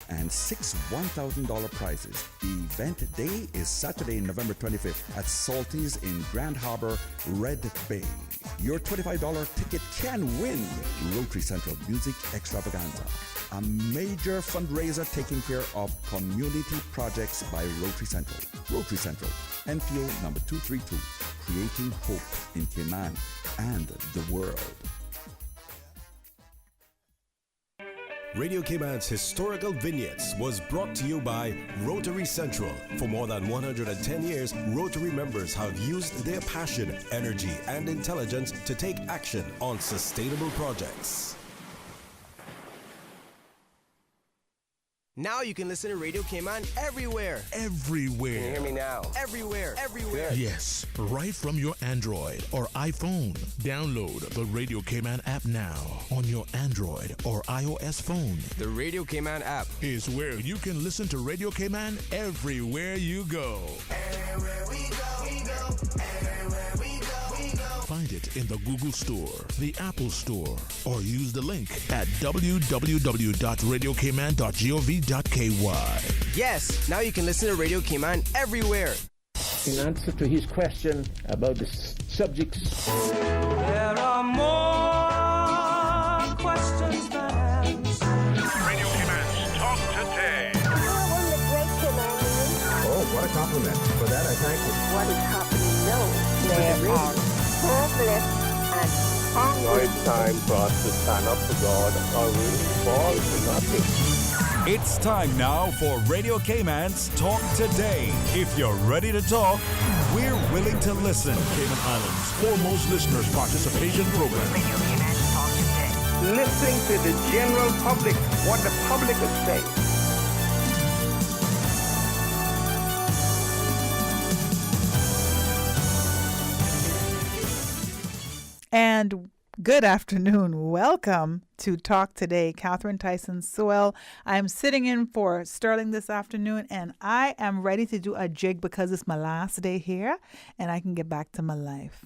and 6 $1,000 prizes. The event day is Saturday, November 25th at Salty's in Grand Harbor, Red Bay. Your $25 ticket can win Rotary Central Music Extravaganza, a major fundraiser taking care of community projects by Rotary Central. Rotary Central, NPO number 232, creating hope in Cayman and the world. Radio Cayman's Historical Vignettes was brought to you by Rotary Central. For more than 110 years, Rotary members have used their passion, energy, and intelligence to take action on sustainable projects. Now you can listen to Radio Cayman everywhere. Everywhere. Can you hear me now? Everywhere. Everywhere. Yes, right from your Android or iPhone. Download the Radio Cayman app now on your Android or iOS phone. The Radio Cayman app is where you can listen to Radio Cayman everywhere you go. Everywhere we go, we go. Everywhere we go, we go. Find it in the Google Store, the Apple Store, or use the link at www.radiocayman.gov.ky. Yes, now you can listen to Radio Cayman everywhere. In answer to his question about the subjects. There are more questions than answers. Radio Cayman's Talk Today. Oh, what a compliment. For that, I thank you. What is happening now? There are hopeless and hungry. Now it's time for us to stand up for God or really fall to nothing. It's time now for Radio Cayman's Talk Today. If you're ready to talk, we're willing to listen. Cayman Islands' foremost listeners participation program. Radio Cayman's Talk Today. Listening to the general public, what the public is saying. And good afternoon. Welcome to Talk Today. Catherine Tyson, Sewell. I'm sitting in for Sterling this afternoon, and I am ready to do a jig because it's my last day here, and I can get back to my life.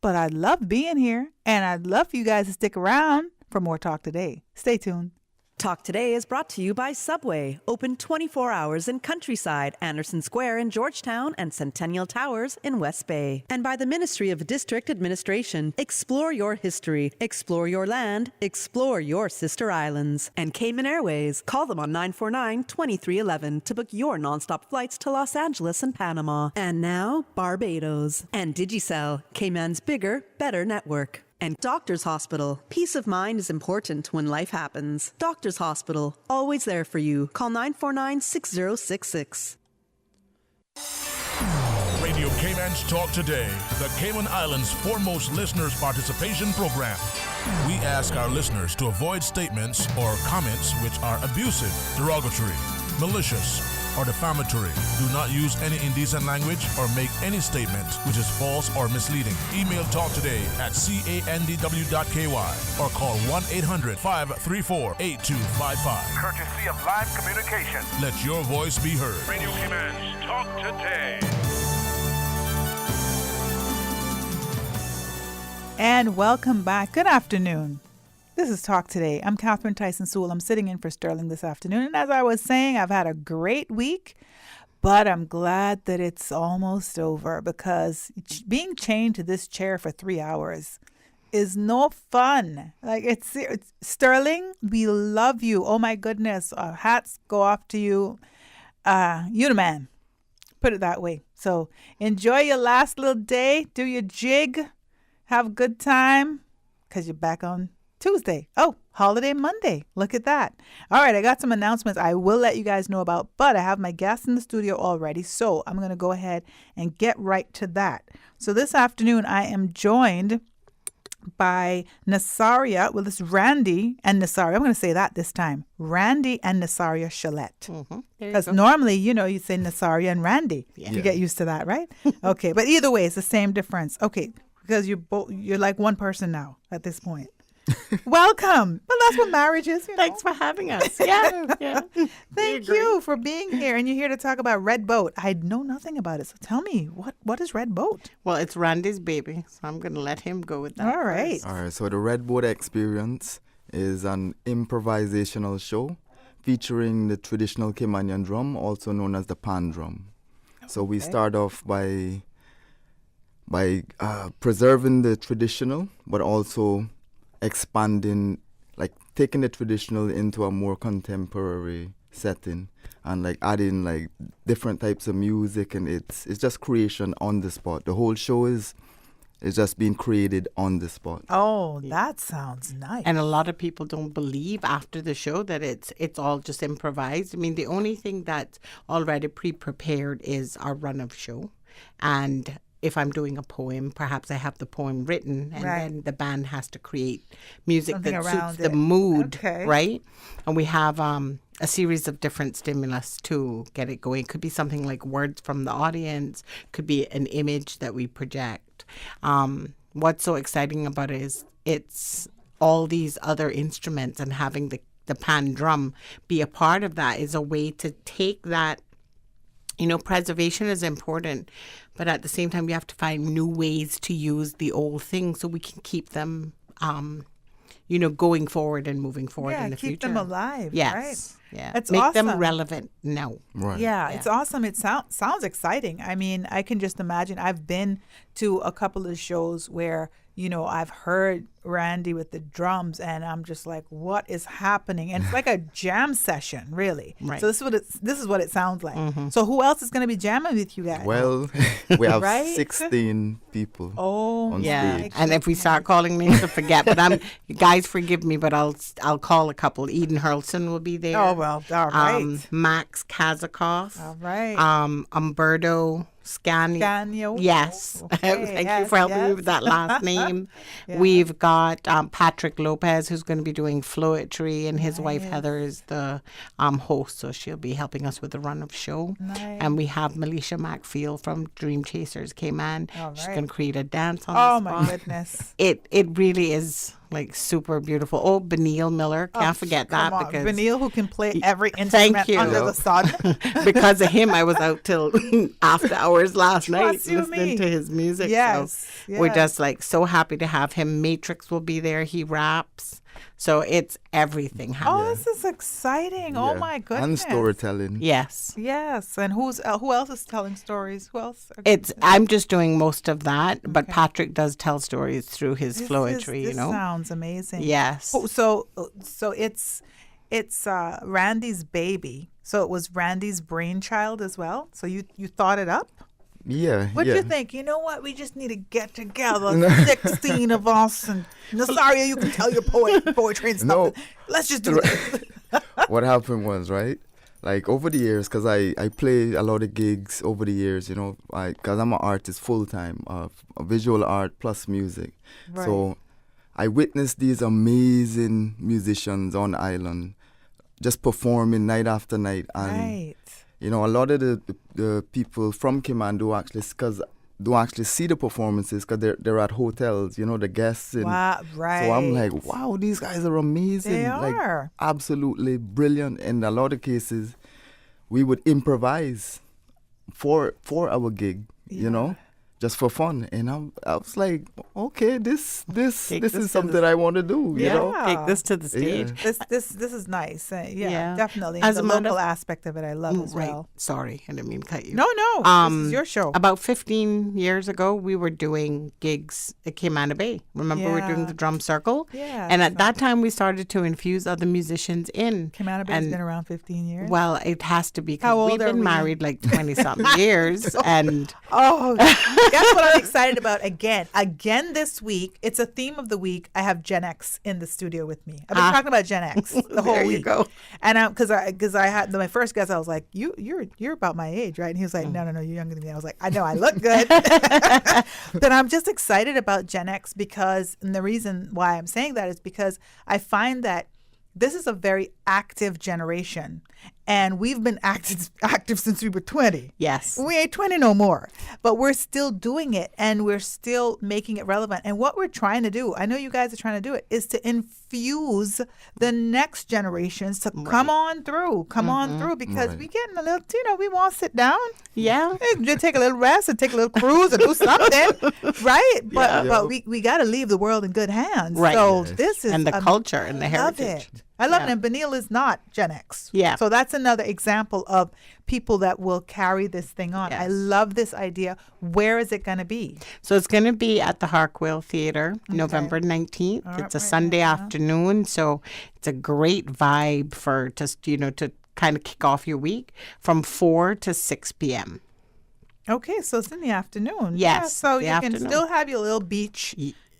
But I love being here, and I'd love for you guys to stick around for more Talk Today. Stay tuned. Talk Today is brought to you by Subway, open 24 hours in Countryside, Anderson Square in Georgetown, and Centennial Towers in West Bay. And by the Ministry of District Administration, explore your history, explore your land, explore your sister islands. And Cayman Airways, call them on 949-2311 to book your nonstop flights to Los Angeles and Panama. And now, Barbados. And Digicel, Cayman's bigger, better network. And Doctors Hospital. Peace of mind is important when life happens. Doctors Hospital, always there for you. Call 949-6066. Radio Cayman's Talk Today, the Cayman Islands' foremost listeners participation program. We ask our listeners to avoid statements or comments which are abusive, derogatory, malicious, or defamatory. Do not use any indecent language or make any statement which is false or misleading. Email talktoday@candw.ky or call 1-800-534-8255. Courtesy of Live Communication. Let your voice be heard. Radio Cayman's Talk Today. And welcome back. Good afternoon. This is Talk Today. I'm Catherine Tyson Sewell. I'm sitting in for Sterling this afternoon. And as I was saying, I've had a great week, but I'm glad that it's almost over because being chained to this chair for 3 hours is no fun. Like it's Sterling, we love you. Oh my goodness. Our hats go off to you. You the man. Put it that way. So enjoy your last little day. Do your jig. Have a good time because you're back on Tuesday. Oh, holiday Monday. Look at that. All right, I got some announcements I will let you guys know about, but I have my guests in the studio already, so I'm going to go ahead and get right to that. So this afternoon, I am joined by Nasaria, well, it's Randy and Nasaria. I'm going to say that this time. Randy and Nasaria Chalette. Because normally, you say Nasaria and Randy. Yeah. You get used to that, right? Okay, but either way, it's the same difference. Okay, because you're like one person now at this point. Welcome. Well, that's what marriage is. Thanks for having us. Yeah. Thank you for being here. And you're here to talk about Red Boat. I know nothing about it. So tell me, what is Red Boat? Well, it's Randy's baby. So I'm going to let him go with that. All right. All right. So the Red Boat experience is an improvisational show featuring the traditional Caymanian drum, also known as the pan drum. So we start off by preserving the traditional, but also expanding, like taking the traditional into a more contemporary setting, and like adding like different types of music, and it's just creation on the spot. The whole show is just being created on the spot. Oh, that sounds nice. And a lot of people don't believe after the show that it's all just improvised. I mean, the only thing that's already pre-prepared is our run of show. And if I'm doing a poem, perhaps I have the poem written, and then the band has to create music Something that around suits the it. mood, Okay. right? And we have a series of different stimulus to get it going. It could be something like words from the audience, could be an image that we project. What's so exciting about it is it's all these other instruments, and having the pan drum be a part of that is a way to take that. You know, preservation is important, but at the same time, you have to find new ways to use the old things so we can keep them, going forward and moving forward in the future. Keep them alive, yes. right? Yeah. It's Make awesome. them relevant now. Right. Yeah, it's awesome. It sounds exciting. I mean, I can just imagine. I've been to a couple of shows where, I've heard Randy with the drums, and I'm just like, what is happening? And it's like a jam session, really. Right. So this is what it sounds like. So who else is going to be jamming with you guys? Well, we have Right? 16 people on Yeah, stage. and if we start calling names, I forget. But guys, forgive me, but I'll call a couple. Eden Hurlson will be there. Oh, well, all right. Max Kazakov. All right. Umberto Scanio. Yes. Okay, Thank you for helping me with that last name. We've got Patrick Lopez, who's going to be doing Floetry, and his wife Heather is the host, so she'll be helping us with the run of show. Nice. And we have Melisha MacField from Dream Chasers came in. All She's right. going to create a dance on Oh, the my spot. goodness. It really is like super beautiful. Oh, Benil Miller, can't forget that, Come on. because Benil, who can play every Thank instrument you. under the sun. because of him, I was out till after hours last night Trust you listening me. to his music. Yes, So we're yes. just like so happy to have him. Matrix will be there. He raps. So it's everything Oh, happening. this is exciting. Oh, Yeah. my goodness. And storytelling. Yes. Yes. And who else is telling stories? Who else? I'm just doing most of that, but Patrick does tell stories through his Floetry, This you know. sounds amazing. Yes. Oh, so it's Randy's baby. So it was Randy's brainchild as well. So you thought it up? Yeah. What do yeah. you think? You know what? We just need to get together, 16 of us, and Nasaria, you can tell your poetry and stuff. No. Let's just do it. What happened was, right? Like over the years, because I play a lot of gigs over the years, because I'm an artist full time, visual art plus music. Right. So I witnessed these amazing musicians on the island just performing night after night. And, Right. a lot of the people from Cayman don't actually see the performances because they're at hotels, the guests. And Wow, right. So I'm like, wow, these guys are amazing. They like, are. absolutely brilliant. In a lot of cases, we would improvise for our gig, just for fun. And I was like, okay, this is something I want to do. Take this to the stage. Yeah. This is nice. Yeah. Definitely. As the a matter local of- aspect of it, I love as Right. well. Sorry, I didn't mean to cut you. No, this is your show. About 15 years ago, we were doing gigs at Cayman Bay. Remember, we were doing Yeah. the drum circle? Yeah, And at that time, we started to infuse other musicians in. Cayman Bay's been around 15 years. Well, it has to be How because old we've are been we? married like 20-something years. And Oh, that's what I'm excited about again. Again this week, it's a theme of the week. I have Gen X in the studio with me. I've been talking about Gen X the whole there week. you go. And because I had my first guest, I was like, you're about my age, right? And he was like, no, you're younger than me. I was like, I know, I look good. But I'm just excited about Gen X and the reason why I'm saying that is because I find that this is a very active generation. And we've been active since we were 20. Yes. We ain't 20 no more. But we're still doing it, and we're still making it relevant. And what we're trying to do, I know you guys are trying to do it, is to infuse the next generations to come on through, because we getting a little, we want to sit down. Yeah. Just take a little rest and take a little cruise and do something, right? But we got to leave the world in good hands. Right. So this is and the culture and the love heritage. it. I love it. And Benil is not Gen X. Yeah. So that's another example of people that will carry this thing on. Yes. I love this idea. Where is it going to be? So it's going to be at the Hartwell Theater, November 19th. It's a Sunday afternoon. So it's a great vibe for just, to kind of kick off your week from 4 to 6 p.m. Okay, so it's in the afternoon. Yes, Yeah, so the you can afternoon. still have your little beach,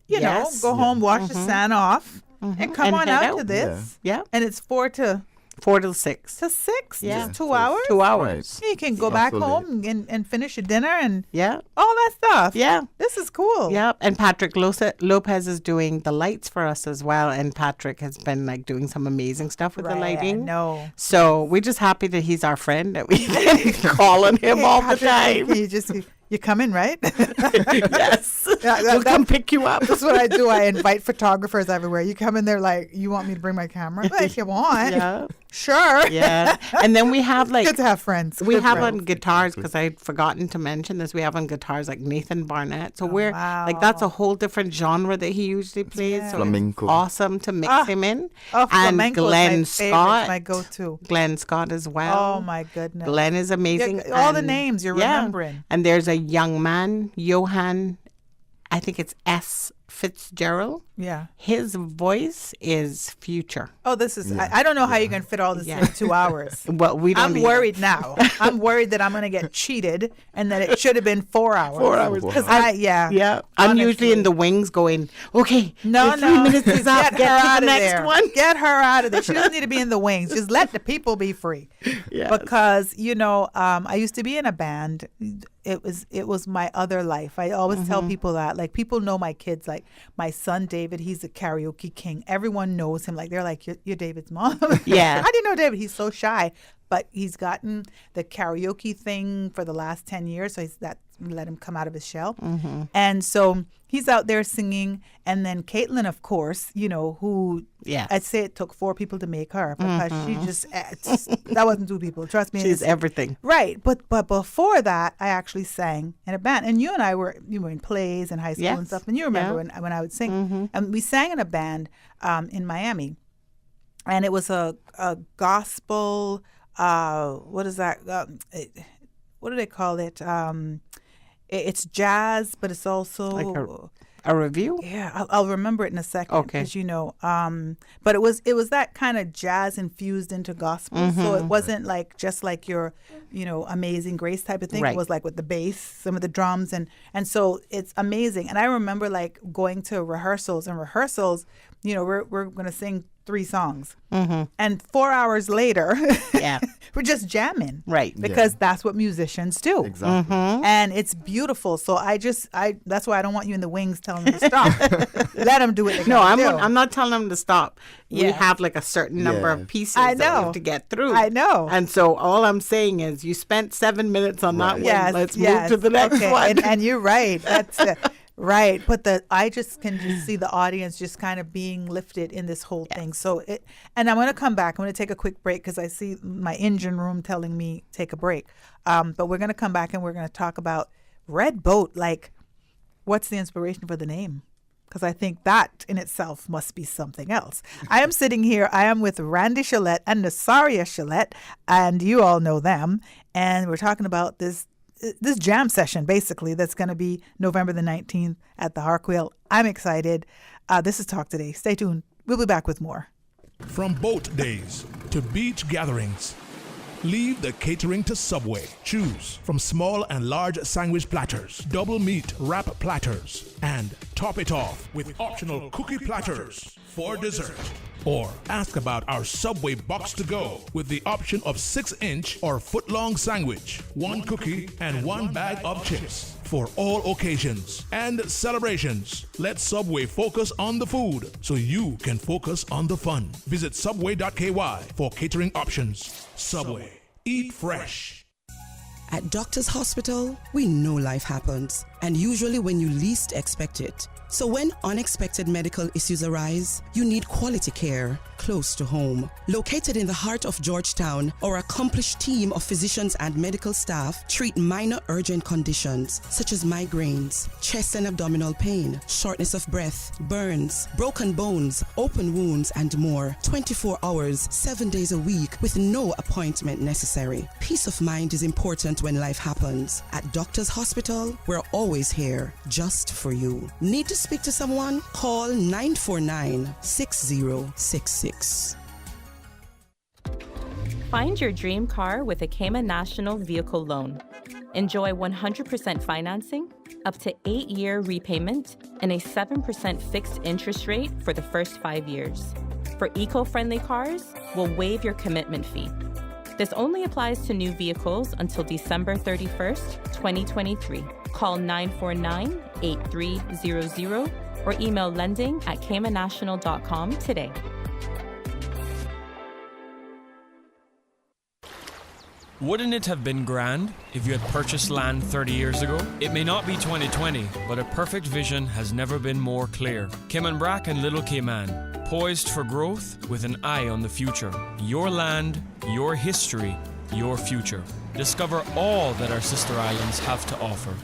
Yes. go home, wash the sand off, and come And on head out out. to this. Yeah. And it's 4 to 6. to 6? Yeah. Just 2 hours? 2 hours. You can go back home and finish your dinner and Yeah. all that stuff. Yeah. This is cool. Yeah. And Patrick Lopez is doing the lights for us as well. And Patrick has been doing some amazing stuff with the lighting. No. So we're just happy that he's our friend, that we can call on him all the time. You come in, right? Yes. We'll come pick you up. That's what I do. I invite photographers everywhere. You come in there like, you want me to bring my camera? Well, if you want. Yeah. Sure. Yeah. And then we have good to have friends. We Good have friends. on guitars, because I'd forgotten to mention this. We have on guitars like Nathan Barnett. So we're that's a whole different genre that he usually plays. So Flamenco. it's awesome to mix him in. Oh, and flamenco Glenn is my favorite, Scott. my go-to. Glenn Scott as well. Oh my goodness. Glenn is amazing. Yeah, all the And- names you're remembering. And there's a young man, Johan, I think it's S. Fitzgerald. Yeah. His voice is future. Oh, this is, I don't know how you can fit all this in 2 hours. Well, we don't I'm either. worried now. I'm worried that I'm going to get cheated and that it should have been 4 hours. 4 hours. Because Yeah. I'm usually in the wings going, okay, No, your 3 minutes is up. Get Get her to out the of next there. one. Get her out of there. She doesn't need to be in the wings. Just let the people be free. Yes. Because I used to be in a band. It was my other life. I always tell people that. Like, people know my kids. Like, my son David, he's a karaoke king. Everyone knows him. Like, they're like, you're David's mom. Yeah. How do you know David? He's so shy. But he's gotten the karaoke thing for the last 10 years. So that let him come out of his shell. And so he's out there singing. And then Caitlin, of course, who I'd say it took 4 people to make her, because she just, that wasn't 2 people. Trust me. She's everything. Right. But before that, I actually sang in a band. And you and I were in plays in high school and Yes. stuff. And you remember when I would sing. And we sang in a band in Miami. And it was a gospel, what is that? What do they call it? It's jazz, but it's also... Like a review? Yeah, I'll remember it in a second. Okay. Because, but it was that kind of jazz infused into gospel. So it wasn't just like your, Amazing Grace type of thing. Right. It was like with the bass, some of the drums. And so it's amazing. And I remember going to rehearsals, we're going to sing 3 songs. And 4 hours later, we're just jamming. Right. Because that's what musicians do. Exactly. And it's beautiful. So that's why I don't want you in the wings telling them to stop. Let them do it. No, I'm not telling them to stop. We Yeah. have a certain number of pieces I that we know. have to get through. I know. And so all I'm saying is you spent 7 minutes on that one. Yes, Let's yes. move to the next Okay, one. And you're right. That's right. But I just can see the audience just kind of being lifted in this whole thing. So and I'm going to come back. I'm going to take a quick break because I see my engine room telling me take a break. But we're going to come back and we're going to talk about Red Boat. Like, what's the inspiration for the name? Because I think that in itself must be something else. I am sitting here. I am with Randy Chalette and Nasaria Chalette, and you all know them. And we're talking about this jam session, basically, that's going to be November the 19th at the Hartwell. I'm excited. This is Talk Today. Stay tuned. We'll be back with more. From boat days to beach gatherings, leave the catering to Subway. Choose from small and large sandwich platters, double meat wrap platters, and top it off with optional cookie platters for dessert. Or ask about our Subway box to go with the option of 6-inch or foot-long sandwich, 1 cookie, and 1 bag of chips. For all occasions and celebrations, let Subway focus on the food so you can focus on the fun. Visit subway.ky for catering options. Subway. Eat fresh. At Doctors Hospital, we know life happens, and usually when you least expect it. So when unexpected medical issues arise, you need quality care close to home. Located in the heart of Georgetown, our accomplished team of physicians and medical staff treat minor urgent conditions such as migraines, chest and abdominal pain, shortness of breath, burns, broken bones, open wounds, and more 24 hours, 7 days a week with no appointment necessary. Peace of mind is important when life happens. At Doctors Hospital, we're always here just for you. Need to speak to someone? Call 949-6066. Find your dream car with a Cayman National Vehicle Loan. Enjoy 100% financing, up to 8-year repayment, and a 7% fixed interest rate for the first 5 years. For eco-friendly cars, we'll waive your commitment fee. This only applies to new vehicles until December 31st, 2023. Call 949-8300 or email lending@caymannational.com today. Wouldn't it have been grand if you had purchased land 30 years ago? It may not be 2020, but a perfect vision has never been more clear. Cayman Brac and Little Cayman, poised for growth with an eye on the future. Your land, your history, your future. Discover all that our sister islands have to offer.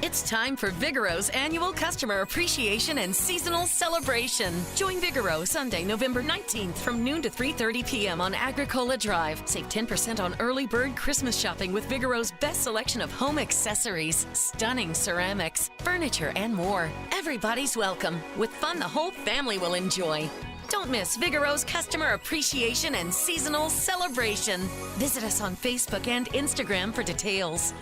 It's time for Vigoros' annual customer appreciation and seasonal celebration. Join Vigoro Sunday, November 19th from noon to 3:30 p.m. on Agricola Drive. Save 10% on early bird Christmas shopping with Vigoro's best selection of home accessories, stunning ceramics, furniture, and more. Everybody's welcome. With fun the whole family will enjoy. Don't miss Vigoro's customer appreciation and seasonal celebration. Visit us on Facebook and Instagram for details.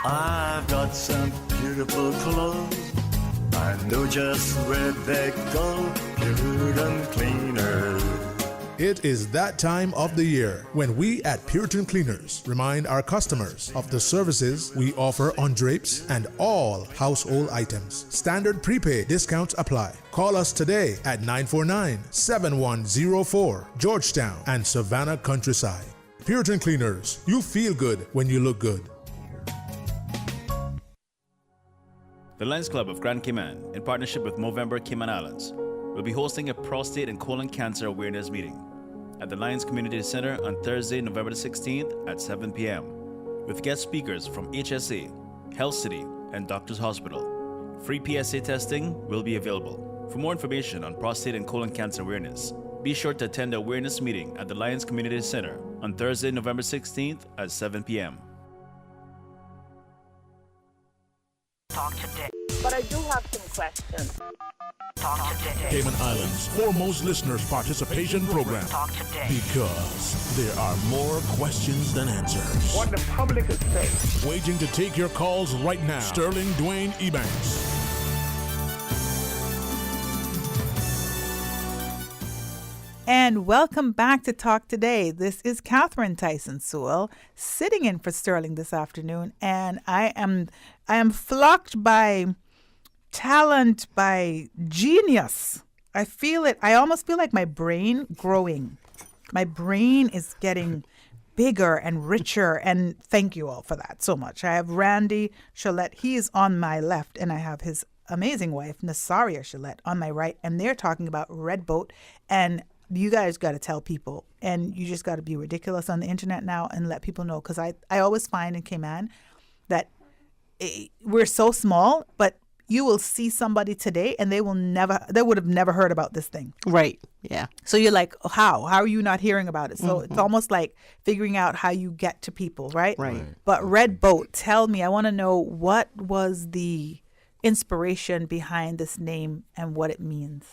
I've got some beautiful clothes. I know just where they go. Puritan Cleaners. It is that time of the year when we at Puritan Cleaners remind our customers of the services we offer on drapes and all household items. Standard prepaid discounts apply. Call us today at 949-7104, Georgetown and Savannah Countryside. Puritan Cleaners, you feel good when you look good. The Lions Club of Grand Cayman, in partnership with Movember Cayman Islands, will be hosting a prostate and colon cancer awareness meeting at the Lions Community Center on Thursday, November 16th at 7 p.m. with guest speakers from HSA, Health City, and Doctors Hospital. Free PSA testing will be available. For more information on prostate and colon cancer awareness, be sure to attend the awareness meeting at the Lions Community Center on Thursday, November 16th at 7 p.m. Talk today. But I do have some questions. Talk today. Cayman Islands' foremost listeners participation program. Talk today. Because there are more questions than answers. What the public is saying. Waiting to take your calls right now. Sterling Dwayne Ebanks. And welcome back to Talk Today. This is Catherine Tyson Sewell sitting in for Sterling this afternoon, and I am flocked by talent, by genius. I feel it. I almost feel like my brain growing. My brain is getting bigger and richer, and thank you all for that so much. I have Randy Chalette. He is on my left, and I have his amazing wife, Nasaria Chalette, on my right, and they're talking about Red Boat. And you guys got to tell people, and you just got to be ridiculous on the internet now and let people know, because I always find in Cayman that we're so small, but you will see somebody today and they would have never heard about this thing. Right. Yeah. So you're like, how are you not hearing about it? So it's almost like figuring out how you get to people, right? Right. But Red Boat, tell me, I want to know, what was the inspiration behind this name and what it means?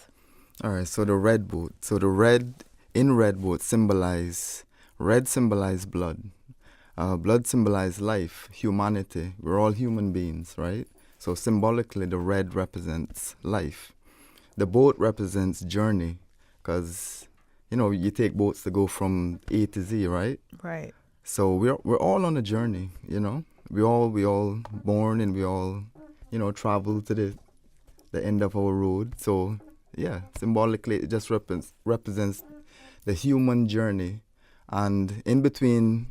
All right, so the red boat. So the red in red boat red symbolize blood. Blood symbolize life, humanity. We're all human beings, right? So symbolically, the red represents life. The boat represents journey, because, you take boats to go from A to Z, right? Right. So we're all on a journey, We all born and we all, travel to the end of our road. So yeah, symbolically, it just represents the human journey, and in between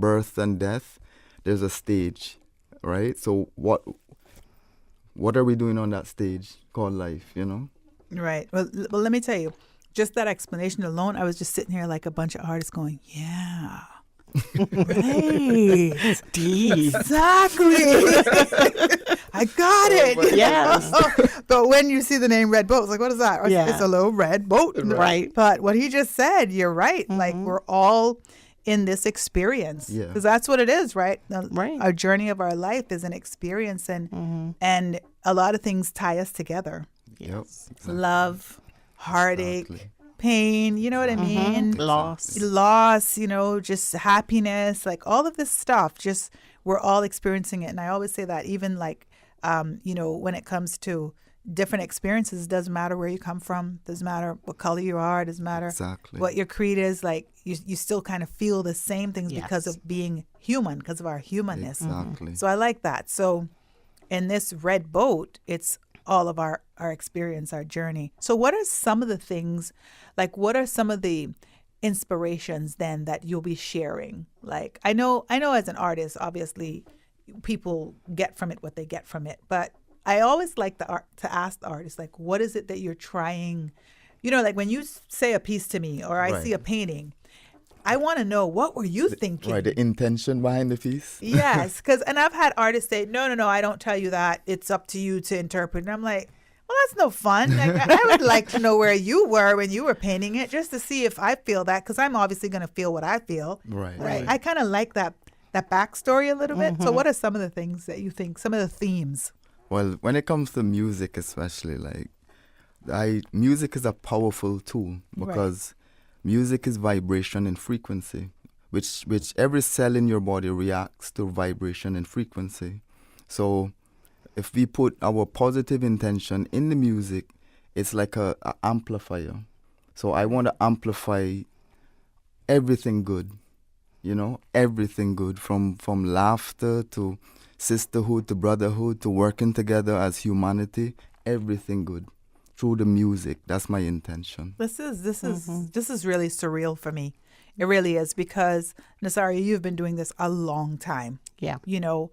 birth and death, there's a stage, right? So what are we doing on that stage called life, you know? Right. Well, let me tell you, just that explanation alone, I was just sitting here like a bunch of artists going, yeah. Right. Deep. Exactly. I got it. Yes. But when you see the name Red Boat, it's like, what is that? Yeah. It's a little red boat. Right. But what he just said, you're right. Like, we're all in this experience. Yeah. Because that's what it is, right? Right. Our journey of our life is an experience, and a lot of things tie us together. Yep. Love, heartache, pain, you know what I mean? Loss, you know, just happiness, like all of this stuff, just we're all experiencing it. And I always say that even like, you know, when it comes to different experiences, it doesn't matter where you come from, doesn't matter what color you are, it doesn't matter what your creed is, like you still kind of feel the same things because of being human, because of our humanness. Exactly. So I like that. So in this Red Boat, it's all of our experience, our journey. So what are some of the things, like what are some of the inspirations then that you'll be sharing? Like I know as an artist, obviously people get from it what they get from it, but I always like to ask the artist, like, what is it that you're trying, you know, like when you say a piece to me or I see a painting, I want to know, what were you thinking? Right, the intention behind the piece. Yes, and I've had artists say, no, I don't tell you that. It's up to you to interpret. And I'm like, well, that's no fun. Like, I would like to know where you were when you were painting it, just to see if I feel that, because I'm obviously going to feel what I feel. Right. I kind of like that backstory a little bit. So what are some of the things that you think, some of the themes? Well, when it comes to music especially, like, music is a powerful tool because music is vibration and frequency, which every cell in your body reacts to vibration and frequency. So if we put our positive intention in the music, it's like a amplifier. So I want to amplify everything good, you know, everything good, from laughter to sisterhood to brotherhood to working together as humanity, everything good through the music. That's my intention. This is really surreal for me. It really is, because Nazaria, you've been doing this a long time. Yeah. You know,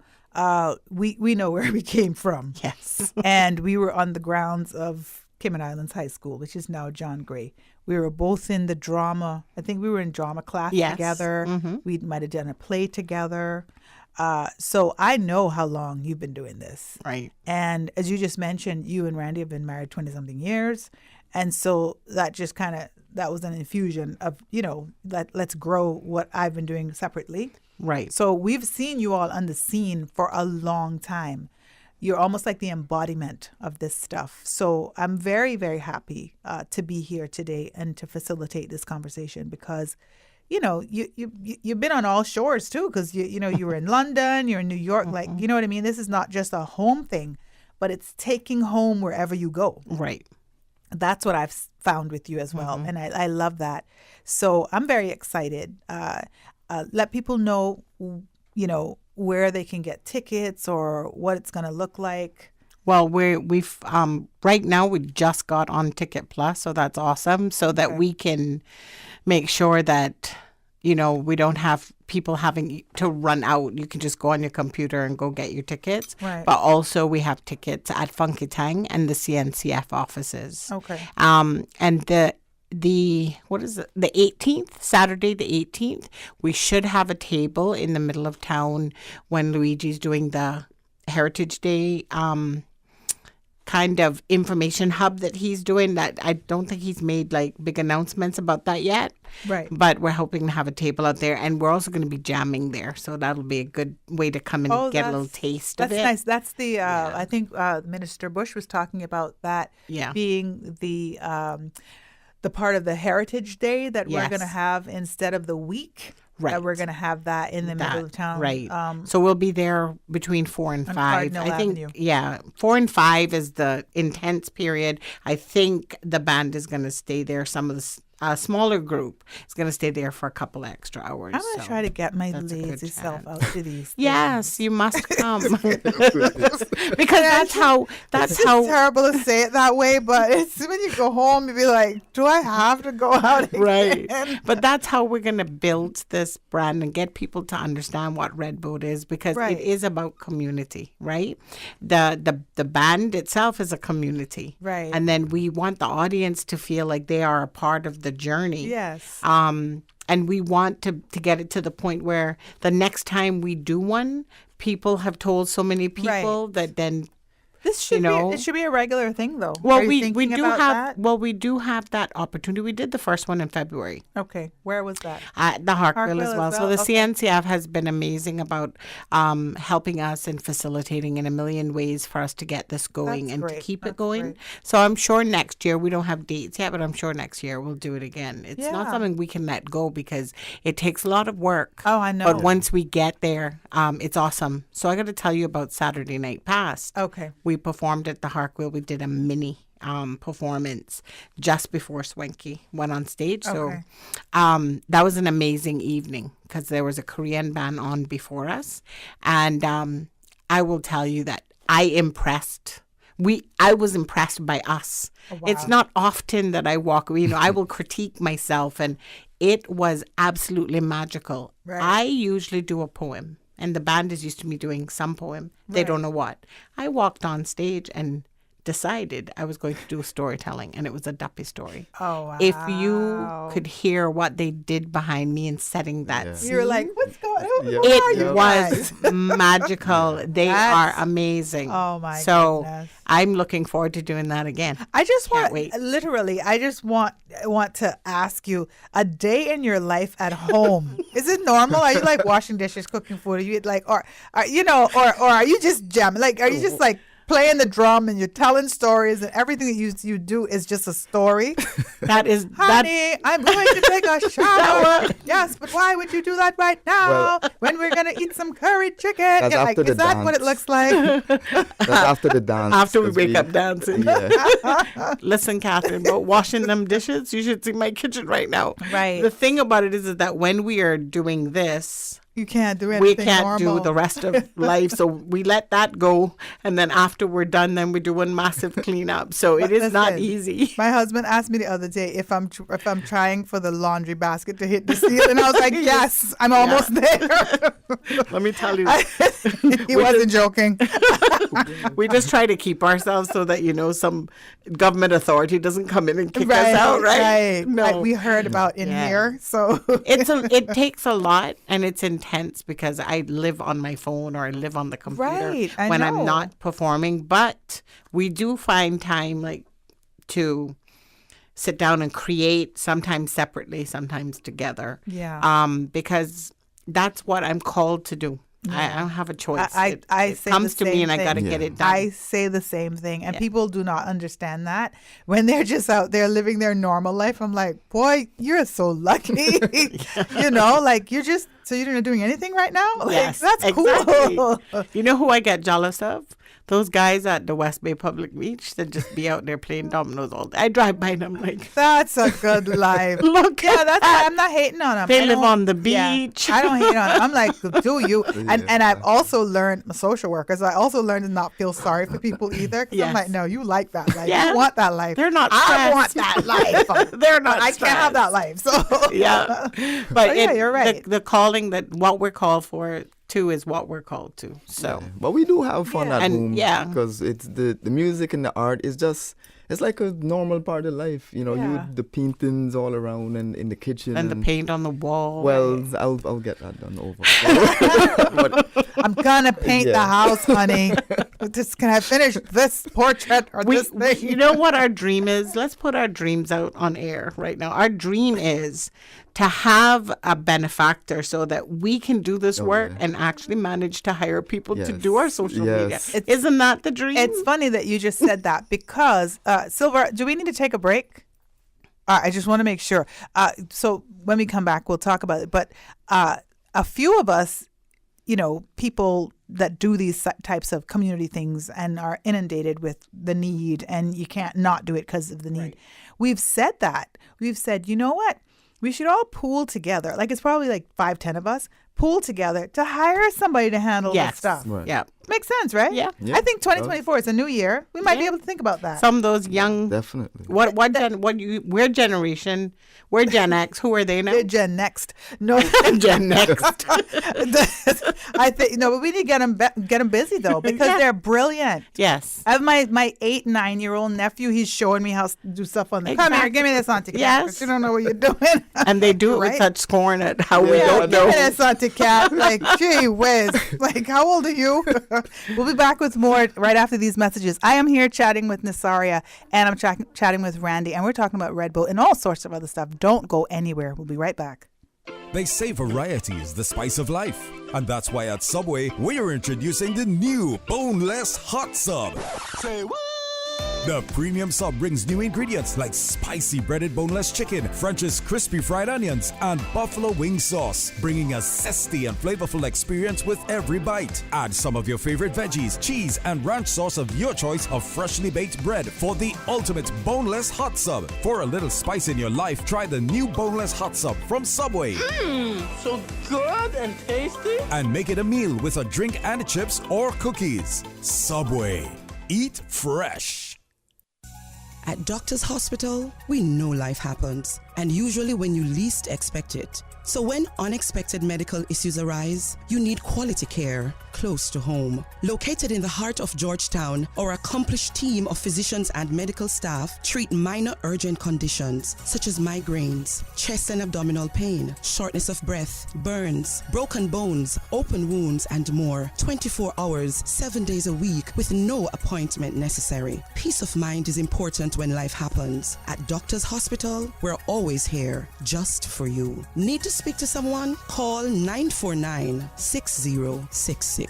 we know where we came from. Yes. And we were on the grounds of Cayman Islands High School, which is now John Gray. We were both in the drama. I think we were in drama class together. We might have done a play together. So I know how long you've been doing this. Right. And as you just mentioned, you and Randy have been married 20-something years. And so that just that was an infusion of, you know, let's grow what I've been doing separately. Right. So we've seen you all on the scene for a long time. You're almost like the embodiment of this stuff. So I'm very, very happy to be here today and to facilitate this conversation, because you know, you've been on all shores too, because you were in London, you're in New York, like, you know what I mean? This is not just a home thing, but it's taking home wherever you go. Right. That's what I've found with you as well. And I love that. So I'm very excited. Let people know, you know, where they can get tickets or what it's going to look like. Well, we've right now we just got on Ticket Plus, so that's awesome. So that we can make sure that, you know, we don't have people having to run out. You can just go on your computer and go get your tickets. Right. But also we have tickets at Funky Tang and the CNCF offices. Okay. And the what is it? The 18th, Saturday the 18th, we should have a table in the middle of town when Luigi's doing the Heritage Day kind of information hub that he's doing. That I don't think he's made like big announcements about that yet. Right. But we're hoping to have a table out there, and we're also going to be jamming there. So that'll be a good way to come and get a little taste of it. That's nice. That's the, I think Minister Bush was talking about that being the part of the Heritage Day that we're going to have instead of the week. Right. That we're going to have that in the middle of town. Right. So we'll be there between 4 and 5. Cardinal I think, Avenue. 4 and 5 is the intense period. I think the band is going to stay there some of the a smaller group is going to stay there for a couple extra hours. I'm going to try to get my lazy self out to these. Yes, you must come. Because that's how it's terrible to say it that way, but it's when you go home, you be like, do I have to go out again? Right. But that's how we're going to build this brand and get people to understand what Red Boat is, because it is about community, right? The band itself is a community. Right. And then we want the audience to feel like they are a part of the journey. Yes. And we want to get it to the point where the next time we do one, people have told so many people that then this should be it should be a regular thing though. Well, we do have that opportunity. We did the first one in February. Okay, where was that? At the Hartville as well. So the CNCF has been amazing about helping us and facilitating in a million ways for us to get this going to keep it going. Great. So I'm sure next year, we don't have dates yet, but I'm sure next year we'll do it again. It's not something we can let go because it takes a lot of work. Oh, I know. But once we get there, it's awesome. So I got to tell you about Saturday Night Past. Okay. We performed at the Hartville. We did a mini performance just before Swanky went on stage. So that was an amazing evening because there was a Korean band on before us. And I will tell you that I was impressed by us. Oh, wow. It's not often that I walk, I will critique myself, and it was absolutely magical. Right. I usually do a poem. And the band is used to me doing some poem. They don't know what. I walked on stage and decided I was going to do storytelling, and it was a Duppy story. Oh, wow. If you could hear what they did behind me in setting that scene. You were like, what's going on? It was magical. They are amazing. Oh, my goodness. I'm looking forward to doing that again. I just want to ask you, a day in your life at home, is it normal? Are you like washing dishes, cooking food? Are you like, or are you just jamming? Like, are you just like playing the drum and you're telling stories and everything that you do is just a story? Honey, I'm going to take a shower. Yes, but why would you do that right now when we're going to eat some curry chicken? That's after the is that dance. What it looks like? That's after the dance. After we wake up dancing. Listen, Catherine, but washing them dishes, you should see my kitchen right now. Right. The thing about it is that when we are doing this, you can't do anything we can't normal. do the rest of life. So we let that go. And then after we're done, then we do one massive cleanup. So it is not easy. My husband asked me the other day if I'm trying for the laundry basket to hit the ceiling. And I was like, yes, I'm almost there. Let me tell you. He wasn't joking. We just try to keep ourselves so that, some government authority doesn't come in and kick us out, right? No. We heard about in here. So it takes a lot, and it's intense because I live on my phone or I live on the computer when I'm not performing. But we do find time to sit down and create, sometimes separately, sometimes together. Yeah. Because that's what I'm called to do. Yeah. I don't have a choice. It say comes the to me same and thing. I got to get it done. I say the same thing. And people do not understand that. When they're just out there living their normal life, I'm like, boy, you're so lucky. So you're not doing anything right now? Yes, that's exactly. cool. You know who I get jealous of? Those guys at the West Bay Public Beach that just be out there playing dominoes all day. I drive by them like, that's a good life. Look, I'm not hating on them. They live on the beach. I don't hate on them. I'm like, do you? And I've also learned, social workers, I also learned to not feel sorry for people either. Because I'm like, no, you like that life. You want that life. They're not I want that life. They're not I can't have that life. So yeah. But you're right. The calling that what we're called for too is what we're called to. So, but we do have fun at home. Yeah, because it's the music and the art is just. It's like a normal part of life, the paintings all around and in the kitchen. And the paint on the wall. Well, I'll get that done over. I'm going to paint the house, honey. Can I finish this portrait or this thing? You know what our dream is? Let's put our dreams out on air right now. Our dream is to have a benefactor so that we can do this work and actually manage to hire people to do our social media. Isn't that the dream? It's funny that you just said that because, Silver, do we need to take a break? I just want to make sure. So when we come back, we'll talk about it. But a few of us, people that do these types of community things and are inundated with the need, and you can't not do it because of the need. Right. We've said that. we've said, you know what? We should all pool together. Like it's probably like 5-10 of us pool together to hire somebody to handle this stuff. Right. Yeah. Makes sense, right? Yeah. I think 2024 is a new year. We might be able to think about that. Some of those young. Definitely. We're generation. We're Gen X. Who are they now? They're Gen Next. No, Gen Next. I think no, but we need to get them busy though because they're brilliant. Yes. I have my 8-9-year-old nephew. He's showing me how to do stuff on the. Come here, give me this Auntie Cat. Yes. You don't know what you're doing. And they do it with such scorn at how we don't know. Give me this Auntie Cat. Like, gee whiz. Like, how old are you? We'll be back with more right after these messages. I am here chatting with Nasaria and I'm chatting with Randy, and we're talking about Red Bull and all sorts of other stuff. Don't go anywhere. We'll be right back. They say variety is the spice of life. And that's why at Subway, we're introducing the new Boneless Hot Sub. Say what? The premium sub brings new ingredients like spicy breaded boneless chicken, French's crispy fried onions, and buffalo wing sauce, bringing a zesty and flavorful experience with every bite. Add some of your favorite veggies, cheese, and ranch sauce of your choice of freshly baked bread for the ultimate boneless hot sub. For a little spice in your life, try the new Boneless Hot Sub from Subway. So good and tasty. And make it a meal with a drink and chips or cookies. Subway. Eat fresh. At Doctor's Hospital, we know life happens, and usually when you least expect it. So when unexpected medical issues arise, you need quality care close to home. Located in the heart of Georgetown, our accomplished team of physicians and medical staff treat minor urgent conditions such as migraines, chest and abdominal pain, shortness of breath, burns, broken bones, open wounds, and more. 24 hours, 7 days a week with no appointment necessary. Peace of mind is important when life happens. At Doctor's Hospital, we're always here just for you. Need to speak to someone? Call 949-6066.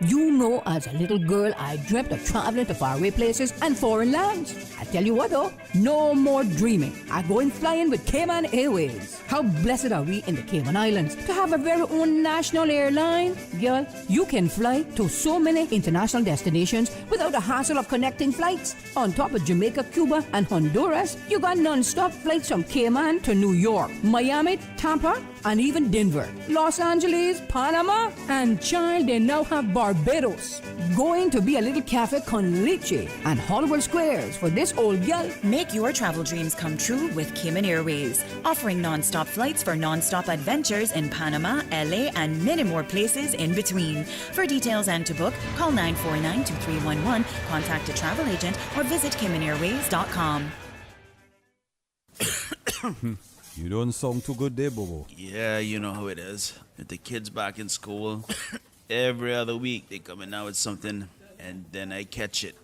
You know, as a little girl, I dreamt of traveling to faraway places and foreign lands. I tell you what though, no more dreaming. I'm going flying with Cayman Airways. How blessed are we in the Cayman Islands to have our very own national airline? Girl, you can fly to so many international destinations without the hassle of connecting flights. On top of Jamaica, Cuba, and Honduras, you got non-stop flights from Cayman to New York, Miami, Tampa, and even Denver, Los Angeles, Panama, and child, they now have Barbados. Going to be a little cafe con leche and Hollywood Squares for this old gal. Make your travel dreams come true with Cayman Airways, offering non-stop flights for non-stop adventures in Panama, LA, and many more places in between. For details and to book, call 949-2311, contact a travel agent, or visit CaymanAirways.com. You don't sound too good there, Bobo. Yeah, you know how it is. With the kids back in school, every other week they coming out with something, and then I catch it.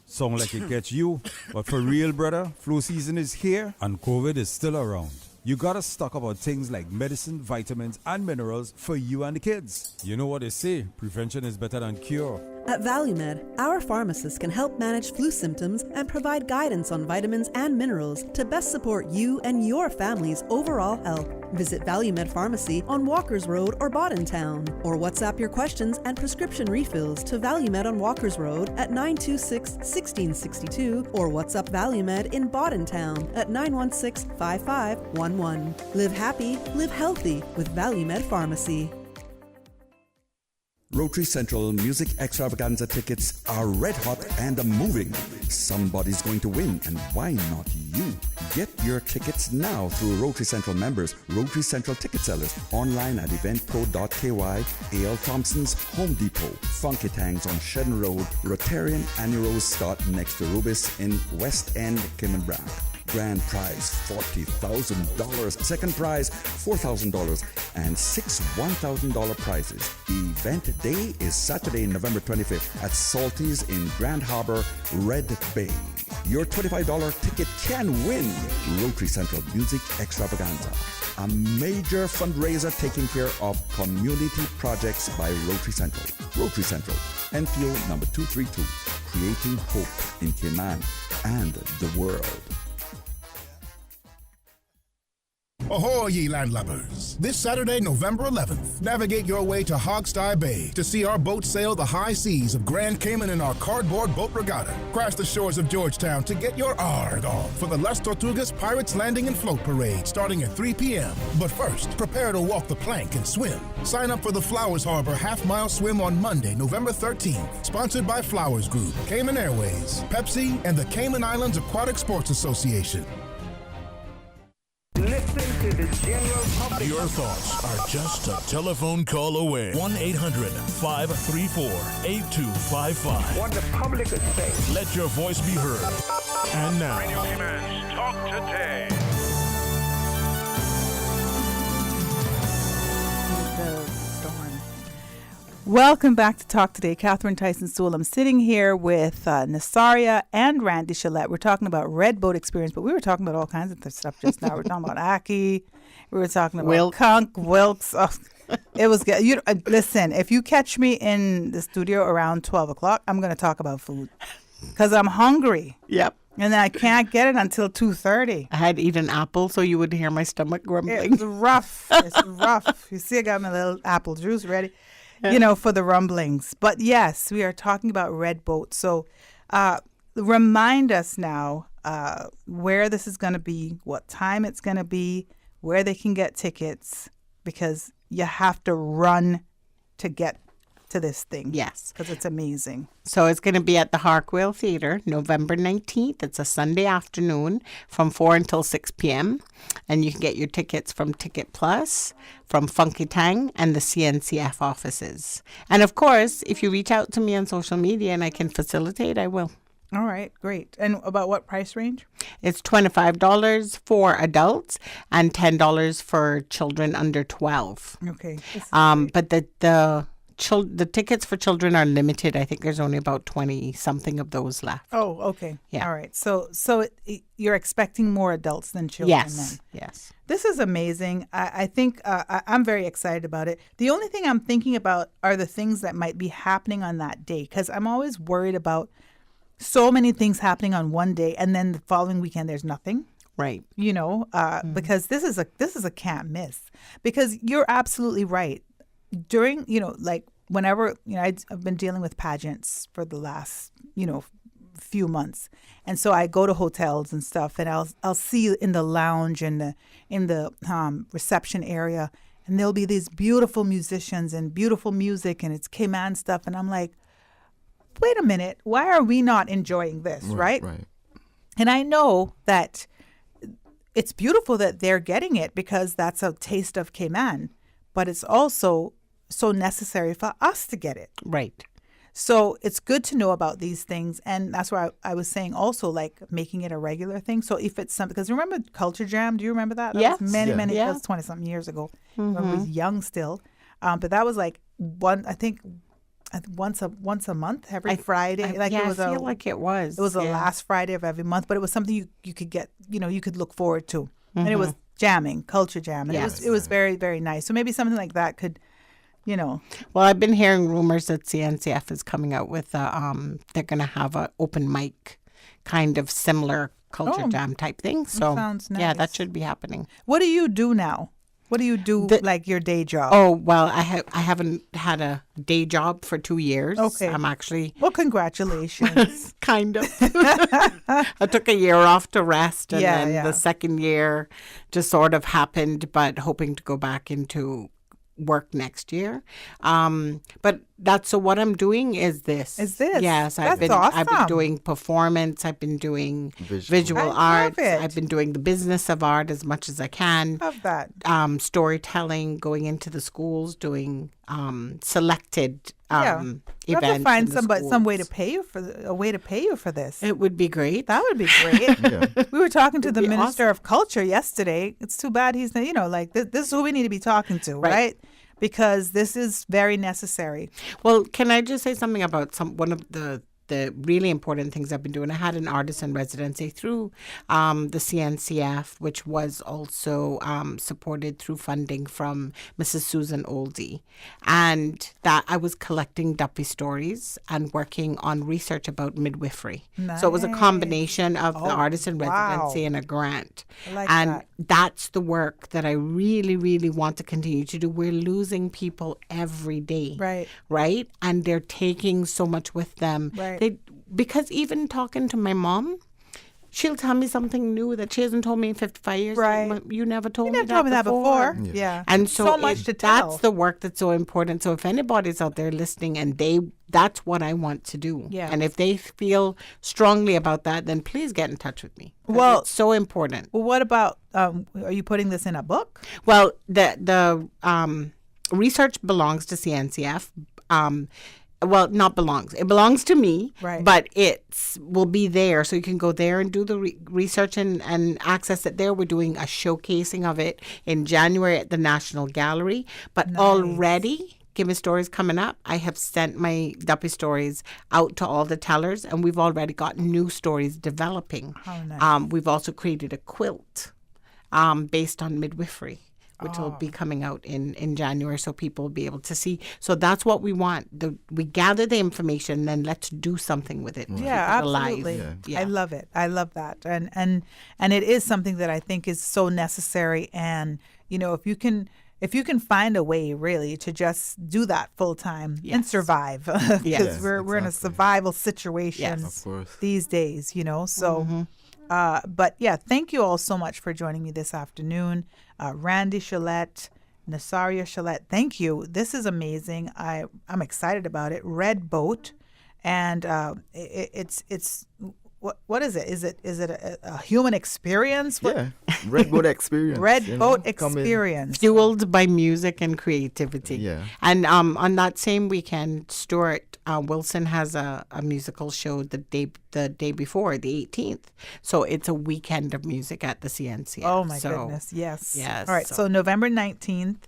Sound like it catch you. But for real, brother, flu season is here and COVID is still around. You gotta stock up on things like medicine, vitamins, and minerals for you and the kids. You know what they say, prevention is better than cure. At ValueMed, our pharmacists can help manage flu symptoms and provide guidance on vitamins and minerals to best support you and your family's overall health. Visit ValueMed Pharmacy on Walkers Road or Town, or WhatsApp your questions and prescription refills to ValueMed on Walkers Road at 926-1662 or WhatsApp ValueMed in Town at 916-5511. Live happy, live healthy with ValueMed Pharmacy. Rotary Central Music Extravaganza tickets are red hot and moving. Somebody's going to win, and why not you? Get your tickets now through Rotary Central members, Rotary Central ticket sellers, online at eventpro.ky, A.L. Thompson's Home Depot, Funky Tangs on Shedden Road, Rotarian Annie Rose Scott next to Rubis in West End, Cayman Brown. Grand prize $40,000, second prize $4,000, and 6 $1,000 prizes. Event day is Saturday, November 25th at Salty's in Grand Harbor, Red Bay. Your $25 ticket can win Rotary Central Music Extravaganza, a major fundraiser taking care of community projects by Rotary Central. Rotary Central, NPO number 232, creating hope in Cayman and the world. Ahoy, ye landlubbers. This Saturday, November 11th, navigate your way to Hogsty Bay to see our boat sail the high seas of Grand Cayman in our cardboard boat regatta. Crash the shores of Georgetown to get your ARG on for the Las Tortugas Pirates Landing and Float Parade starting at 3 p.m. But first, prepare to walk the plank and swim. Sign up for the Flowers Harbor half-mile swim on Monday, November 13th. Sponsored by Flowers Group, Cayman Airways, Pepsi, and the Cayman Islands Aquatic Sports Association. Listen to the general public. Your thoughts are just a telephone call away. 1-800-534-8255. What the public is saying. Let your voice be heard. And now, Radio Cayman's Talk Today. Welcome back to Talk Today. Catherine Tyson Sewell. I'm sitting here with Nasaria and Randy Chalette. We're talking about Red Boat Experience, but we were talking about all kinds of stuff just now. We're talking about Aki. We were talking about Kunk, Wilkes. Oh, it was good. Listen, if you catch me in the studio around 12 o'clock, I'm going to talk about food because I'm hungry. Yep. And I can't get it until 2:30. I had eaten apple, so you would hear my stomach grumbling. It's rough. It's rough. You see, I got my little apple juice ready. For the rumblings. But yes, we are talking about Red Boat. So remind us now where this is going to be, what time it's going to be, where they can get tickets, because you have to run to get to this thing. Yes. Because it's amazing. So it's going to be at the Harkwell Theatre, November 19th. It's a Sunday afternoon from 4 until 6 p.m. And you can get your tickets from Ticket Plus, from Funky Tang, and the CNCF offices. And of course, if you reach out to me on social media and I can facilitate, I will. All right, great. And about what price range? It's $25 for adults and $10 for children under 12. Okay. But the tickets for children are limited. I think there's only about 20-something of those left. Oh, okay. Yeah. All right. So you're expecting more adults than children then? Yes. This is amazing. I think I'm very excited about it. The only thing I'm thinking about are the things that might be happening on that day, because I'm always worried about so many things happening on one day and then the following weekend there's nothing. Right. Because this is a can't miss. Because you're absolutely right. During, whenever, I've been dealing with pageants for the last, few months. And so I go to hotels and stuff, and I'll see in the lounge and in the reception area, and there'll be these beautiful musicians and beautiful music, and it's Cayman stuff. And I'm like, wait a minute, why are we not enjoying this, right? Right. And I know that it's beautiful that they're getting it because that's a taste of Cayman, but it's also so necessary for us to get it. Right. So it's good to know about these things. And that's why I was saying also like making it a regular thing. So if it's something, because remember Culture Jam? Do you remember that? That was many, that was 20-something years ago. When I was young still. But that was like once a month, every Friday. I feel like it was. It was the last Friday of every month, but it was something you could get, you could look forward to. And it was jamming, Culture Jam. And it was very, very nice. So maybe something like that could, Well, I've been hearing rumors that CNCF is coming out with they're going to have an open mic kind of similar Culture Jam type thing. So sounds nice. Yeah, that should be happening. What do you do now? What do you do like your day job? Oh, well, I haven't had a day job for 2 years. Okay. I'm actually... Well, congratulations. Kind of. I took a year off to rest, and then the second year just sort of happened, but hoping to go back into work next year. But so what I'm doing is this. Yes, I've been doing performance, I've been doing visual arts, I've been doing the business of art as much as I can. Love that. Storytelling, going into the schools, doing selected events. You have to find some way to pay you for this. It would be great. That would be great. We were talking to the Minister of Culture yesterday. It's too bad he's this is who we need to be talking to, right? Because this is very necessary. Well, can I just say something about one of the the really important things I've been doing. I had an artisan residency through the CNCF, which was also supported through funding from Mrs. Susan Oldie. And that I was collecting duppy stories and working on research about midwifery. Nice. So it was a combination of the artisan residency and a grant. I like and that. that's the work that I really, really want to continue to do. We're losing people every day. Right? And they're taking so much with them. Right. Because even talking to my mom, she'll tell me something new that she hasn't told me in 55 years. Right. You never told me that before. Yeah. And so much to tell. That's the work that's so important. So if anybody's out there listening and that's what I want to do. Yeah. And if they feel strongly about that, then please get in touch with me. Well, it's so important. Well, what about, are you putting this in a book? Well, the research belongs to CNCF. Well, not belongs. It belongs to me, but it will be there. So you can go there and do the research and access it there. We're doing a showcasing of it in January at the National Gallery. But already, Give Me Stories coming up, I have sent my duppy stories out to all the tellers, and we've already got new stories developing. Oh, nice. We've also created a quilt based on midwifery, which will be coming out in January, so people will be able to see. So that's what we want. We gather the information, then let's do something with it. Yeah, absolutely. Yeah. I love it. I love that. And it is something that I think is so necessary. And, you know, if you can find a way really to just do that full time and survive, because we're in a survival situation these days, you know. So, but yeah, thank you all so much for joining me this afternoon. Randy Chalette, Nasaria Chalette, thank you. This is amazing. I'm excited about it. Red Boat, and it's what is it? Is it a human experience? Red Boat experience. Red Boat experience. Fueled by music and creativity. Yeah. And on that same weekend, Stuart Wilson has a musical show the day before, the 18th. So it's a weekend of music at the CNCF. Oh my goodness, yes. Yes. All right, so November 19th,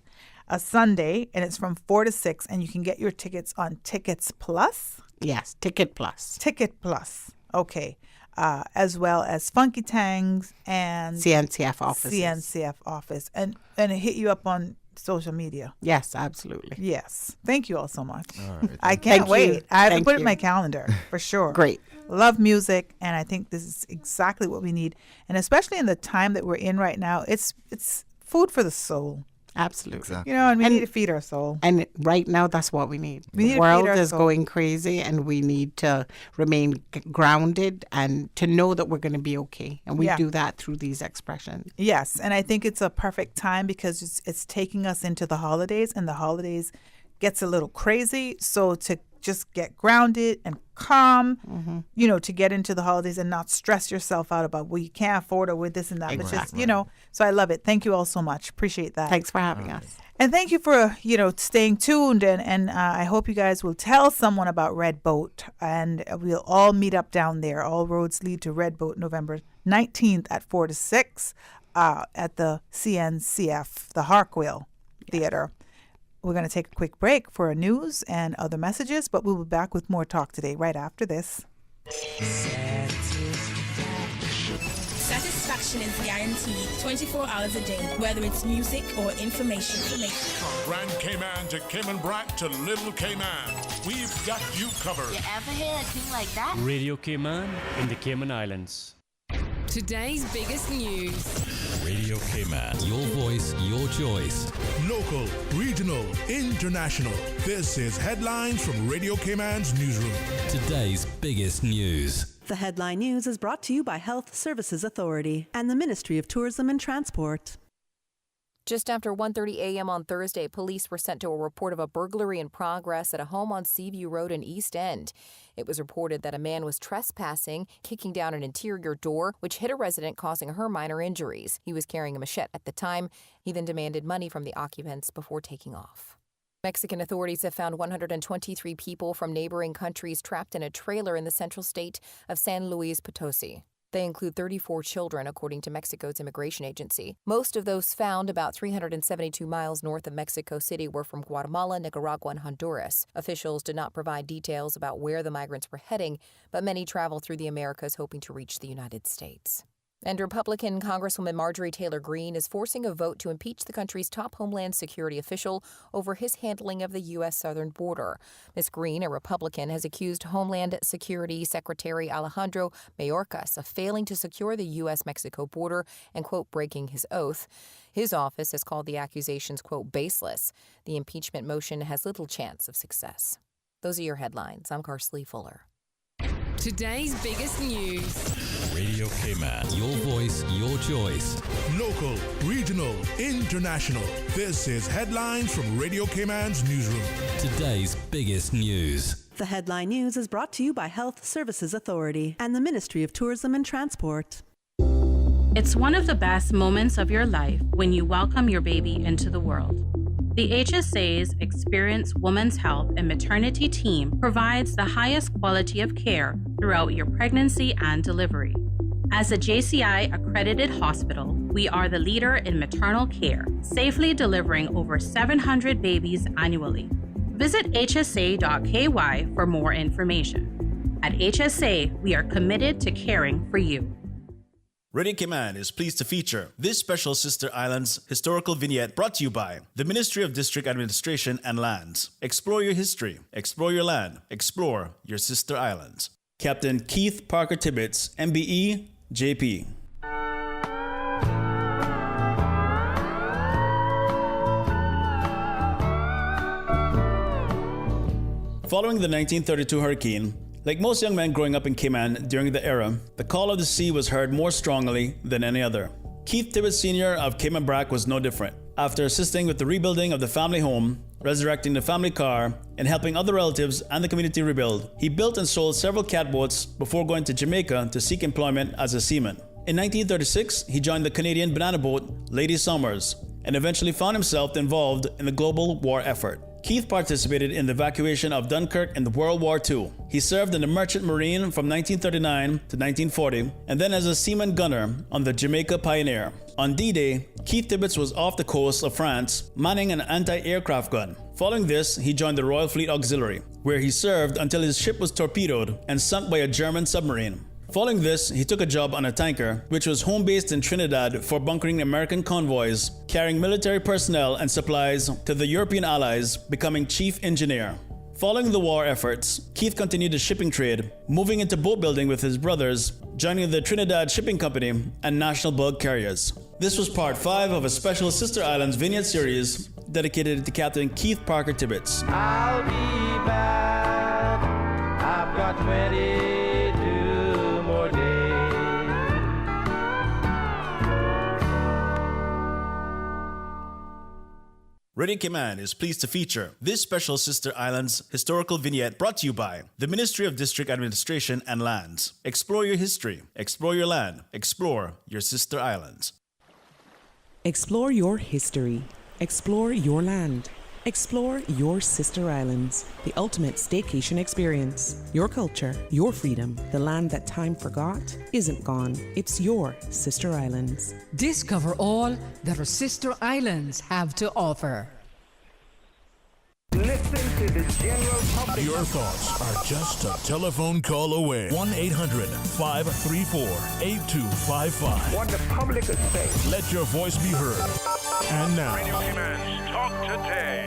a Sunday, and it's from 4 to 6, and you can get your tickets on Tickets Plus. Yes, Ticket Plus. Ticket Plus. Okay. As well as Funky Tangs and CNCF offices. CNCF office. And hit you up on social media. Yes, absolutely. Yes. Thank you all so much. All right. I can't wait. I have to Thank put it you. in my calendar for sure. Great. Love music, and I think this is exactly what we need. And especially in the time that we're in right now, it's food for the soul. Absolutely. Exactly. You know, and we need to feed our soul. And right now, that's what we need. We need to The world feed our is soul. going crazy, and we need to remain grounded and to know that we're going to be okay. And we do that through these expressions. Yes, and I think it's a perfect time because it's taking us into the holidays, and the holidays gets a little crazy. So to just get grounded and calm, you know, to get into the holidays and not stress yourself out about, well, you can't afford it with this and that. Exactly. But just, you know, so I love it. Thank you all so much. Appreciate that. Thanks for having us. And thank you for, you know, staying tuned. And I hope you guys will tell someone about Red Boat. And we'll all meet up down there. All roads lead to Red Boat, November 19th at 4 to 6 at the CNCF, the Harkwell Theater. We're going to take a quick break for news and other messages, but we'll be back with more Talk Today right after this. Satisfaction is guaranteed 24 hours a day, whether it's music or information. From Grand Cayman to Cayman Brac to Little Cayman, we've got you covered. You ever hear a thing like that? Radio Cayman in the Cayman Islands. Today's biggest news. Radio Cayman. Your voice, your choice. Local, regional, international. This is Headlines from Radio Cayman's newsroom. Today's biggest news. The headline news is brought to you by Health Services Authority and the Ministry of Tourism and Transport. Just after 1:30 a.m. on Thursday, police were sent to a report of a burglary in progress at a home on Seaview Road in East End. It was reported that a man was trespassing, kicking down an interior door, which hit a resident, causing her minor injuries. He was carrying a machete at the time. He then demanded money from the occupants before taking off. Mexican authorities have found 123 people from neighboring countries trapped in a trailer in the central state of San Luis Potosi. They include 34 children, according to Mexico's immigration agency. Most of those found about 372 miles north of Mexico City were from Guatemala, Nicaragua, and Honduras. Officials did not provide details about where the migrants were heading, but many travel through the Americas hoping to reach the United States. And Republican Congresswoman Marjorie Taylor Greene is forcing a vote to impeach the country's top Homeland Security official over his handling of the U.S. southern border. Ms. Greene, a Republican, has accused Homeland Security Secretary Alejandro Mayorkas of failing to secure the U.S.-Mexico border and, quote, breaking his oath. His office has called the accusations, quote, baseless. The impeachment motion has little chance of success. Those are your headlines. I'm Carsley Fuller. Today's biggest news. Radio K-Man, your voice, your choice. Local, regional, international. This is Headlines from Radio K-Man's newsroom. Today's biggest news. The headline news is brought to you by Health Services Authority and the Ministry of Tourism and Transport. It's one of the best moments of your life when you welcome your baby into the world. The HSA's experienced women's health and maternity team provides the highest quality of care throughout your pregnancy and delivery. As a JCI accredited hospital, we are the leader in maternal care, safely delivering over 700 babies annually. Visit hsa.ky for more information. At HSA, we are committed to caring for you. Radio K-Man is pleased to feature this special Sister Islands historical vignette brought to you by the Ministry of District Administration and Lands. Explore your history, explore your land, explore your Sister Islands. Captain Keith Parker Tibbetts, MBE, JP. Following the 1932 hurricane, like most young men growing up in Cayman during the era, the call of the sea was heard more strongly than any other. Keith Tibbetts Sr. of Cayman Brac was no different. After assisting with the rebuilding of the family home, resurrecting the family car, and helping other relatives and the community rebuild, he built and sold several catboats before going to Jamaica to seek employment as a seaman. In 1936, he joined the Canadian banana boat Lady Somers and eventually found himself involved in the global war effort. Keith participated in the evacuation of Dunkirk in World War II. He served in the Merchant Marine from 1939 to 1940, and then as a seaman gunner on the Jamaica Pioneer. On D-Day, Keith Tibbetts was off the coast of France, manning an anti-aircraft gun. Following this, he joined the Royal Fleet Auxiliary, where he served until his ship was torpedoed and sunk by a German submarine. Following this, he took a job on a tanker, which was home-based in Trinidad for bunkering American convoys, carrying military personnel and supplies to the European allies, becoming chief engineer. Following the war efforts, Keith continued the shipping trade, moving into boat building with his brothers, joining the Trinidad Shipping Company and National Bulk Carriers. This was part 5 of a special Sister Islands vignette series dedicated to Captain Keith Parker Tibbetts. I'll be back. I've got 22 more days. Radio K-Man is pleased to feature this special Sister Islands historical vignette brought to you by the Ministry of District Administration and Lands. Explore your history, explore your land, explore your Sister Islands. Explore your history, explore your land, explore your Sister Islands, the ultimate staycation experience. Your culture, your freedom, the land that time forgot isn't gone. It's your Sister Islands. Discover all that our Sister Islands have to offer. Listen to the general public. Your thoughts are just a telephone call away. 1-800-534-8255. What the public is saying. Let your voice be heard. And now, Radio K-Man's Talk Today.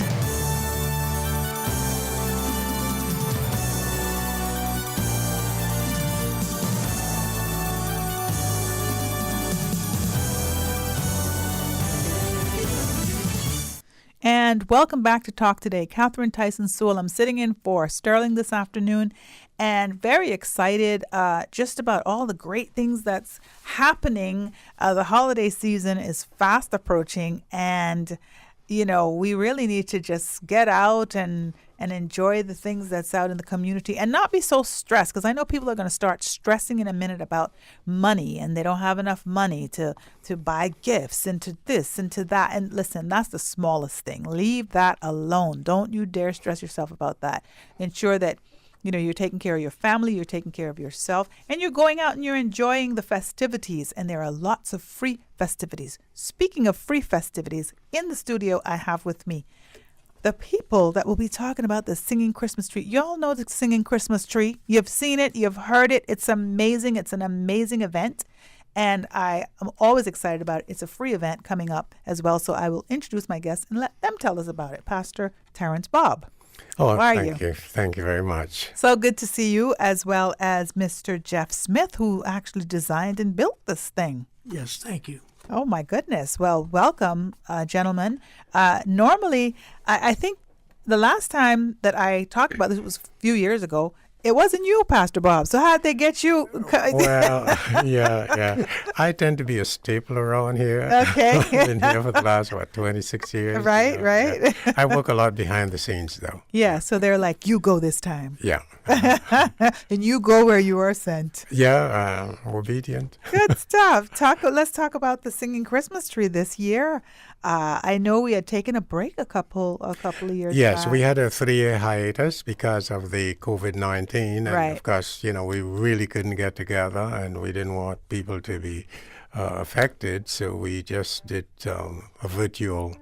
And welcome back to Talk Today. Catherine Tyson Sewell. I'm sitting in for Sterling this afternoon and very excited just about all the great things that's happening. The holiday season is fast approaching, and you know, we really need to just get out and enjoy the things that's out in the community and not be so stressed, because I know people are going to start stressing in a minute about money, and they don't have enough money to buy gifts and to this and to that. And listen, that's the smallest thing. Leave that alone. Don't you dare stress yourself about that. Ensure that You know, you're taking care of your family, you're taking care of yourself, and you're going out and you're enjoying the festivities. And there are lots of free festivities. Speaking of free festivities, in the studio I have with me the people that will be talking about the singing Christmas tree. Y'all know the singing Christmas tree. You've seen it. You've heard it. It's amazing. It's an amazing event. And I am always excited about it. It's a free event coming up as well. So I will introduce my guests and let them tell us about it. Pastor Terrence Bobb. Oh, How are thank you. Thank you very much. So good to see you, as well as Mr. Jeff Smith, who actually designed and built this thing. Yes, thank you. Oh, my goodness. Well, welcome, gentlemen. Normally, I think the last time that I talked about this was a few years ago. It wasn't you, Pastor Bobb. So how did they get you? Well, yeah. I tend to be a staple around here. Okay. I've been here for the last, 26 years? Right. Yeah. I work a lot behind the scenes, though. Yeah, so they're like, you go this time. Yeah. And you go where you are sent. Yeah, obedient. Good stuff. Let's talk about the singing Christmas tree this year. I know we had taken a break a couple of years Yes, back. we had a 3-year hiatus because of the COVID-19. And Right. of course, we really couldn't get together and we didn't want people to be affected. So we just did a virtual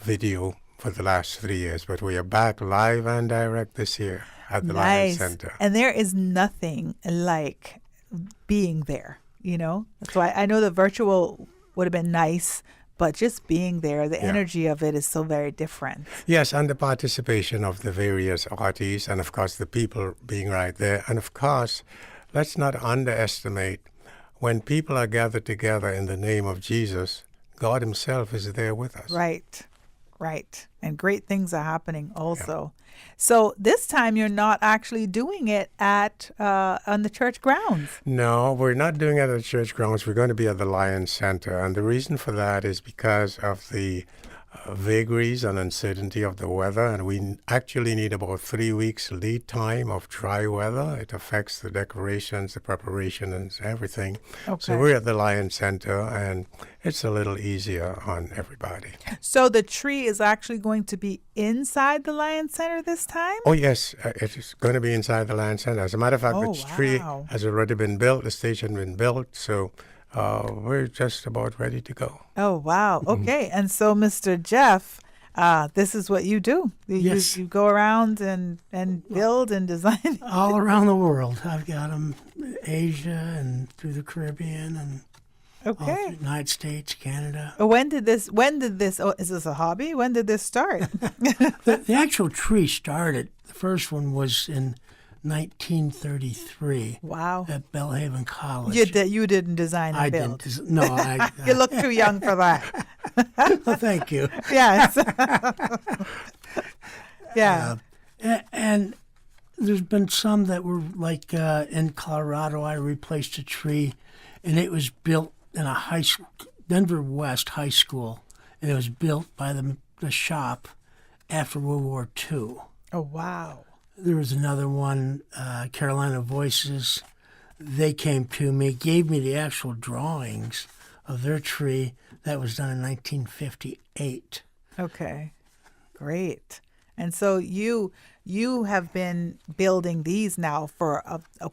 video for the last 3 years. But we are back live and direct this year at the Lions Center. And there is nothing like being there, That's why I know the virtual would have been nice, but just being there, the energy of it is so very different. Yes, and the participation of the various artists and, of course, the people being right there. And, of course, let's not underestimate when people are gathered together in the name of Jesus, God himself is there with us. Right. And great things are happening also. Yeah. So this time you're not actually doing it on the church grounds. No, we're not doing it at the church grounds. We're going to be at the Lions Center. And the reason for that is because of the vagaries and uncertainty of the weather. And we actually need about 3 weeks lead time of dry weather. It affects the decorations, the preparation, and everything. Okay. So we're at the Lions Center, and it's a little easier on everybody. So the tree is actually going to be inside the Lions Center this time? Oh, yes. It is going to be inside the Lions Center. As a matter of fact, the tree has already been built. The station has been built. So we're just about ready to go. Oh, wow. Okay. And so, Mr. Jeff, this is what you do. Yes. You go around and build and design. All around the world. I've got them Asia and through the Caribbean and all through the United States, Canada. When did this, is this a hobby? When did this start? The actual tree started, the first one was in 1933. Wow. At Belhaven College. You didn't design and build. Didn't. No, You look too young for that. Well, thank you. Yes. Yeah. And there's been some that were like in Colorado, I replaced a tree, and it was built in a high school, Denver West High School, and it was built by the shop after World War II. Oh, wow. There was another one, Carolina Voices. They came to me, gave me the actual drawings of their tree. That was done in 1958. Okay, great. And so you have been building these now for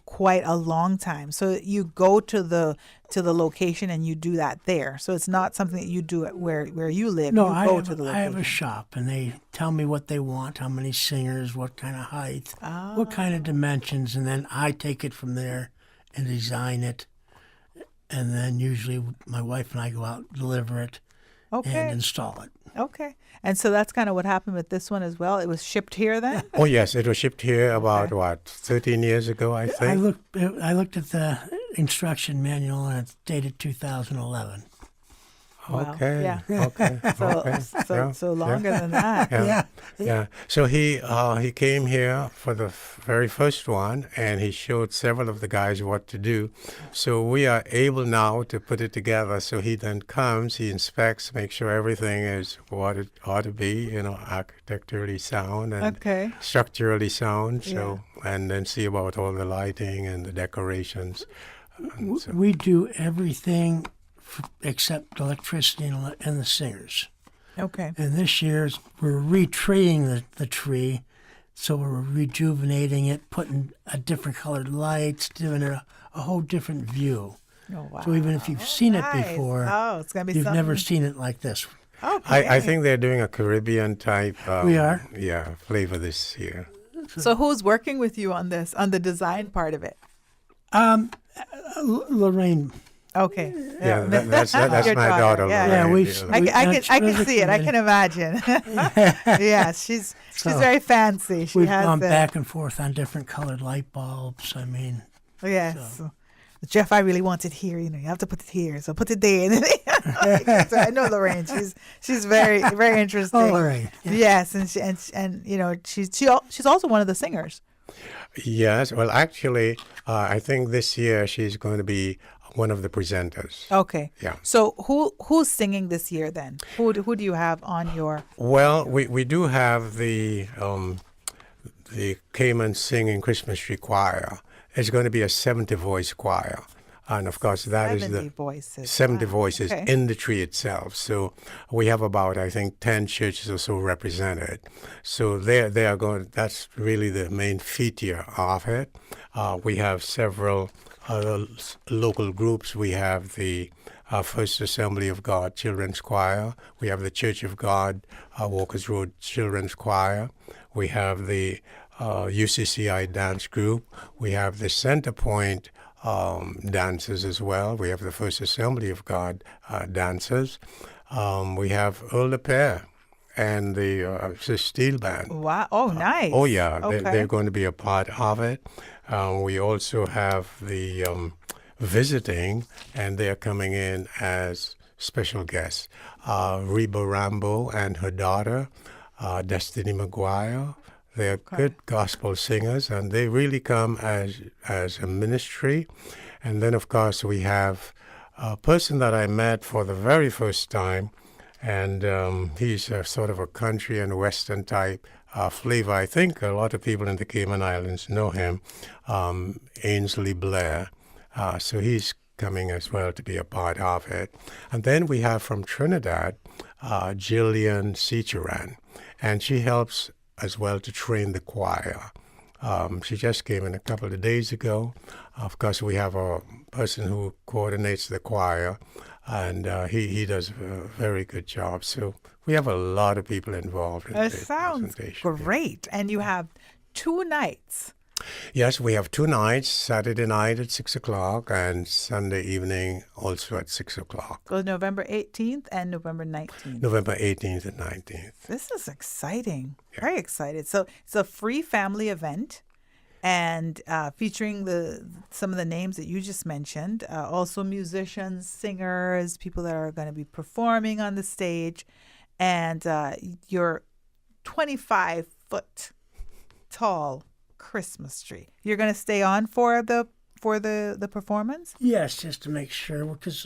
quite a long time. So you go to the location and you do that there. So it's not something that you do at where you live. No, you go to the location. I have a shop, and they tell me what they want, how many singers, what kind of height, what kind of dimensions, and then I take it from there and design it. And then usually my wife and I go out, deliver it, and install it. Okay. And so that's kind of what happened with this one as well. It was shipped here then? Oh, yes. It was shipped here about, 13 years ago, I think. I looked at the instruction manual, and it's dated 2011. Wow. Okay. Yeah. Okay. So longer than that. Yeah. So he came here for the very first one, and he showed several of the guys what to do. So we are able now to put it together. So he then comes, he inspects, makes sure everything is what it ought to be, architecturally sound and structurally sound. So and then see about all the lighting and the decorations. We do everything except electricity and the singers. Okay. And this year we're retreeing the tree So we're rejuvenating it, putting a different colored lights, giving it a whole different view. Oh, wow. So even if you've seen it Nice. before, Oh, it's gonna be you've never something. seen it like this. Okay. I think they're doing a Caribbean type. We are? Yeah, flavor this year. So who's working with you on this, on the design part of it? Lorraine. Okay. Yeah, that's Your my daughter. Yeah, Lorraine. I can see it. I can imagine. Yeah, she's very fancy. She We've has gone the, back and forth on different colored light bulbs. I mean, yes. So, Jeff, I really want it here. You know, you have to put it here. So put it there. So I know Lorraine. She's very interesting. Oh, Lorraine. Yes, and you know she's also one of the singers. Yes. Well, actually, I think this year she's going to be one of the presenters. Okay. Yeah. So who's singing this year then? Who do you have on your? Well, we do have the Cayman Singing Christmas Tree Choir. It's going to be a 70-voice choir. And of course, that is 70 voices. 70 Wow. voices Okay. in the tree itself. So we have about, I think, 10 churches or so represented. So they are going. That's really the main feature of it. We have several other local groups. We have the First Assembly of God Children's Choir. We have the Church of God Walkers Road Children's Choir. We have the UCCI dance group. We have the Centerpoint dancers as well. We have the First Assembly of God dancers. We have Earl Pair and the Steel Band. Wow! Oh, nice. Oh yeah, Okay. they're going to be a part of it. We also have the visiting, and they're coming in as special guests. Reba Rambo and her daughter, Destiny McGuire. They're good gospel singers, and they really come as a ministry. And then, of course, we have a person that I met for the very first time, and he's a sort of a country and western type flavor. I think a lot of people in the Cayman Islands know him, Ainsley Blair. So he's coming as well to be a part of it. And then we have from Trinidad, Jillian Seacharan, and she helps as well to train the choir. She just came in a couple of days ago. Of course, we have a person who coordinates the choir, and he does a very good job. So we have a lot of people involved in It the sounds presentation. great. And you have 2 nights. Yes, we have 2 nights, Saturday night at 6 o'clock and Sunday evening also at 6 o'clock. So November 18th and November 19th. November 18th and 19th. This is exciting. Very excited. So it's a free family event, and featuring some of the names that you just mentioned. Also musicians, singers, people that are going to be performing on the stage, and your 25-foot tall Christmas tree. You're going to stay on for the performance? yes, just to make sure, because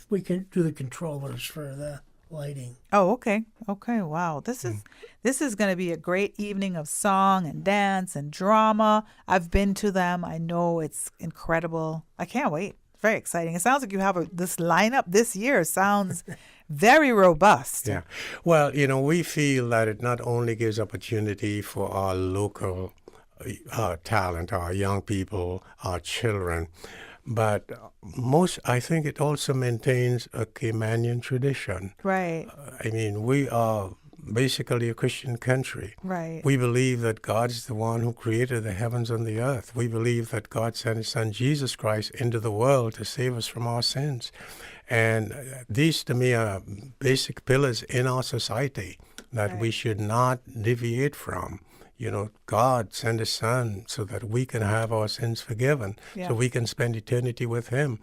we can do the controllers for the lighting. Oh, okay. Okay. Wow. This is going to be a great evening of song and dance and drama. I've been to them. I know it's incredible. I can't wait. It's very exciting. It sounds like you have this lineup this year. Sounds very robust. Yeah. Well, we feel that it not only gives opportunity for our local talent, our young people, our children, but I think it also maintains a Caymanian tradition. Right. I mean, we are basically a Christian country. Right. We believe that God is the one who created the heavens and the earth. We believe that God sent His Son Jesus Christ into the world to save us from our sins. And these, to me, are basic pillars in our society that we should not deviate from. God sent His Son so that we can have our sins forgiven, so we can spend eternity with Him.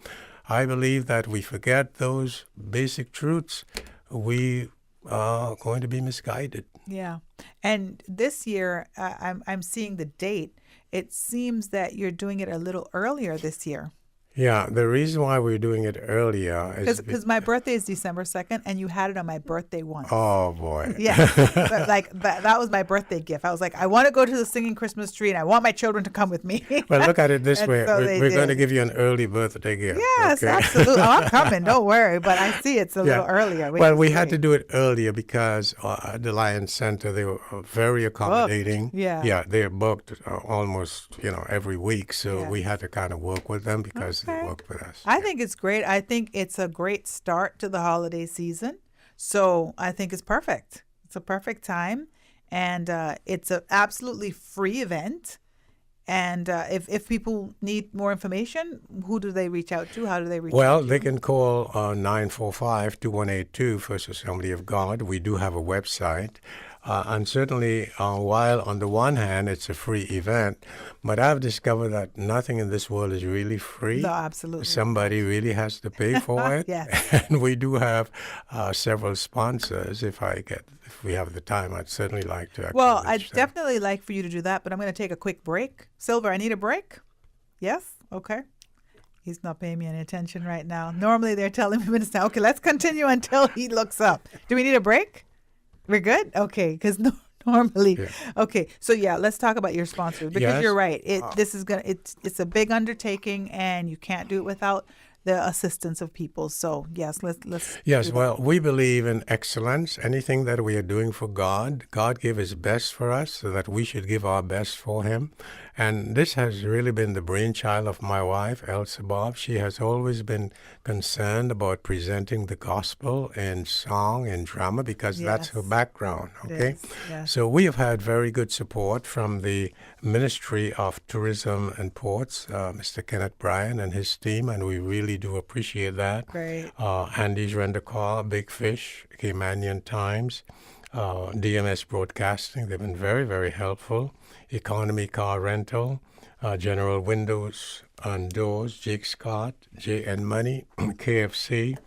I believe that we forget those basic truths, we are going to be misguided. Yeah. And this year, I'm seeing the date. It seems that you're doing it a little earlier this year. Yeah, the reason why we're doing it earlier is because my birthday is December 2nd, and you had it on my birthday once. Oh boy! Yeah, like that was my birthday gift. I was like, I want to go to the singing Christmas tree, and I want my children to come with me. Well, look at it this way: so we're going to give you an early birthday gift. Yes, okay? absolutely. Oh, I'm coming. Don't worry. But I see it's a little earlier. Well, we had to do it earlier because at the Lions Center they were very accommodating. Booked. Yeah. Yeah, they're booked almost every week, so we had to kind of work with them because they work with us. I think it's great. I think it's a great start to the holiday season. So I think it's perfect. It's a perfect time. And it's an absolutely free event. And if people need more information, who do they reach out to? How do they reach out to? Well, they can call 945-2182, First Assembly of God. We do have a website. And certainly, while on the one hand, it's a free event, but I've discovered that nothing in this world is really free. No, absolutely. Somebody really has to pay for it. Yes. And we do have several sponsors. If we have the time, I'd certainly like to. Well, I'd definitely like for you to do that, but I'm going to take a quick break. Silver, I need a break? Yes? Okay. He's not paying me any attention right now. Normally, they're telling me minutes now. Okay, let's continue until he looks up. Do we need a break? We're good? Okay, because normally. Yeah. Okay, so let's talk about your sponsors because you're right. It's a big undertaking and you can't do it without the assistance of people. So yes, let's. Yes, well, we believe in excellence. Anything that we are doing for God, God gave His best for us, so that we should give our best for Him. And this has really been the brainchild of my wife, Elsa Bob. She has always been concerned about presenting the gospel in song and drama because that's her background. Okay, yes. So we have had very good support from the Ministry of Tourism and Ports, Mr. Kenneth Bryan and his team, and we really do appreciate that. Great. Andy's Rent-A-Car, Big Fish, Caymanian Times, DMS Broadcasting. They've been very, very helpful. Economy Car Rental, General Windows and Doors, Jake Scott, J.N. Money, KFC,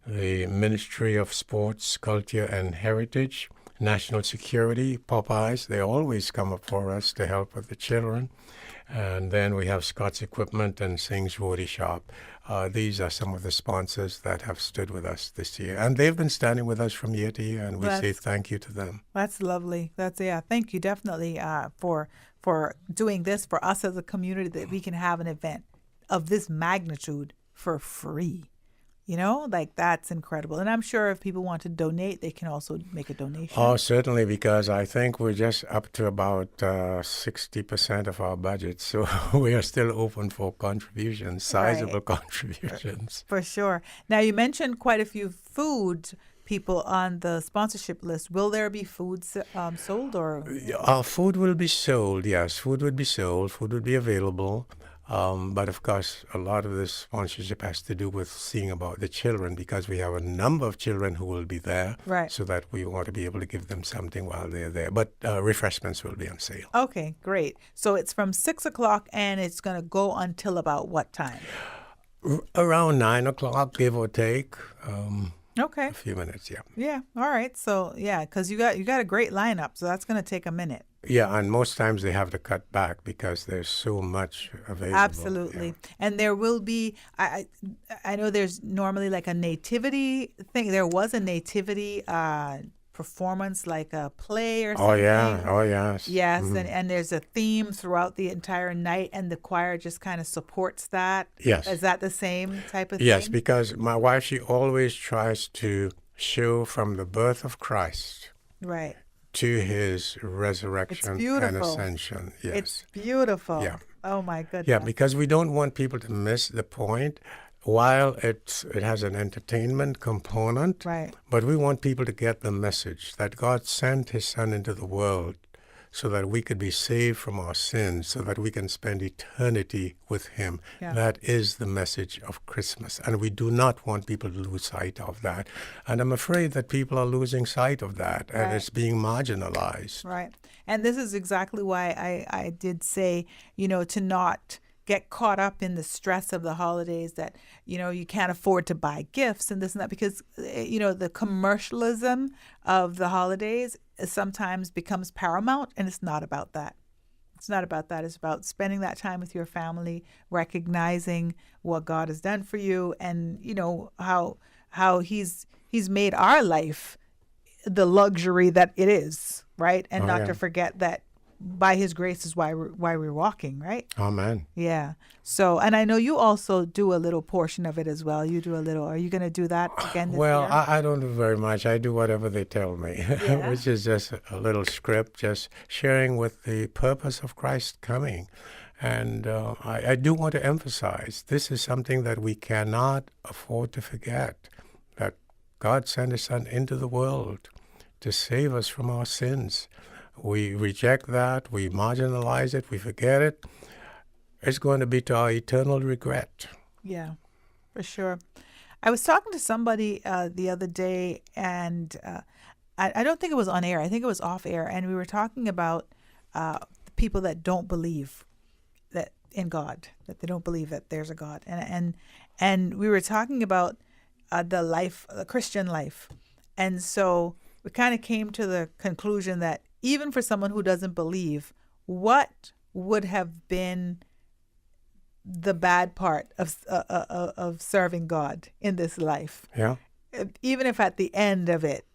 the Ministry of Sports, Culture and Heritage, National Security, Popeyes. They always come up for us to help with the children. And then we have Scott's Equipment and Singh's Roadie Shop. These are some of the sponsors that have stood with us this year. And they've been standing with us from year to year, and we say thank you to them. That's lovely. Thank you definitely for doing this for us as a community, that we can have an event of this magnitude for free. That's incredible. And I'm sure if people want to donate, they can also make a donation. Oh, certainly, because I think we're just up to about 60% of our budget. So we are still open for contributions, sizable contributions. For sure. Now, you mentioned quite a few food people on the sponsorship list. Will there be food sold? Or? Food will be sold, yes. Food would be sold. Food would be available. But of course, a lot of this sponsorship has to do with seeing about the children, because we have a number of children who will be there. Right. So that we want to be able to give them something while they're there. But refreshments will be on sale. Okay, great. So it's from 6 o'clock and it's going to go until about what time? Around 9 o'clock, give or take. Okay. A few minutes, yeah. Yeah, all right. So, because you got a great lineup, so that's going to take a minute. Yeah, and most times they have to cut back because there's so much available. Absolutely. Yeah. And there will be, I know there's normally like a nativity thing. There was a nativity performance, like a play or something. Oh, yes. Yes, and there's a theme throughout the entire night, and the choir just kind of supports that. Yes. Is that the same type of thing? Yes, because my wife, she always tries to show from the birth of Christ. Right. To his resurrection and ascension. Yes. It's beautiful. Yeah. Oh, my goodness. Yeah, because we don't want people to miss the point. While it has an entertainment component, right, but we want people to get the message that God sent His Son into the world so that we could be saved from our sins, so that we can spend eternity with Him. Yeah. That is the message of Christmas. And we do not want people to lose sight of that. And I'm afraid that people are losing sight of that, and it's being marginalized. Right. And this is exactly why I did say, to not get caught up in the stress of the holidays, that, you can't afford to buy gifts and this and that, because, the commercialism of the holidays sometimes becomes paramount, and it's not about that. It's not about that. It's about spending that time with your family, recognizing what God has done for you, and you know how He's made our life the luxury that it is, right? And not to forget that by His grace is why we're walking, right? Amen. Yeah. So, and I know you also do a little portion of it as well. You do a little. Are you going to do that again this Well, year? I don't do very much. I do whatever they tell me, which is just a little script, just sharing with the purpose of Christ coming. And I do want to emphasize, this is something that we cannot afford to forget, that God sent His Son into the world to save us from our sins. We reject that, we marginalize it, we forget it. It's going to be to our eternal regret. Yeah, for sure. I was talking to somebody the other day, and I don't think it was on air. I think it was off air, and we were talking about people that don't believe that in God, that they don't believe that there's a God, and we were talking about the Christian life, and so we kind of came to the conclusion that even for someone who doesn't believe, what would have been the bad part of serving God in this life? Yeah. Even if at the end of it,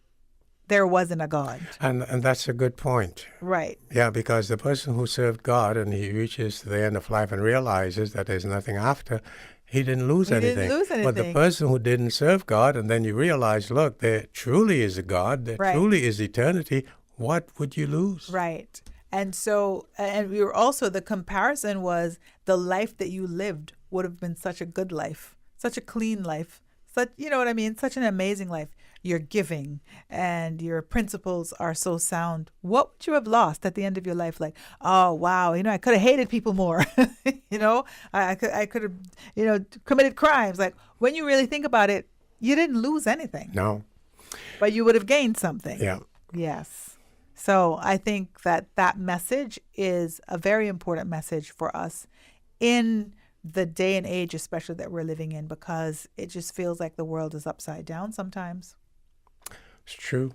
there wasn't a God. And that's a good point. Right. Yeah, because the person who served God and he reaches the end of life and realizes that there's nothing after, he didn't lose anything. But the person who didn't serve God, and then you realize, look, there truly is a God, there truly is eternity, what would you lose? Right. And so, and we were also, the comparison was the life that you lived would have been such a good life, such a clean life, such, you know what I mean? Such an amazing life. You're giving and your principles are so sound. What would you have lost at the end of your life? Like, oh, wow, I could have hated people more. I could have, committed crimes. Like, when you really think about it, you didn't lose anything. No. But you would have gained something. Yeah. Yes. So I think that message is a very important message for us in the day and age, especially that we're living in, because it just feels like the world is upside down sometimes. It's true.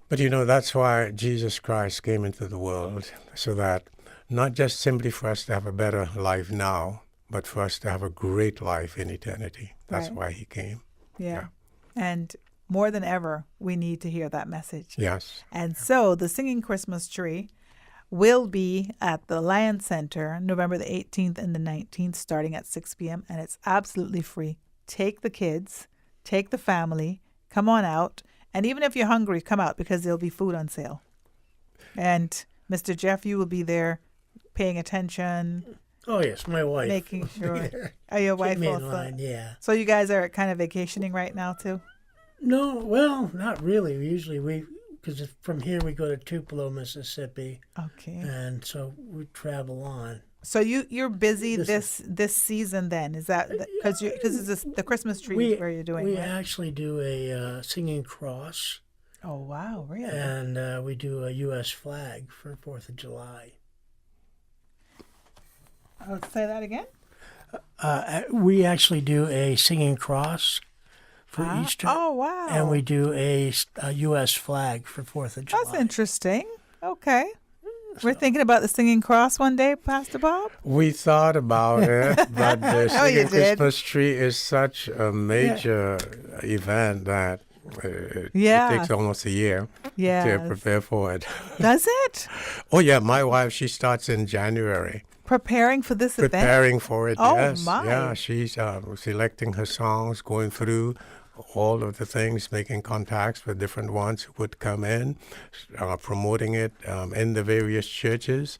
But that's why Jesus Christ came into the world, so that not just simply for us to have a better life now, but for us to have a great life in eternity. That's why He came. Yeah. And more than ever, we need to hear that message. Yes. And so the Singing Christmas Tree will be at the Lion Center November the 18th and the 19th, starting at 6 p.m. And it's absolutely free. Take the kids, take the family, come on out. And even if you're hungry, come out, because there'll be food on sale. And Mr. Jeff, you will be there paying attention. Oh, yes, my wife. Making sure. Oh, your wife Keep me also. in line, yeah. So you guys are kind of vacationing right now, too? No, well, not really. Usually because from here we go to Tupelo, Mississippi. Okay. And so we travel on. So you're busy this season then? Is that because it's the Christmas tree where you're doing? We right? actually do a singing cross. Oh wow! Really? And we do a U.S. flag for 4th of July. Say that again. We actually do a singing cross for Easter. Oh wow! And we do a U.S. flag for 4th of July. That's interesting. Okay. We're thinking about the singing cross one day, Pastor Bob? We thought about it, but the singing Christmas tree is such a major event that it takes almost a year to prepare for it. Does it? Oh, yeah. My wife, she starts in January. Preparing for this event? Preparing for it, yes. My. Yeah, she's selecting her songs, going through all of the things, making contacts with different ones who would come in, promoting it in the various churches.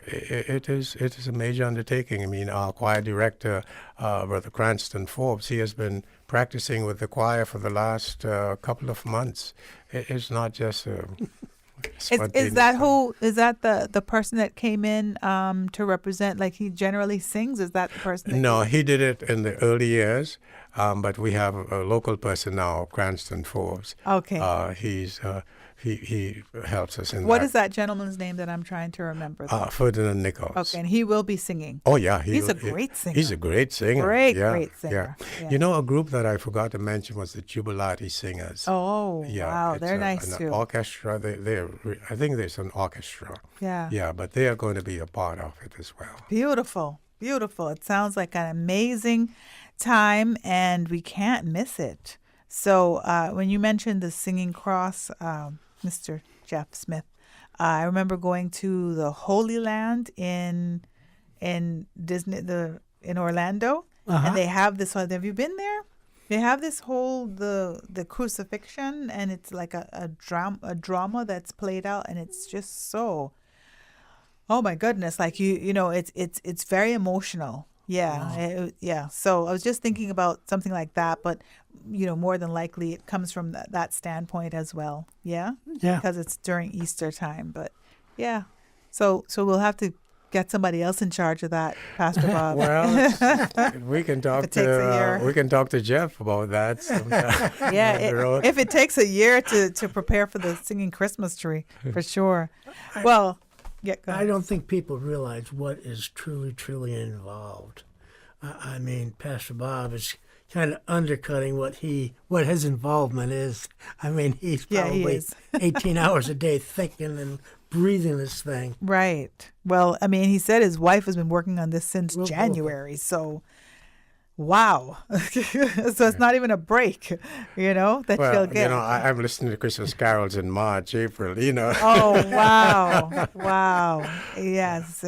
It is a major undertaking. I mean, our choir director, Brother Cranston Forbes, he has been practicing with the choir for the last couple of months. It's not just is that the person that came in to represent, like he generally sings? Is that the person? No, he did it in the early years. But we have a local person now, Cranston Forbes. Okay. He helps us in that. What is that gentleman's name that I'm trying to remember? Ferdinand Nichols. Okay, and he will be singing. Oh, yeah. He's a great singer. He's a great singer. Great Yeah. singer. Yeah. You know, a group that I forgot to mention was the Jubilati Singers. Oh, yeah, wow. They're nice, an too. orchestra. I think there's an orchestra. Yeah. Yeah, but they are going to be a part of it as well. Beautiful. Beautiful. It sounds like an amazing time, and we can't miss it. So when you mentioned the Singing Cross, Mr. Jeff Smith, I remember going to the Holy Land in Disney, in Orlando, and they have this. Have you been there? They have this whole the crucifixion, and it's like a drama that's played out, and it's just so. Oh my goodness! Like you know, it's very emotional. Yeah, yeah. So I was just thinking about something like that, but more than likely it comes from that standpoint as well. Yeah, yeah, because it's during Easter time. But yeah, so we'll have to get somebody else in charge of that, Pastor Bob. Well, we can talk to Jeff about that. Yeah, if it takes a year to prepare for the singing Christmas tree, for sure. Well. I don't think people realize what is truly involved. I mean, Pastor Bob is kind of undercutting what his involvement is. I mean, he's probably 18 hours a day thinking and breathing this thing. Right. Well, I mean, he said his wife has been working on this since January, so wow. So it's not even a break, that she'll get. I'm listening to Christmas carols in March, April, Oh, wow. Wow. Yes.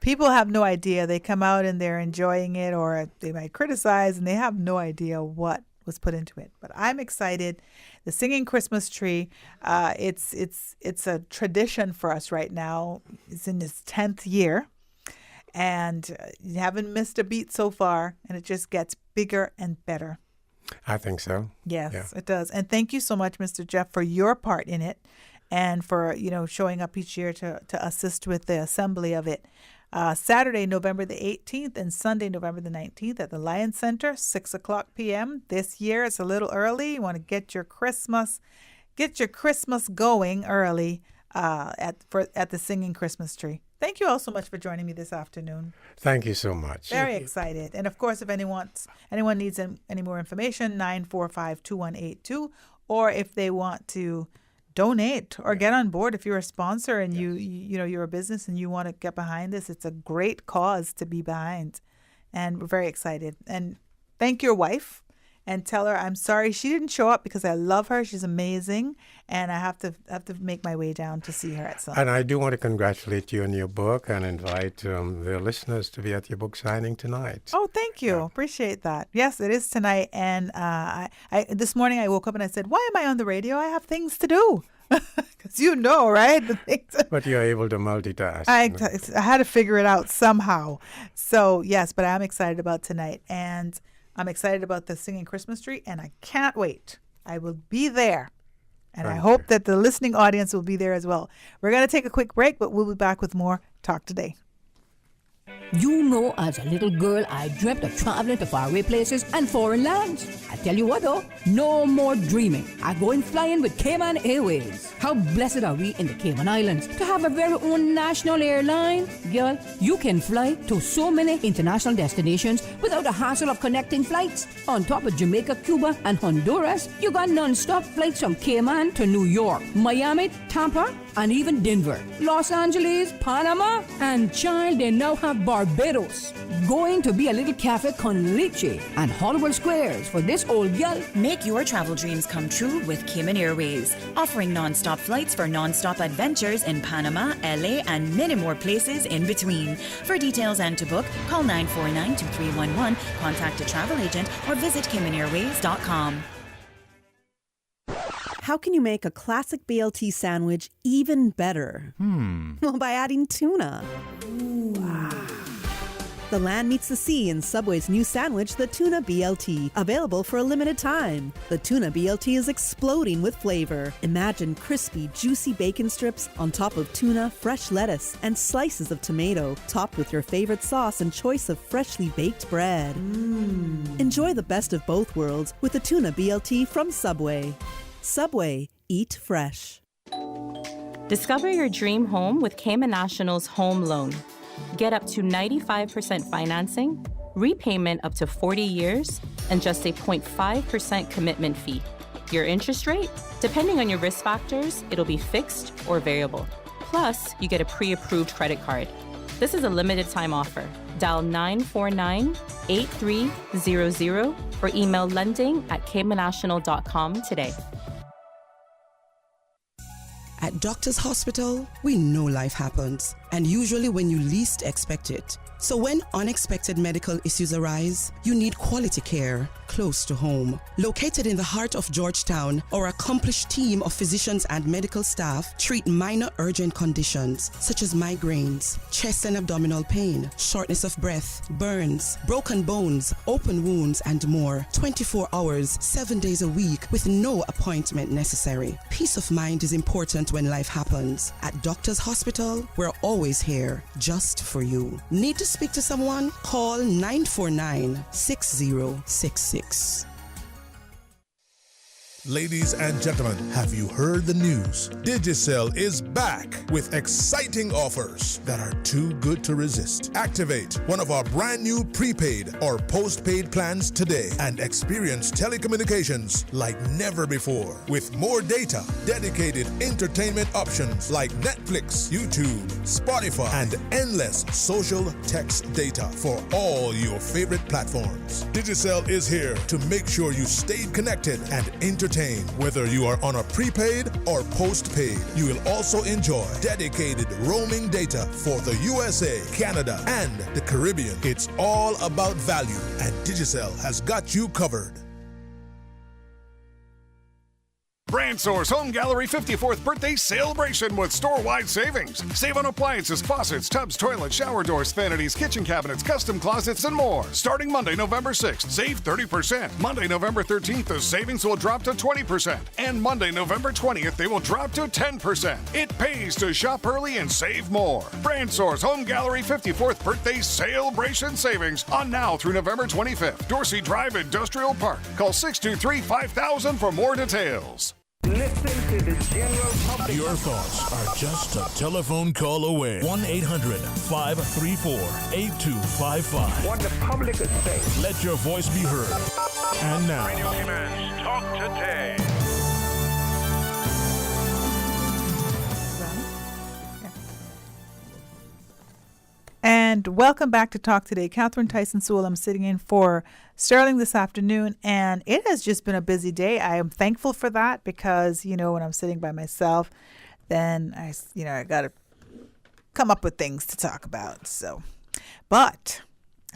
People have no idea. They come out and they're enjoying it, or they might criticize, and they have no idea what was put into it. But I'm excited. The Singing Christmas Tree, it's a tradition for us right now. It's in its 10th year. And you haven't missed a beat so far, and it just gets bigger and better. I think so. Yes, It does. And thank you so much, Mr. Jeff, for your part in it, and for showing up each year to assist with the assembly of it. Saturday, November the 18th, and Sunday, November the 19th at the Lion Center, 6:00 p.m. This year it's a little early. You want to get your Christmas going early at the Singing Christmas Tree. Thank you all so much for joining me this afternoon. Thank you so much. Very excited. And of course, if anyone needs any more information, 945-2182, or if they want to donate or get on board, if you're a sponsor and you're a business and you want to get behind this, it's a great cause to be behind. And we're very excited. And thank your wife. And tell her I'm sorry she didn't show up, because I love her. She's amazing, and I have to make my way down to see her at some. And I do want to congratulate you on your book and invite the listeners to be at your book signing tonight. Oh, thank you. Appreciate that. Yes, it is tonight. And I this morning I woke up and I said, "Why am I on the radio? I have things to do." Because right? The things. But you're able to multitask. I had to figure it out somehow. So yes, but I'm excited about tonight, and I'm excited about the Singing Christmas Tree, and I can't wait. I will be there, and I hope that the listening audience will be there as well. We're going to take a quick break, but we'll be back with more Talk Today. As a little girl, I dreamt of traveling to faraway places and foreign lands. I tell you what, though, no more dreaming. I'm going flying with Cayman Airways. How blessed are we in the Cayman Islands to have our very own national airline? Girl, you can fly to so many international destinations without the hassle of connecting flights. On top of Jamaica, Cuba, and Honduras, you got non-stop flights from Cayman to New York, Miami, Tampa, and even Denver, Los Angeles, Panama, and child, they now have Barbados. Going to be a little cafe con leche and Hollywood Squares for this old gal. Make your travel dreams come true with Cayman Airways, offering non-stop flights for non-stop adventures in Panama, LA, and many more places in between. For details and to book, call 949-2311, contact a travel agent, or visit CaymanAirways.com. How can you make a classic BLT sandwich even better? Well, by adding tuna. The land meets the sea in Subway's new sandwich, the Tuna BLT, available for a limited time. The Tuna BLT is exploding with flavor. Imagine crispy, juicy bacon strips on top of tuna, fresh lettuce, and slices of tomato, topped with your favorite sauce and choice of freshly baked bread. Enjoy the best of both worlds with the Tuna BLT from Subway. Subway, eat fresh. Discover your dream home with Cayman National's home loan. Get up to 95% financing, repayment up to 40 years, and just a 0.5% commitment fee. Your interest rate? Depending on your risk factors, it'll be fixed or variable. Plus, you get a pre-approved credit card. This is a limited time offer. Dial 949-8300 or email lending@caymannational.com today. At Doctors Hospital, we know life happens, and usually when you least expect it. So when unexpected medical issues arise, you need quality care close to home. Located in the heart of Georgetown, our accomplished team of physicians and medical staff treat minor urgent conditions such as migraines, chest and abdominal pain, shortness of breath, burns, broken bones, open wounds, and more. 24 hours, 7 days a week with no appointment necessary. Peace of mind is important when life happens. At Doctors Hospital, we're always here just for you. Need to speak to someone? Call 949-6066. Ladies and gentlemen, have you heard the news? Digicel is back with exciting offers that are too good to resist. Activate one of our brand new prepaid or postpaid plans today and experience telecommunications like never before. With more data, dedicated entertainment options like Netflix, YouTube, Spotify, and endless social text data for all your favorite platforms. Digicel is here to make sure you stay connected and entertained. Whether you are on a prepaid or postpaid, you will also enjoy dedicated roaming data for the USA, Canada, and the Caribbean. It's all about value, and Digicel has got you covered. Brandsour's Home Gallery 54th birthday celebration with store-wide savings. Save on appliances, faucets, tubs, toilets, shower doors, vanities, kitchen cabinets, custom closets, and more. Starting Monday, November 6th, save 30%. Monday, November 13th, the savings will drop to 20%. And Monday, November 20th, they will drop to 10%. It pays to shop early and save more. Brandsour's Home Gallery 54th birthday celebration savings on now through November 25th. Dorsey Drive Industrial Park. Call 623-5000 for more details. Listen to the general public. Your thoughts are just a telephone call away. 1-800-534-8255. What the public is saying. Let your voice be heard. And now, Radio Cayman's Talk Today. And welcome back to Talk Today. Catherine Tyson Sewell. I'm sitting in for Sterling this afternoon, and it has just been a busy day. I am thankful for that because, when I'm sitting by myself, then I got to come up with things to talk about. But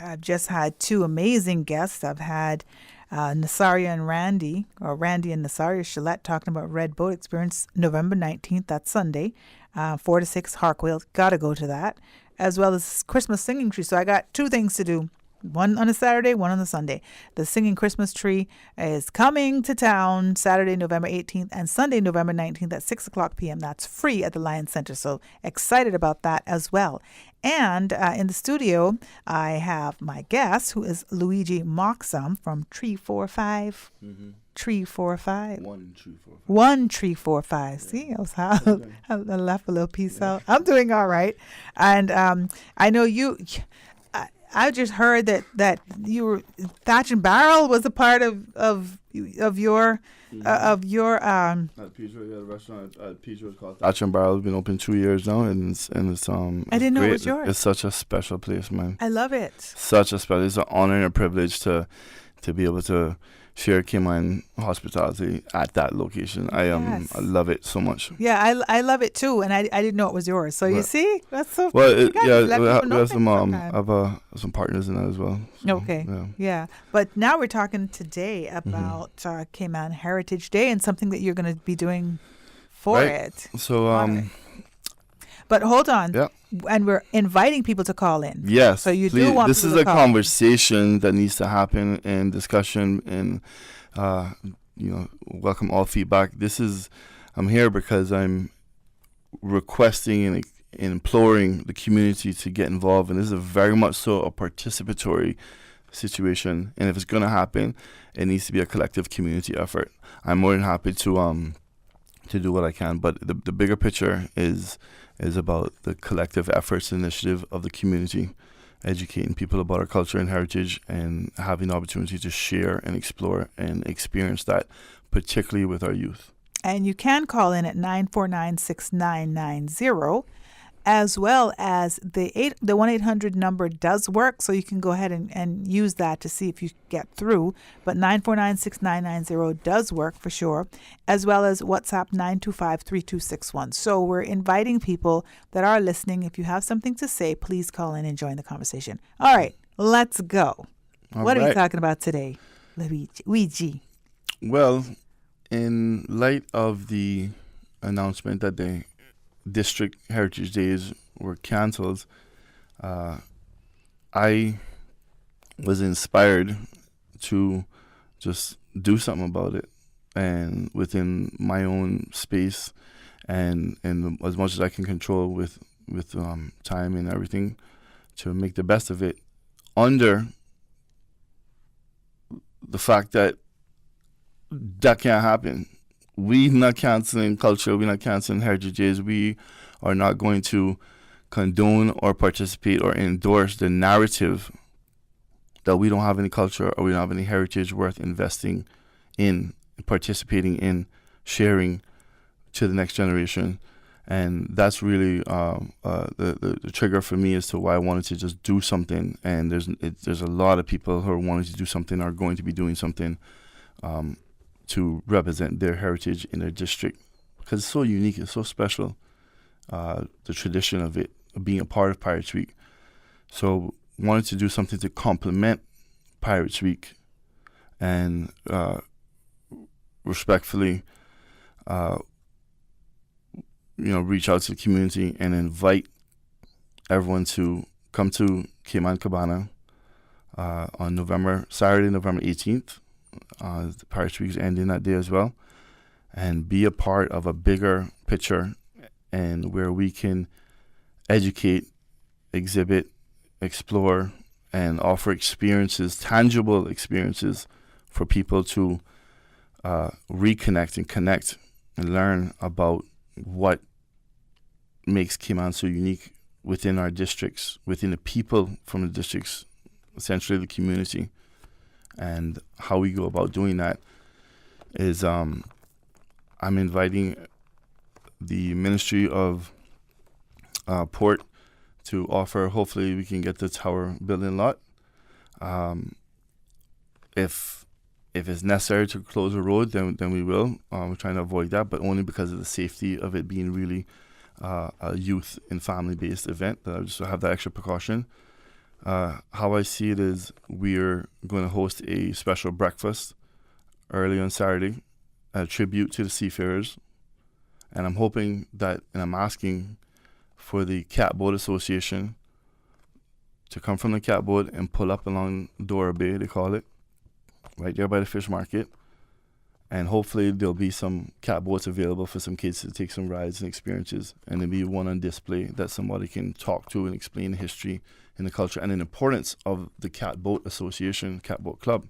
I've just had two amazing guests. I've had Nasaria and Randy, or Randy and Nasaria Shillette, talking about Red Boat Experience November 19th. That's Sunday, 4 to 6, Harkwell. Got to go to that. As well as Christmas singing tree. So I got two things to do. One on a Saturday, one on a Sunday. The singing Christmas tree is coming to town Saturday, November 18th and Sunday, November 19th at 6 o'clock p.m. That's free at the Lions Center. So excited about that as well. And in the studio, I have my guest, who is Luigi Moxham from Tree 45. Mm-hmm. Tree 45. 1 Tree 45. See, I left a little piece out. I'm doing all right. And I know you. I just heard that you were Thatch and Barrel was a part of your At Peachwood, the restaurant at Peachwood called Thatch and Barrel. It's been open 2 years now, and it's I didn't know it was yours. It's such a special place, man. I love it. Such a special. It's an honor and a privilege to be able to share Cayman hospitality at that location. I love it so much. Yeah, I love it too, and I didn't know it was yours. So you see, that's so. Well, we have some partners in that as well. So, okay, yeah. But now we're talking today about Cayman Heritage Day and something that you're going to be doing for it. So But hold on. Yeah. And we're inviting people to call in. Yes. So you please. do want This people is to a call conversation that needs to happen and discussion and, welcome all feedback. I'm here because I'm requesting and imploring the community to get involved. And this is very much so a participatory situation. And if it's going to happen, it needs to be a collective community effort. I'm more than happy to do what I can. But the bigger picture is about the collective efforts initiative of the community, educating people about our culture and heritage and having the opportunity to share and explore and experience that, particularly with our youth. And you can call in at 949-6990, as well as the 1-800 number does work, so you can go ahead and use that to see if you get through. But 949-6990 does work for sure, as well as WhatsApp 925-3261. So we're inviting people that are listening. If you have something to say, please call in and join the conversation. All right, let's go. What are we talking about today, Luigi? Well, in light of the announcement that the District Heritage Days were canceled, I was inspired to just do something about it, and within my own space and as much as I can control with time and everything, to make the best of it under the fact that can't happen. We're not canceling culture. We're not canceling heritage days. We are not going to condone or participate or endorse the narrative that we don't have any culture or we don't have any heritage worth investing in, participating in, sharing to the next generation. And that's really the trigger for me as to why I wanted to just do something. And there's a lot of people who are wanting to do something, are going to be doing something to represent their heritage in their district, because it's so unique, it's so special, the tradition of it, being a part of Pirates Week. So wanted to do something to complement Pirates Week and respectfully reach out to the community and invite everyone to come to Cayman Cabana on Saturday, November 18th. The Pirates Week is ending that day as well, and be a part of a bigger picture and where we can educate, exhibit, explore, and offer experiences, tangible experiences for people to reconnect and connect and learn about what makes Cayman so unique within our districts, within the people from the districts, essentially the community. And how we go about doing that is I'm inviting the Ministry of Port to offer, hopefully we can get the tower building lot. If it's necessary to close a road, then we will. We're trying to avoid that, but only because of the safety of it being really a youth and family-based event. That I just have that extra precaution. How I see it is we're going to host a special breakfast early on Saturday, a tribute to the seafarers. And I'm hoping that, and I'm asking for the Catboat Association to come from the catboat and pull up along Dora Bay, they call it, right there by the fish market. And hopefully there'll be some catboats available for some kids to take some rides and experiences. And there'll be one on display that somebody can talk to and explain the history and the culture and the importance of the Catboat Association, Catboat Club.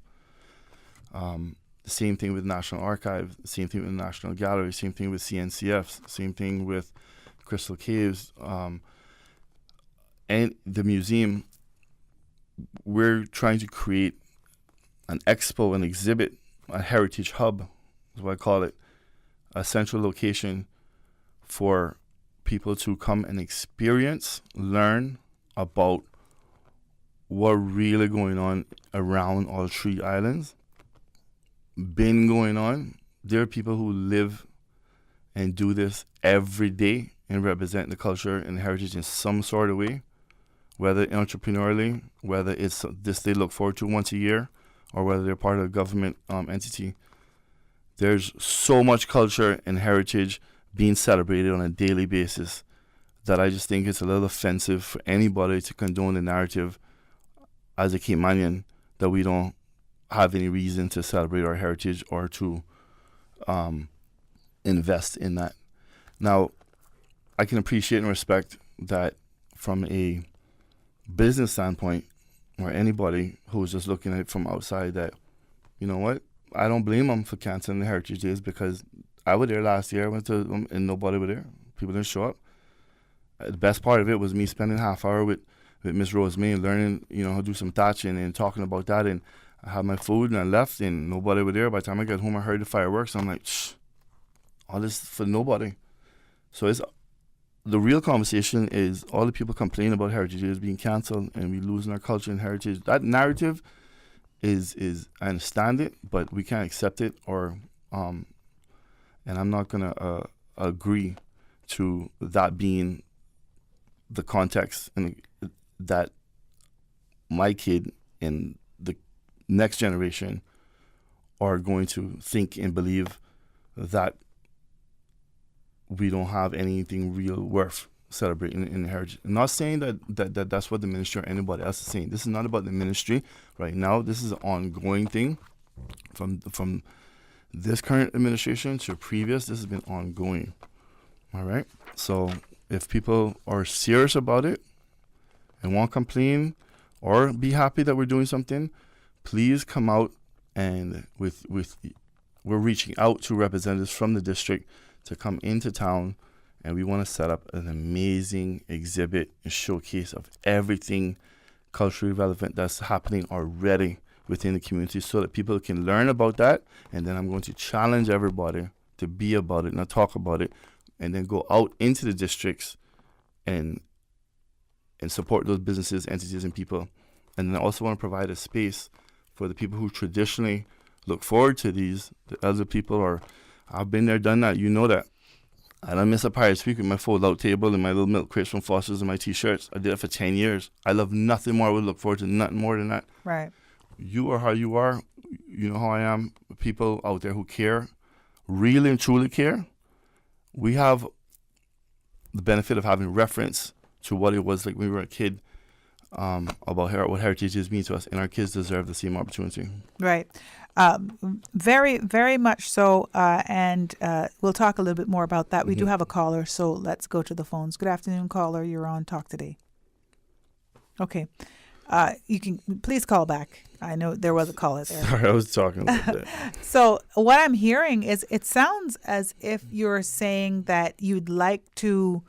The same thing with National Archive, the same thing with the National Gallery, same thing with CNCF, same thing with Crystal Caves, and the museum. We're trying to create an expo, an exhibit, a heritage hub, is what I call it, a central location for people to come and experience, learn about what really going on around all three islands. Been going on. There are people who live and do this every day and represent the culture and heritage in some sort of way, whether entrepreneurially, whether it's this they look forward to once a year, or whether they're part of a government entity. There's so much culture and heritage being celebrated on a daily basis that I just think it's a little offensive for anybody to condone the narrative as a Caymanian that we don't have any reason to celebrate our heritage or to invest in that. Now, I can appreciate and respect that from a business standpoint, or anybody who's just looking at it from outside, that, you know what, I don't blame them for canceling the Heritage Days, because I was there last year, I went to them and nobody was there. People didn't show up. The best part of it was me spending half hour with Miss Rosemary, learning, how to do some thatching and talking about that, and I had my food and I left and nobody was there. By the time I got home, I heard the fireworks. I'm like, shh, all this for nobody. So the real conversation is all the people complaining about Heritage Days being canceled and we losing our culture and heritage. That narrative is I understand it, but we can't accept it, and I'm not gonna agree to that being the context, and that my kid and the next generation are going to think and believe that we don't have anything real worth celebrating in heritage. I'm not saying that's what the ministry or anybody else is saying. This is not about the ministry right now. This is an ongoing thing from this current administration to previous. This has been ongoing. All right. So if people are serious about it and won't complain or be happy that we're doing something, please come out, and we're reaching out to representatives from the district to come into town, and we want to set up an amazing exhibit and showcase of everything culturally relevant that's happening already within the community, so that people can learn about that. And then I'm going to challenge everybody to be about it, not talk about it, and then go out into the districts and support those businesses, entities, and people. And then I also want to provide a space for the people who traditionally look forward to these, the elder people, or I've been there, done that. You know that. I don't miss a Pirates Week with my fold-out table and my little milk crates from Foster's and my T-shirts. I did it for 10 years. I love nothing more. I would look forward to nothing more than that. Right. You are how you are. You know how I am. People out there who care, really and truly care. We have the benefit of having reference to what it was like when we were a kid, about what heritage is mean to us, and our kids deserve the same opportunity. Right. Very, very much so. And we'll talk a little bit more about that. We do have a caller, so let's go to the phones. Good afternoon, caller. You're on Talk Today. Okay. You can please call back. I know there was a caller there. Sorry, I was talking about that. So what I'm hearing is it sounds as if you're saying that you'd like to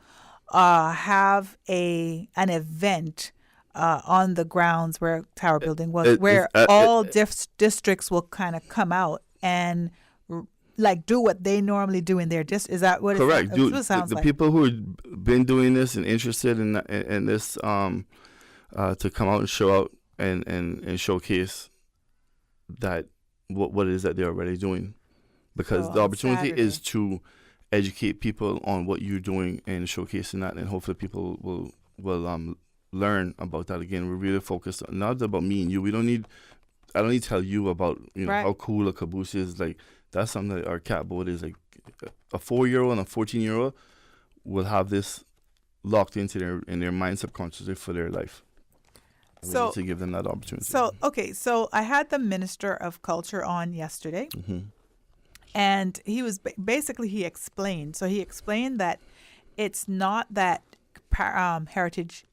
have an event on the grounds where Tower Building was, where all districts will kind of come out and do what they normally do in their district. Is that what correct? That's what it sounds like. The people who have been doing this and interested in this to come out and show out and showcase that what it is that they're already doing, because the opportunity is to educate people on what you're doing and showcasing that, and hopefully people will learn about that. Again, we're really focused on, not about me and you. I don't need to tell you about right. how cool a caboose is. Like, that's something that our catboat is. Like, a 4-year-old and a 14-year-old will have this locked into their mind subconsciously for their life. We need to give them that opportunity. So I had the Minister of Culture on yesterday, and he was basically he explained that it's not that Heritage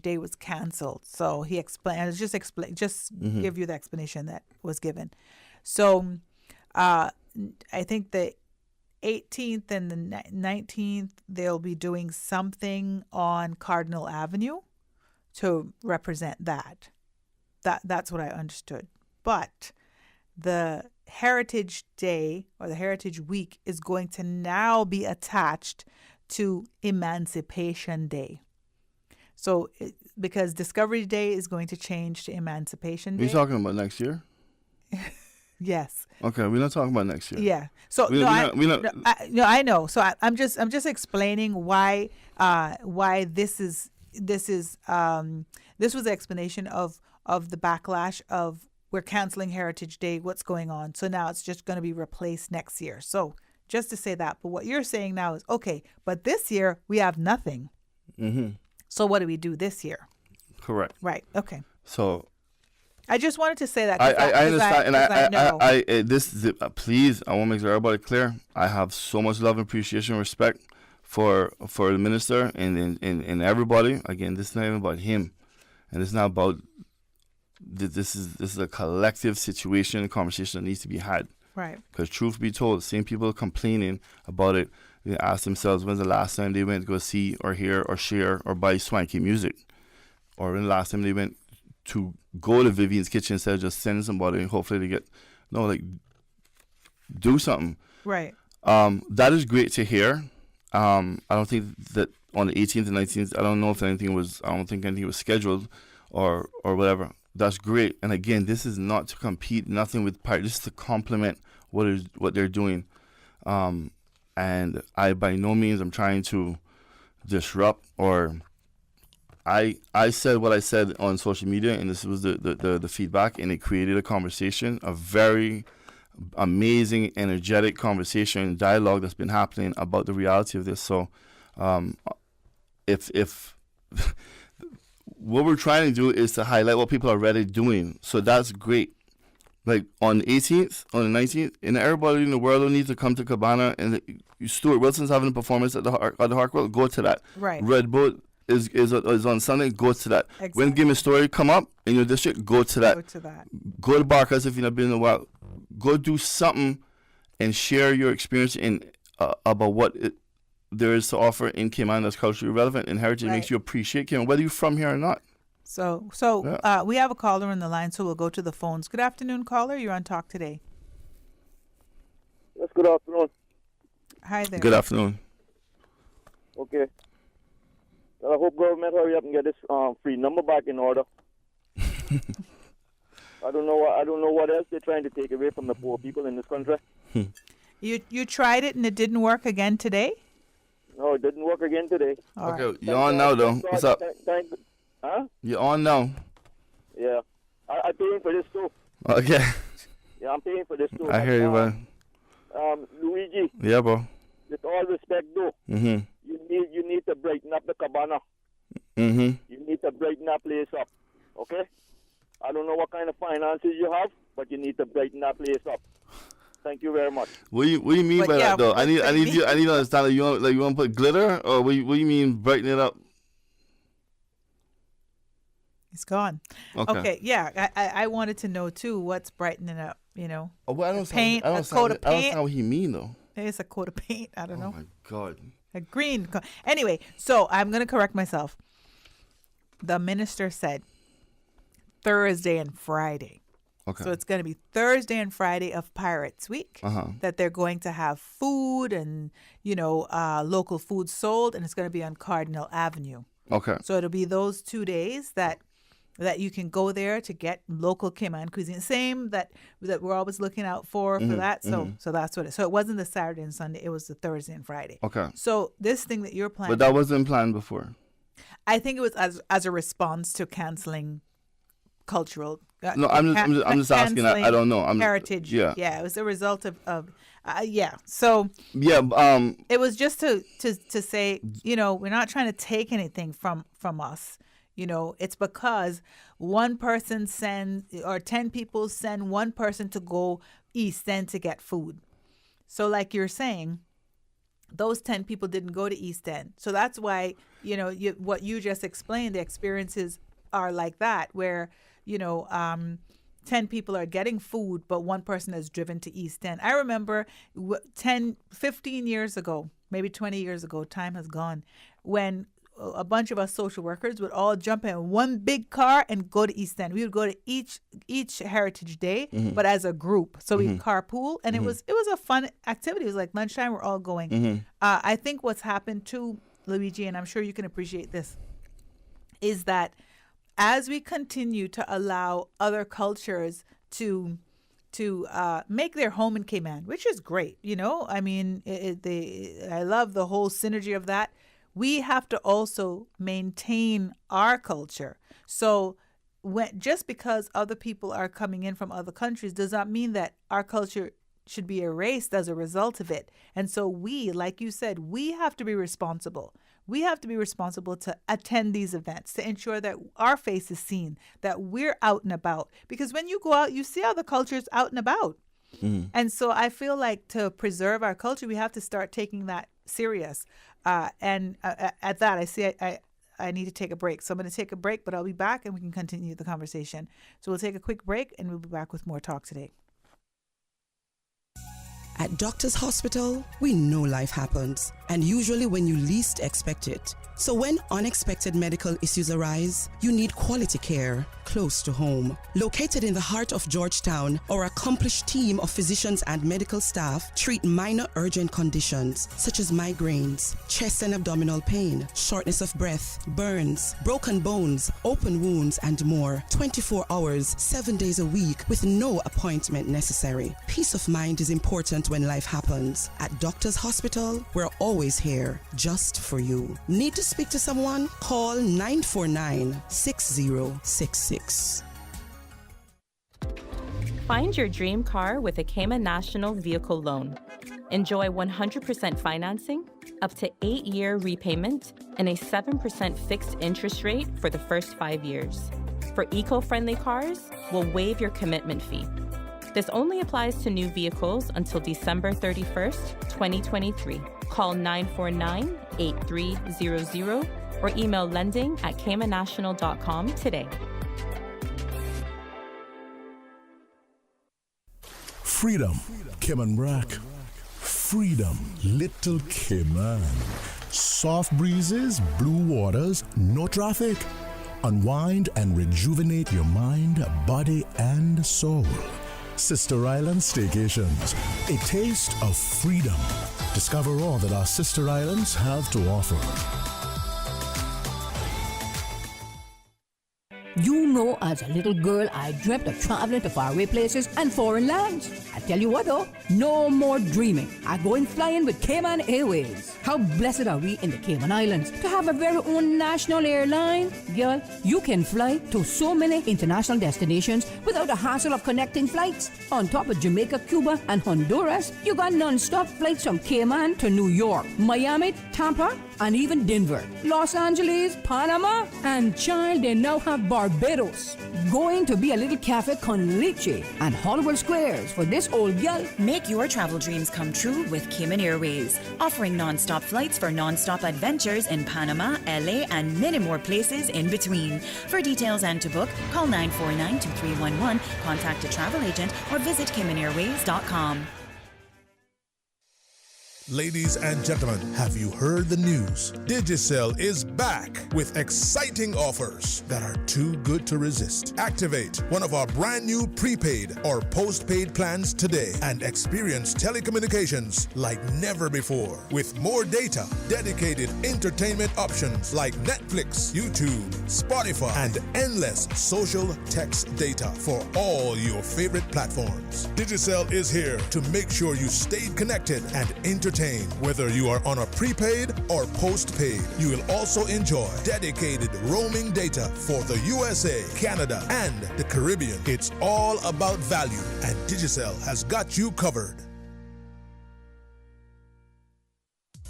Day was canceled. So he explained. Give you the explanation that was given. So I think the 18th and the 19th they'll be doing something on Cardinal Avenue to represent that. That's what I understood. But the Heritage Day or the Heritage Week is going to now be attached to Emancipation Day. So, because Discovery Day is going to change to Emancipation Day. Are you talking about next year? Yes. Okay, we're not talking about next year. Yeah. So I know. So I'm just explaining why this was the explanation of the backlash of we're canceling Heritage Day. What's going on? So now it's just going to be replaced next year. So just to say that. But what you're saying now is, okay, but this year we have nothing. Mm-hmm. So what do we do this year? Correct. Right. Okay. So I just wanted to say that. I understand, and please, I want to make sure everybody clear. I have so much love and appreciation and respect for the minister and everybody. Again, this is not even about him, and it's not about. This is a collective situation, conversation that needs to be had. Right. Because truth be told, same people complaining about it, they ask themselves when's the last time they went to go see or hear or share or buy swanky music, or when the last time they went to go to Vivian's Kitchen instead of just sending somebody and hopefully they get do something. Right. That is great to hear. I don't think that on the 18th and 19th, I don't think anything was scheduled or whatever. That's great. And again, this is not to compete, nothing with Pirate. This is to complement what they're doing. And I by no means I'm trying to disrupt or I said what I said on social media, and this was the feedback, and it created a conversation, a very amazing, energetic conversation, dialogue that's been happening about the reality of this. So if what we're trying to do is to highlight what people are already doing. So that's great. Like on the 18th, on the 19th, and everybody in the world needs to come to Cabana, and Stuart Wilson's having a performance at the Hartwell, go to that. Right. Red Bull is on Sunday, go to that. Exactly. When Game of Story come up in your district, go to that. Go to that. Go to Barca's if you've not been in a while. Go do something and share your experience about what there is to offer in Cayman that's culturally relevant and heritage. Makes you appreciate Cayman, whether you're from here or not. So we have a caller on the line, so we'll go to the phones. Good afternoon, caller. You're on Talk Today. Yes, good afternoon. Hi there. Good afternoon. Okay. I hope government hurry up and get this free number back in order. I don't know what else they're trying to take away from the poor people in this country. You tried it and it didn't work again today? No, it didn't work again today. Okay, you're on now though. What's up? Huh? You're on now. Yeah. I'm paying for this too. Okay. Yeah, I'm paying for this too. I hear you, man. Luigi. Yeah, bro. With all respect though, you need to brighten up the Cabana. You need to brighten that place up. Okay? I don't know what kind of finances you have, but you need to brighten that place up. Thank you very much. What do you mean by that though? I need to understand that you want to put glitter, or what do you mean brighten it up? It's gone. Okay. Yeah. I wanted to know too what's brightening up. You know. Oh, well, a coat of paint. I don't know what he mean though. It's a coat of paint. I don't know. Oh my God. A green. Anyway, so I'm going to correct myself. The minister said Thursday and Friday. Okay. So it's going to be Thursday and Friday of Pirates Week that they're going to have food and, local food sold, and it's going to be on Cardinal Avenue. Okay. So it'll be those 2 days that you can go there to get local Cayman cuisine. Same that we're always looking out for that. So that's what it. So it wasn't the Saturday and Sunday. It was the Thursday and Friday. Okay. So this thing that you're planning. But that wasn't planned before. I think it was as a response to canceling cultural. No, I'm just asking. I don't know. Heritage. Yeah. Yeah. It was a result of. Yeah. So. Yeah. It was just to say, we're not trying to take anything from us. It's because one person or 10 people send one person to go East End to get food. So like you're saying, those 10 people didn't go to East End. So that's why, what you just explained, the experiences are like that, where, 10 people are getting food, but one person is driven to East End. I remember 15 years ago, maybe 20 years ago, time has gone, when a bunch of us social workers would all jump in one big car and go to East End. We would go to each Heritage Day, but as a group. So we'd carpool, and it was a fun activity. It was like lunchtime, we're all going. I think what's happened too, Luigi, and I'm sure you can appreciate this, is that as we continue to allow other cultures to make their home in Cayman, which is great, I mean, I love the whole synergy of that. We have to also maintain our culture. So just because other people are coming in from other countries does not mean that our culture should be erased as a result of it. And so we, like you said, we have to be responsible. We have to be responsible to attend these events, to ensure that our face is seen, that we're out and about. Because when you go out, you see how the culture is out and about. And so I feel like to preserve our culture, we have to start taking that serious. And at that, I need to take a break. So I'm going to take a break, but I'll be back and we can continue the conversation. So we'll take a quick break and we'll be back with more talk today. At Doctors Hospital, we know life happens, and usually when you least expect it. So when unexpected medical issues arise, you need quality care close to home. Located in the heart of Georgetown, our accomplished team of physicians and medical staff treat minor urgent conditions such as migraines, chest and abdominal pain, shortness of breath, burns, broken bones, open wounds, and more. 24 hours, 7 days a week with no appointment necessary. Peace of mind is important when life happens. At Doctors Hospital, we're always here just for you. Need to speak to someone? Call 949-6066. Find your dream car with a Cayman National Vehicle Loan. Enjoy 100% financing, up to 8-year repayment, and a 7% fixed interest rate for the first 5 years. For eco-friendly cars, we'll waive your commitment fee. This only applies to new vehicles until December 31st, 2023. Call 949-8300 or email lending@caymannational.com today. Freedom, Cayman Brack. Freedom, Little Cayman. Soft breezes, blue waters, no traffic. Unwind and rejuvenate your mind, body, and soul. Sister Island Staycations, a taste of freedom. Discover all that our sister islands have to offer. You know, as a little girl, I dreamt of traveling to faraway places and foreign lands. I tell you what though, no more dreaming. I'm going flying with Cayman Airways. How blessed are we in the Cayman Islands to have a very own national airline? Girl, you can fly to so many international destinations without the hassle of connecting flights. On top of Jamaica, Cuba, and Honduras, you got non-stop flights from Cayman to New York, Miami, Tampa, and even Denver, Los Angeles, Panama, and child, they now have Barbados. Going to be a little cafe con leche and Hollywood Squares for this old gal. Make your travel dreams come true with Cayman Airways, offering non-stop flights for non-stop adventures in Panama, LA, and many more places in between. For details and to book, call 949-2311, contact a travel agent, or visit CaymanAirways.com. Ladies and gentlemen, have you heard the news? Digicel is back with exciting offers that are too good to resist. Activate one of our brand new prepaid or postpaid plans today and experience telecommunications like never before. With more data, dedicated entertainment options like Netflix, YouTube, Spotify, and endless social text data for all your favorite platforms. Digicel is here to make sure you stay connected and entertained. Whether you are on a prepaid or postpaid, you will also enjoy dedicated roaming data for the USA, Canada, and the Caribbean. It's all about value, and Digicel has got you covered.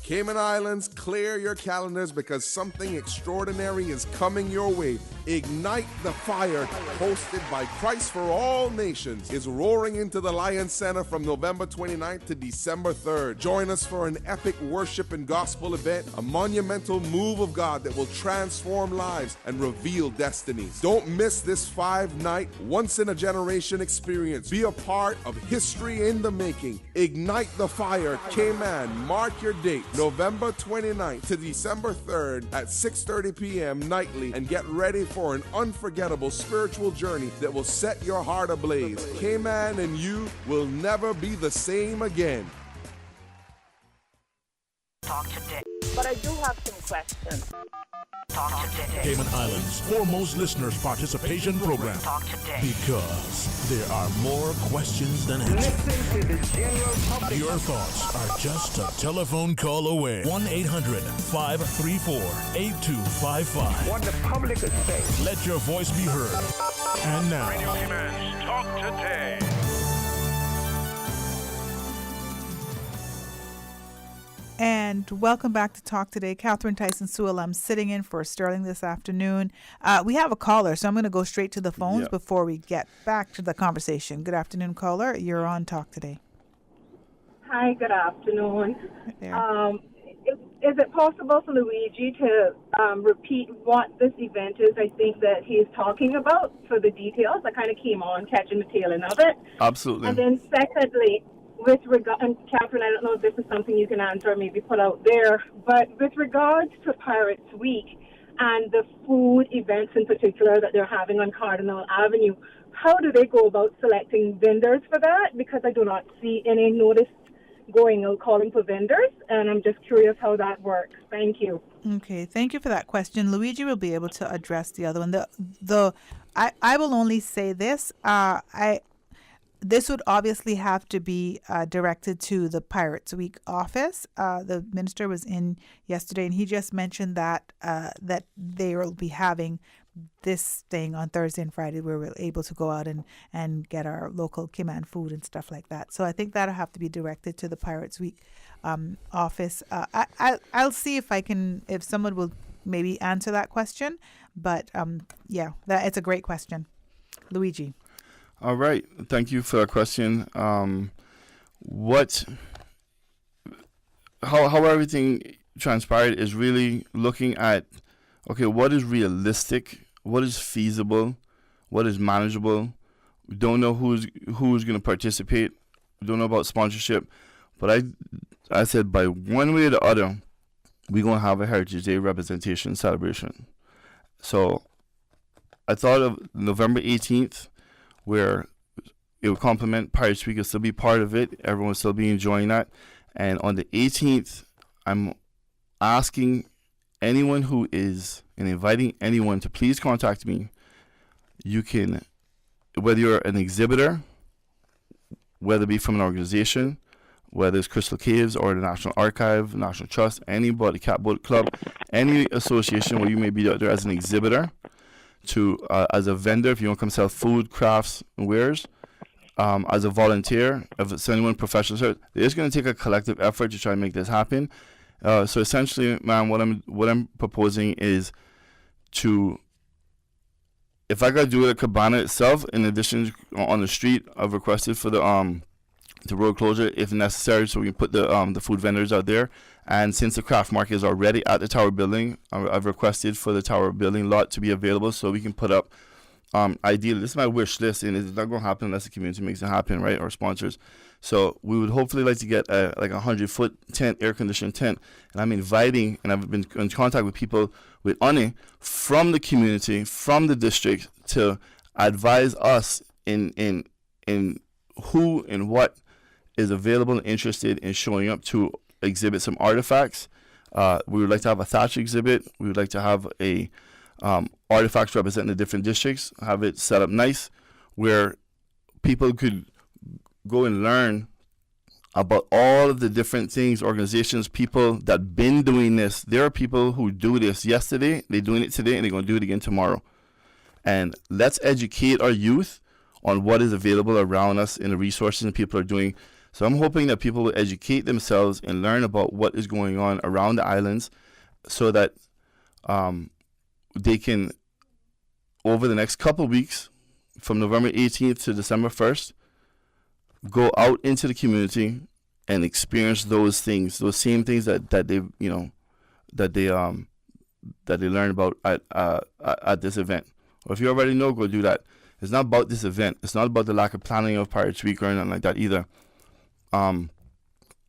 Cayman Islands, clear your calendars because something extraordinary is coming your way. Ignite the Fire, hosted by Christ for All Nations, is roaring into the Lions Center from November 29th to December 3rd. Join us for an epic worship and gospel event, a monumental move of God that will transform lives and reveal destinies. Don't miss this 5-night, once-in-a-generation experience. Be a part of history in the making. Ignite the Fire, Cayman. Mark your date, November 29th to December 3rd at 6:30 p.m. nightly, and get ready for an unforgettable spiritual journey that will set your heart ablaze. Cayman and you will never be the same again. Talk today. But I do have some questions. Talk today. Cayman Islands' foremost listeners participation program. Talk today. Because there are more questions than answers. Listen to the general public. Your thoughts are just a telephone call away. 1-800-534-8255. What the public is saying. Let your voice be heard. And now, Radio Cayman's Talk Today. And welcome back to Talk Today. Catherine Tyson Sewell. I'm sitting in for Sterling this afternoon. We have a caller, so I'm going to go straight to the phones before we get back to the conversation. Good afternoon, caller. You're on Talk Today. Hi, good afternoon. Is it possible for Luigi to repeat what this event is I think that he's talking about for the details? I kind of came on catching the tail end of it. Absolutely. And then secondly, with regard, and Catherine, I don't know if this is something you can answer or maybe put out there, but with regards to Pirates Week and the food events in particular that they're having on Cardinal Avenue, how do they go about selecting vendors for that? Because I do not see any notice going out calling for vendors, and I'm just curious how that works. Thank you. Okay, thank you for that question. Luigi will be able to address the other one. I will only say this. This would obviously have to be directed to the Pirates Week office. The minister was in yesterday, and he just mentioned that that they will be having this thing on Thursday and Friday where we're able to go out and get our local Cayman food and stuff like that. So I think that'll have to be directed to the Pirates Week office. I'll see if someone will maybe answer that question. But it's a great question. Luigi. All right. Thank you for that question. How everything transpired is really looking at, okay, what is realistic, what is feasible, what is manageable. We don't know who's going to participate. We don't know about sponsorship. But I said by one way or the other, we're going to have a Heritage Day representation celebration. So I thought of November 18th, where it would complement Pirates Week. It'll still be part of it. Everyone will still be enjoying that. And on the 18th, I'm asking anyone who is and inviting anyone to please contact me. You can, whether you're an exhibitor, whether it be from an organization, whether it's Crystal Caves or the National Archive, National Trust, anybody, Catboat Club, any association where you may be out there as an exhibitor, to as a vendor, if you want to come sell food, crafts, and wares, as a volunteer, if it's anyone professional, it's going to take a collective effort to try and make this happen. So essentially, man, what I'm proposing is to, if I got to do it at Cabana itself, in addition on the street, I've requested for the road closure if necessary, so we can put the food vendors out there. And since the craft market is already at the Tower Building, I've requested for the Tower Building lot to be available so we can put up, ideally, this is my wish list, and it's not going to happen unless the community makes it happen, right, or sponsors. So we would hopefully like to get a 100-foot tent, air-conditioned tent, and I'm inviting, and I've been in contact with people with UNE from the community, from the district, to advise us in who and what is available and interested in showing up to exhibit some artifacts. We would like to have a thatch exhibit. We would like to have a artifacts representing the different districts, have it set up nice where people could go and learn about all of the different things, organizations, people that been doing this. There are people who do this yesterday, they're doing it today, and they're going to do it again tomorrow. And let's educate our youth on what is available around us and the resources that people are doing. So I'm hoping that people will educate themselves and learn about what is going on around the islands so that they can, over the next couple of weeks, from November 18th to December 1st, go out into the community and experience those things, those same things that they learn about at this event. Or if you already know, go do that. It's not about this event. It's not about the lack of planning of Pirates Week or anything like that either.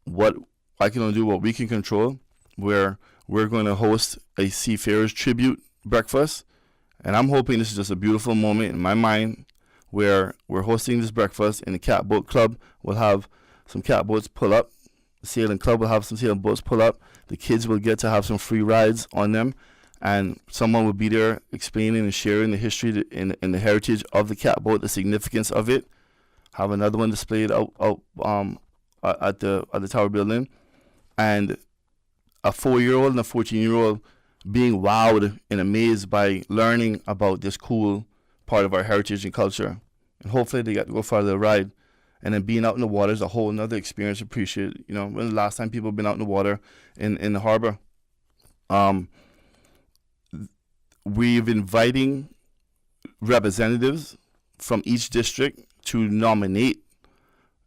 What I can only do, what we can control, where we're going to host a Seafarers tribute breakfast, and I'm hoping this is just a beautiful moment in my mind where we're hosting this breakfast, and the Catboat Club will have some catboats pull up. The Sailing Club will have some sailing boats pull up. The kids will get to have some free rides on them, and someone will be there explaining and sharing the history and the heritage of the catboat, the significance of it. Have another one displayed out at the Tower Building, and a 4-year-old and a 14-year-old being wowed and amazed by learning about this cool part of our heritage and culture. And hopefully they get to go for the ride And then being out in the water is a whole another experience. Appreciate, you know, when the last time people have been out in the water in the harbor. We've inviting representatives from each district to nominate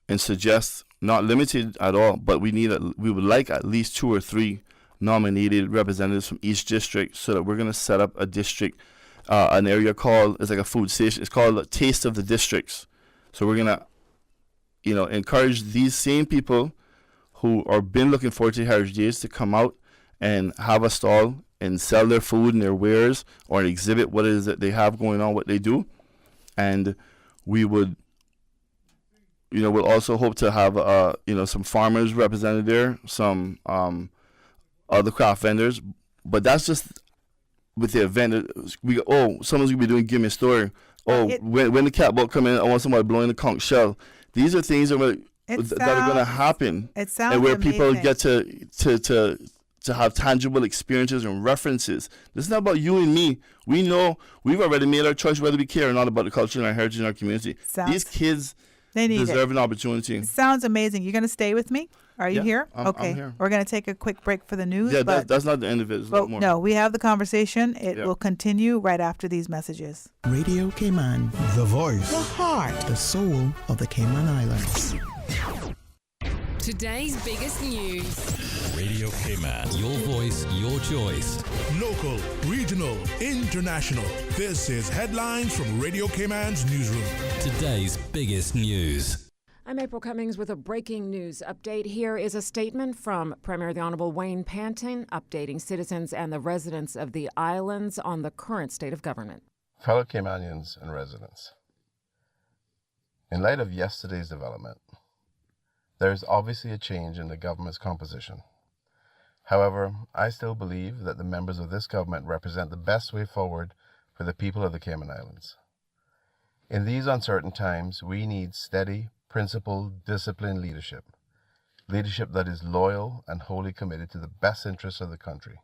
and suggest, not limited at all, but we would like at least 2 or 3 nominated representatives from each district, so that we're going to set up a district, an area it's like a food station. It's called a Taste of the Districts. So we're going to, you know, encourage these same people who are been looking forward to Heritage Days to come out and have a stall and sell their food and their wares, or exhibit what it is that they have going on, what they do. And we would, you know, we'll also hope to have, you know, some farmers represented there, some other craft vendors. But that's just with the event. Someone's going to be doing Give Me a Story. When the catboat come in, I want somebody blowing the conch shell. These are things that are going to happen. It sounds and where amazing. People get to have tangible experiences and references. This is not about you and me. We know we've already made our choice whether we care or not about the culture and our heritage in our community. These kids deserve an opportunity. Sounds amazing. You're going to stay with me? Are you here? Okay. I'm here. We're going to take a quick break for the news. Yeah, that's not the end of it. There's a lot more. No, we have the conversation. It will continue right after these messages. Radio Cayman, the voice, the heart, the soul of the Cayman Islands. Today's biggest news. Radio Cayman, your voice, your choice. Local, regional, international. This is Headlines from Radio Cayman's newsroom. Today's biggest news. I'm April Cummings with a breaking news update. Here is a statement from Premier the Honourable Wayne Panton, updating citizens and the residents of the islands on the current state of government. Fellow Caymanians and residents, in light of yesterday's development, there is obviously a change in the government's composition. However, I still believe that the members of this government represent the best way forward for the people of the Cayman Islands. In these uncertain times, we need steady, principled, disciplined leadership that is loyal and wholly committed to the best interests of the country.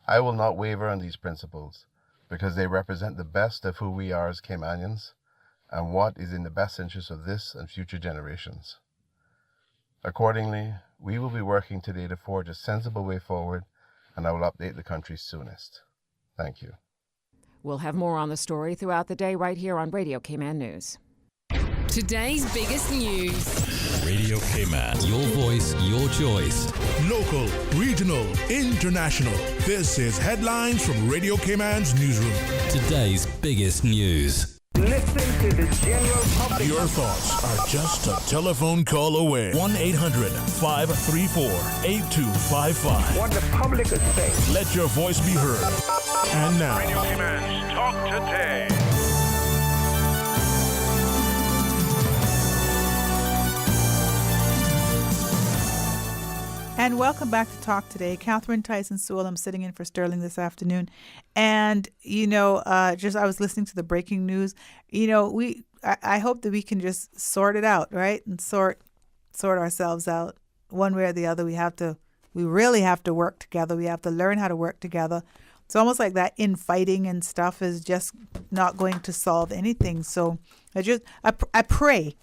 I will not waver on these principles because they represent the best of who we are as Caymanians and what is in the best interest of this and future generations. Accordingly, we will be working today to forge a sensible way forward, and I will update the country soonest. Thank you. We'll have more on the story throughout the day right here on Radio Cayman News. Today's biggest news. Radio Cayman, your voice, your choice. Local, regional, international. This is Headlines from Radio Cayman's newsroom. Today's biggest news. Listen to the general public. Your thoughts are just a telephone call away. 1-800-534-8255. What the public is saying. Let your voice be heard. And now, Radio Cayman's Talk Today. And welcome back to Talk Today. Catherine Tyson Sewell. I'm sitting in for Sterling this afternoon. And, you know, I was listening to the breaking news. You know, I hope that we can just sort it out, right? And sort ourselves out one way or the other. We really have to work together. We have to learn how to work together. It's almost like that infighting and stuff is just not going to solve anything. So I pray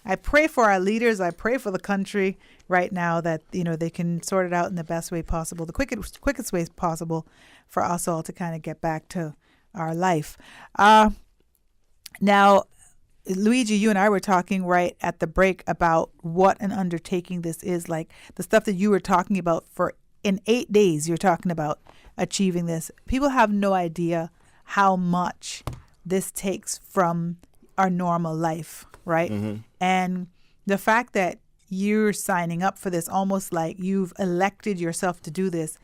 for our leaders. I pray for the country right now that, you know, they can sort it out in the best way possible, the quickest way possible for us all to kind of get back to our life. Now, Luigi, you and I were talking right at the break about what an undertaking this is, like the stuff that you were talking about in 8 days, you're talking about achieving this. People have no idea how much this takes from our normal life, right? Mm-hmm. And the fact that you're signing up for this, almost like you've elected yourself to do this,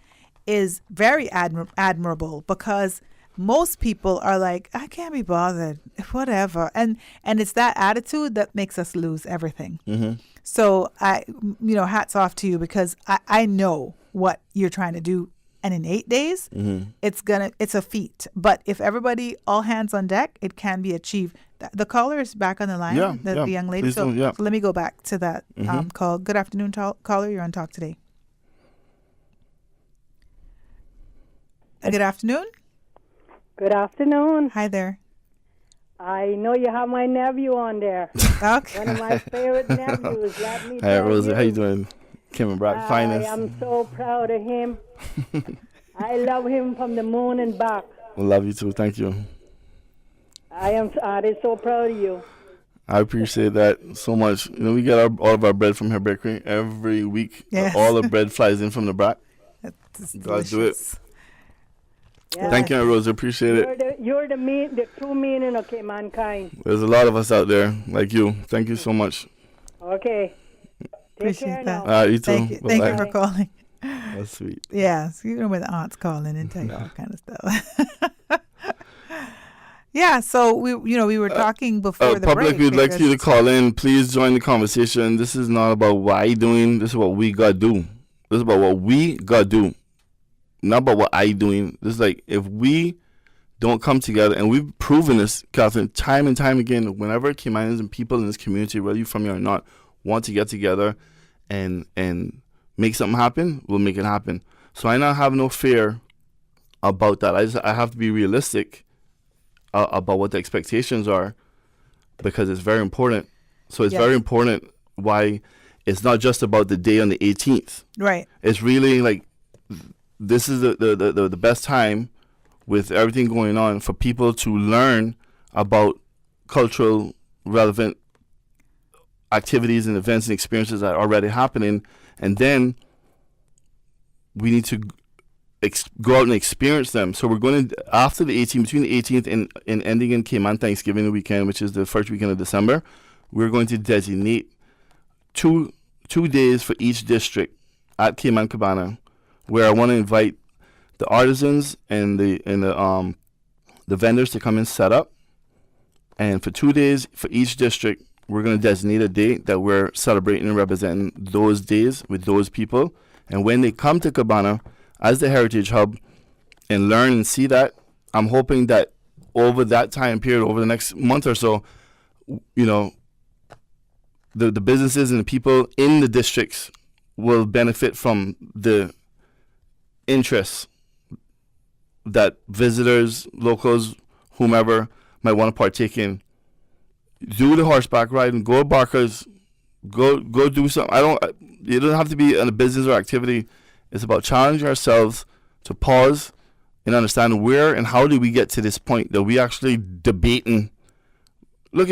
is very admirable, because most people are like, I can't be bothered, whatever. And it's that attitude that makes us lose everything. Mm-hmm. So hats off to you, because I know what you're trying to do. And in 8 days, mm-hmm. it's a feat. But if everybody, all hands on deck, it can be achieved. The caller is back on the line, the young lady. So let me go back to that call. Good afternoon, caller. You're on Talk Today. Good afternoon. Good afternoon. Hi there. I know you have my nephew on there. Okay. One of my favorite nephews. Let me Hey, tell Rosa, you. how you doing? Kim and Brock, I finest. am so proud of him. I love him from the moon and back. We love you too. Thank you. I'm so proud of you. I appreciate that so much. You know, we get all of our bread from her bakery every week. Yes. All the bread flies in from the Brock. That's Gotta do it. Yes. Thank you, Aunt Rosa. Appreciate it. You're the true meaning of mankind. There's a lot of us out there like you. Thank you so much. Okay. Take care now. All right, you too. Thank you. Thank you for calling. That's sweet. Yes, you know when the aunts calling and tell you all kind of stuff. Yeah, so we were talking before the public, break. we'd like you to call in. Please join the conversation. This is not about what I doing. This is what we got to do. This is about what we got to do. Not about what I doing. This is like, if we don't come together, and we've proven this, Catherine, time and time again, whenever Caymanians and people in this community, whether you're from here or not, want to get together and make something happen, we'll make it happen. So I not have no fear about that. I have to be realistic about what the expectations are, because it's very important. So it's very important why it's not just about the day on the 18th. Right. It's really like, this is the best time with everything going on for people to learn about cultural relevant activities and events and experiences that are already happening. And then we need to go out and experience them. So we're going to, after the 18th, between the 18th and ending in Cayman Thanksgiving weekend, which is the first weekend of December, we're going to designate two days for each district at Cayman Cabana, where I want to invite the artisans and the vendors to come and set up. And for 2 days for each district, we're going to designate a date that we're celebrating and representing those days with those people. And when they come to Cabana as the Heritage Hub and learn and see that, I'm hoping that over that time period, over the next month or so, you know, the businesses and the people in the districts will benefit from the interests that visitors, locals, whomever might want to partake in. Do the horseback riding, go to Barker's, go do something. It doesn't have to be a business or activity. It's about challenging ourselves to pause and understand where and how did we get to this point that we actually debating. Are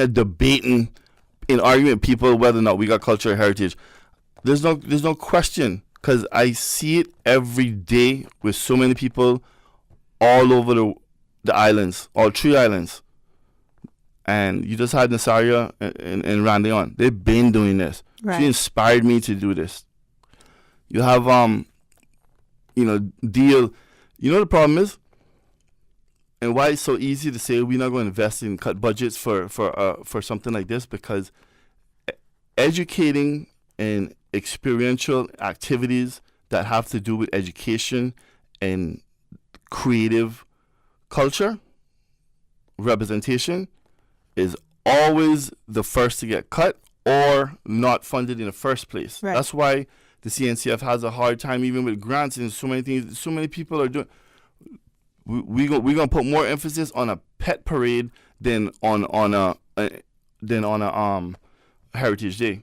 debating in arguing with people whether or not we got culture or heritage. There's no question, because I see it every day with so many people all over the islands, all 3 islands. And you just had Nasaria and Randy on. They've been doing this. Right. She inspired me to do this. You have, Deal. You know the problem is, and why it's so easy to say we're not going to invest in cut budgets for something like this, because educating and experiential activities that have to do with education and creative culture representation is always the first to get cut or not funded in the first place. Right. That's why the CNCF has a hard time even with grants and so many things. So many people are doing. We're gonna put more emphasis on a pet parade than on a Heritage Day.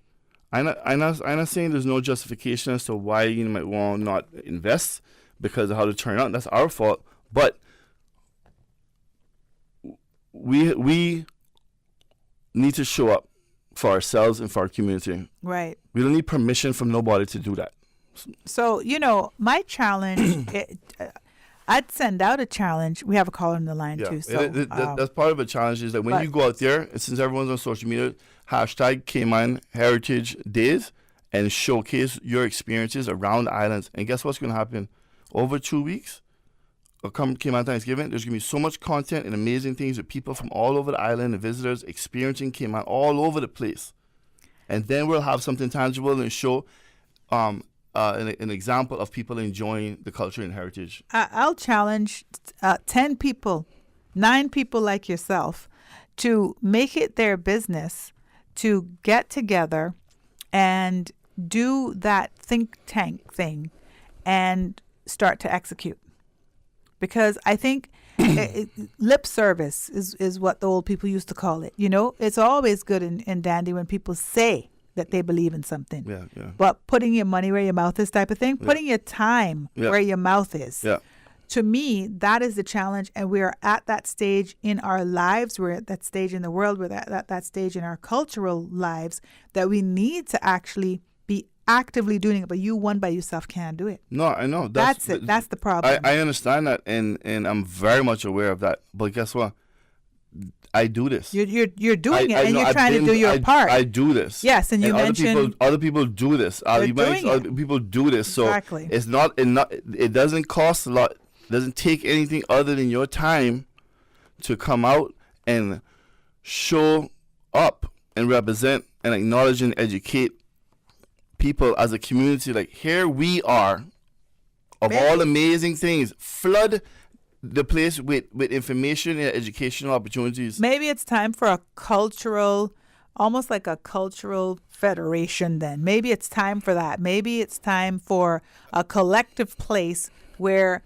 I'm not saying there's no justification as to why you might want to not invest because of how to turn out. That's our fault. But we need to show up for ourselves and for our community. Right. We don't need permission from nobody to do that. So, my challenge, I'd send out a challenge. We have a caller on the line, too. So that's part of a challenge is that when you go out there, since everyone's on social media, hashtag Cayman Heritage Days and showcase your experiences around the islands. And guess what's going to happen? Over 2 weeks, come Cayman Thanksgiving, there's going to be so much content and amazing things with people from all over the island and visitors experiencing Cayman all over the place. And then we'll have something tangible and show an example of people enjoying the culture and heritage. I'll challenge 10 people, 9 people like yourself, to make it their business to get together and do that think tank thing and start to execute. Because I think lip service is what the old people used to call it. You know, it's always good and dandy when people say that they believe in something. Yeah, yeah. But putting your money where your mouth is type of thing, putting your time where your mouth is. Yeah. To me, that is the challenge, and we're at that stage in our lives. We're at that stage in the world. We're at that stage in our cultural lives that we need to actually be actively doing it. But you, one by yourself, can't do it. No, I know. That's it. That's the problem. I understand that, and I'm very much aware of that. But guess what? I do this. You're doing it, and you're trying to do your part. I do this. Yes, and you mentioned other people do this. Other people do this. Exactly. So it doesn't cost a lot. It doesn't take anything other than your time to come out and show up and represent and acknowledge and educate people as a community. Like, here we are, of all amazing things, flood the place with information and educational opportunities. Maybe it's time for a cultural, almost like a cultural federation then. Maybe it's time for that. Maybe it's time for a collective place where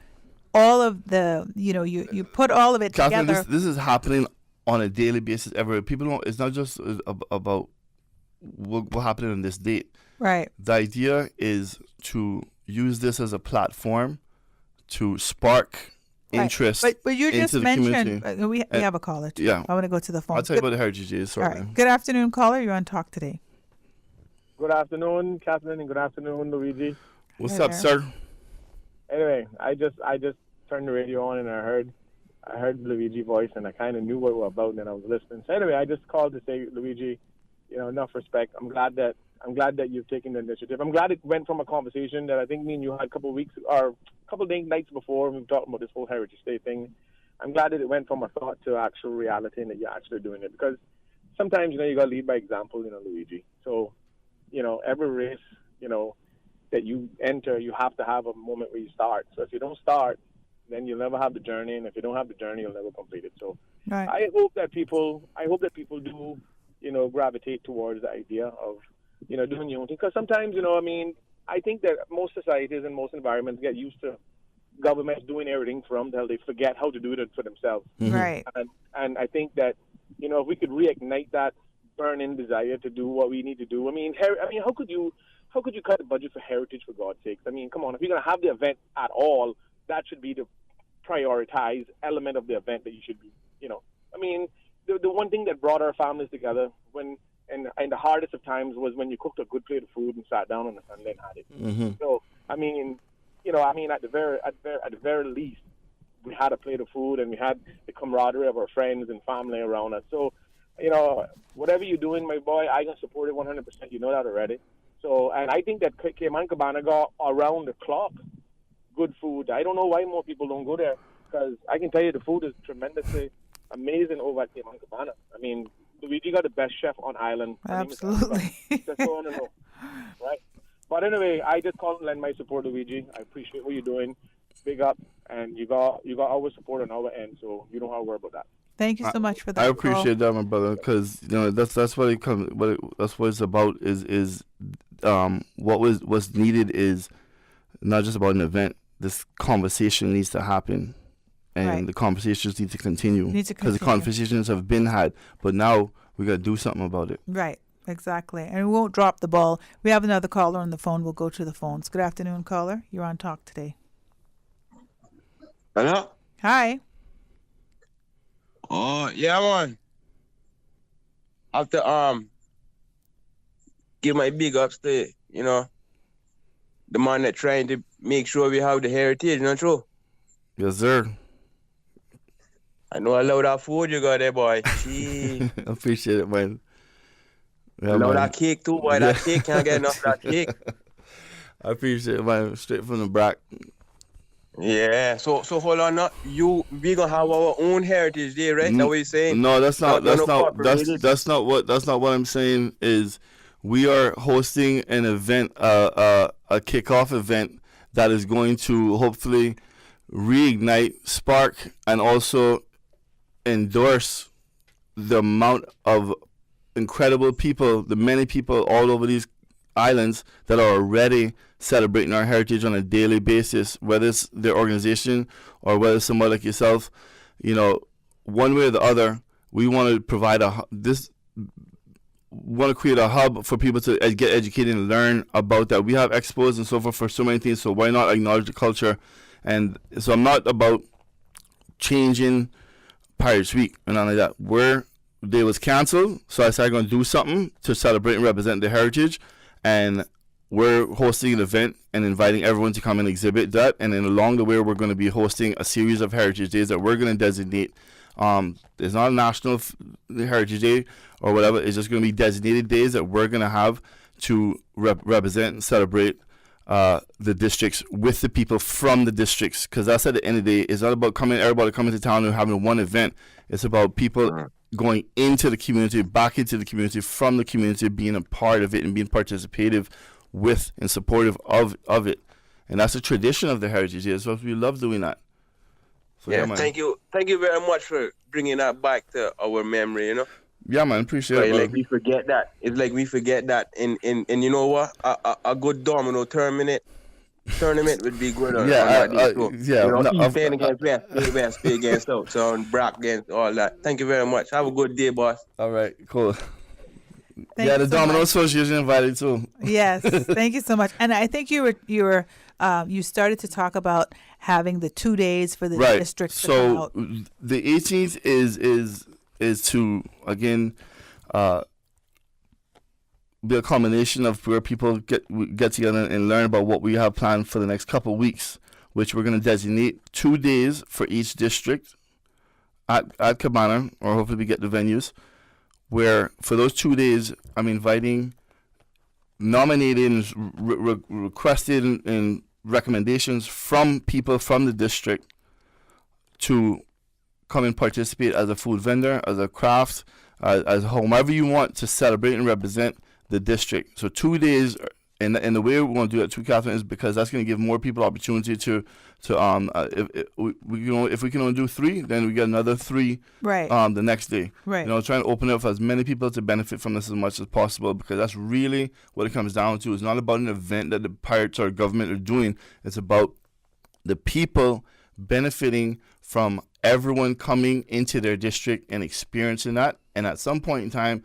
all of the, you put all of it Catherine, together. This is happening on a daily basis everywhere. People don't, it's not just about what happened on this date. Right. The idea is to use this as a platform to spark interest. But you just mentioned, we have a caller too. Yeah. I want to go to the phone. I'll tell you about the Heritage Days. Sorry. All right. Good afternoon, caller. You're on Talk Today. Good afternoon, Catherine, and good afternoon, Luigi. What's up, sir? Anyway, I just turned the radio on and I heard Luigi's voice and I kind of knew what we were about and then I was listening. So anyway, I just called to say, Luigi, enough respect. I'm glad that you've taken the initiative. I'm glad it went from a conversation that I think me and you had a couple of weeks or a couple of nights before we were talking about this whole Heritage Day thing. I'm glad that it went from a thought to actual reality and that you're actually doing it, because sometimes you got to lead by example, Luigi. So every race, that you enter, you have to have a moment where you start. So if you don't start, then you'll never have the journey, and if you don't have the journey, you'll never complete it. So right. I hope that people do, gravitate towards the idea of, doing your own thing. Because sometimes, I think that most societies and most environments get used to governments doing everything for them until they forget how to do it for themselves. Mm-hmm. Right. And I think that, if we could reignite that burning desire to do what we need to do. How could you cut the budget for heritage, for God's sake? Come on, if you're going to have the event at all, that should be the prioritized element of the event that you should be, the one thing that brought our families together in the hardest of times was when you cooked a good plate of food and sat down on a Sunday and had it. Mm-hmm. So, at the very least, we had a plate of food and we had the camaraderie of our friends and family around us. So, whatever you're doing, my boy, I can support it 100%. You know that already. So, and I think that Cayman Cabana got around the clock good food. I don't know why more people don't go there, because I can tell you the food is tremendously amazing over at Cayman Cabana. Luigi got the best chef on island. Absolutely. That's all I want to know. Right? But anyway, I just called and lend my support, Luigi. I appreciate what you're doing. Big up. And you got our support on our end, so you don't have to worry about that. Thank you so much for that. I appreciate that, my brother, because that's what it comes. That's what it's about. Is what's needed is not just about an event. This conversation needs to happen, and the conversations need to continue. Because the conversations have been had, but now we got to do something about it. Right. Exactly. And we won't drop the ball. We have another caller on the phone. We'll go to the phones. Good afternoon, caller. You're on Talk Today. Hello? Hi. Oh, yeah, man. I have to give my big ups to, the man that trying to make sure we have the heritage, not true? Yes, sir. I know I love that food you got there, boy. Gee. I appreciate it, man. Yeah, I love that cake too, boy. That cake, can't get enough of that cake. I appreciate it, man. Straight from the back. Yeah, so hold on, we gonna have our own heritage day, right? That's what you're saying? No, that's not what I'm saying. Is we are hosting an event, a kickoff event that is going to hopefully reignite, spark, and also endorse the amount of incredible people, the many people all over these islands that are already celebrating our heritage on a daily basis, whether it's their organization or whether it's someone like yourself. one way or the other, we want to provide want to create a hub for people to get educated and learn about that. We have expos and so forth for so many things, so why not acknowledge the culture? And so I'm not about changing Pirates Week and nothing like that. They was canceled, so I said I'm going to do something to celebrate and represent the heritage, and we're hosting an event and inviting everyone to come and exhibit that. And then along the way, we're going to be hosting a series of Heritage Days that we're going to designate. It's not a National Heritage Day or whatever. It's just going to be designated days that we're going to have to represent and celebrate the districts with the people from the districts. Because that's at the end of the day, it's not about everybody coming to town and having one event. It's about people going into the community, back into the community, from the community, being a part of it and being participative with and supportive of it. And that's a tradition of the Heritage Day. So we love doing that. So, yeah, thank you very much for bringing that back to our memory, Yeah, man, appreciate it. Like we forget that. It's like we forget that. And you know what? A good domino tournament would be good. Playing against West, play against South, so on Brock against all that. Thank you very much. Have a good day, boss. All right, cool. Thank the Domino Association invited too. Yes, thank you so much. And I think you started to talk about having the 2 days for the districts. So the 18th is to again be a combination of where people get together and learn about what we have planned for the next couple of weeks, which we're going to designate 2 days for each district at Cabana, or hopefully we get the venues, where for those 2 days I'm inviting nominated and requested and recommendations from people from the district to come and participate as a food vendor, as a craft, as however you want to celebrate and represent the district. So 2 days, and the way we want to do that too, Catherine, is because that's going to give more people opportunity to if we can only do 3, then we get another 3 the next day. Right. Trying to open it up for as many people to benefit from this as much as possible, because that's really what it comes down to. It's not about an event that the Pirates or government are doing. It's about the people benefiting from everyone coming into their district and experiencing that. And at some point in time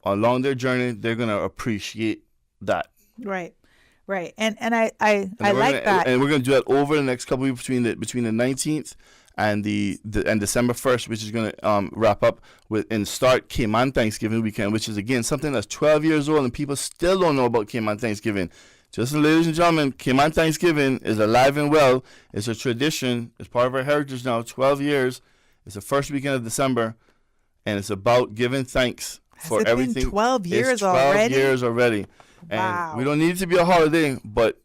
along their journey, they're going to appreciate that. Right. And I like that. And we're going to do that over the next couple of weeks between the 19th and and December 1st, which is going to wrap up with and start Cayman Thanksgiving weekend, which is again something that's 12 years old and people still don't know about Cayman Thanksgiving. Just ladies and gentlemen, Cayman Thanksgiving is alive and well. It's a tradition. It's part of our heritage now. 12 years. It's the first weekend of December, and it's about giving thanks for everything. Been 12 years it's 12 already. Years already. Wow. And we don't need it to be a holiday, but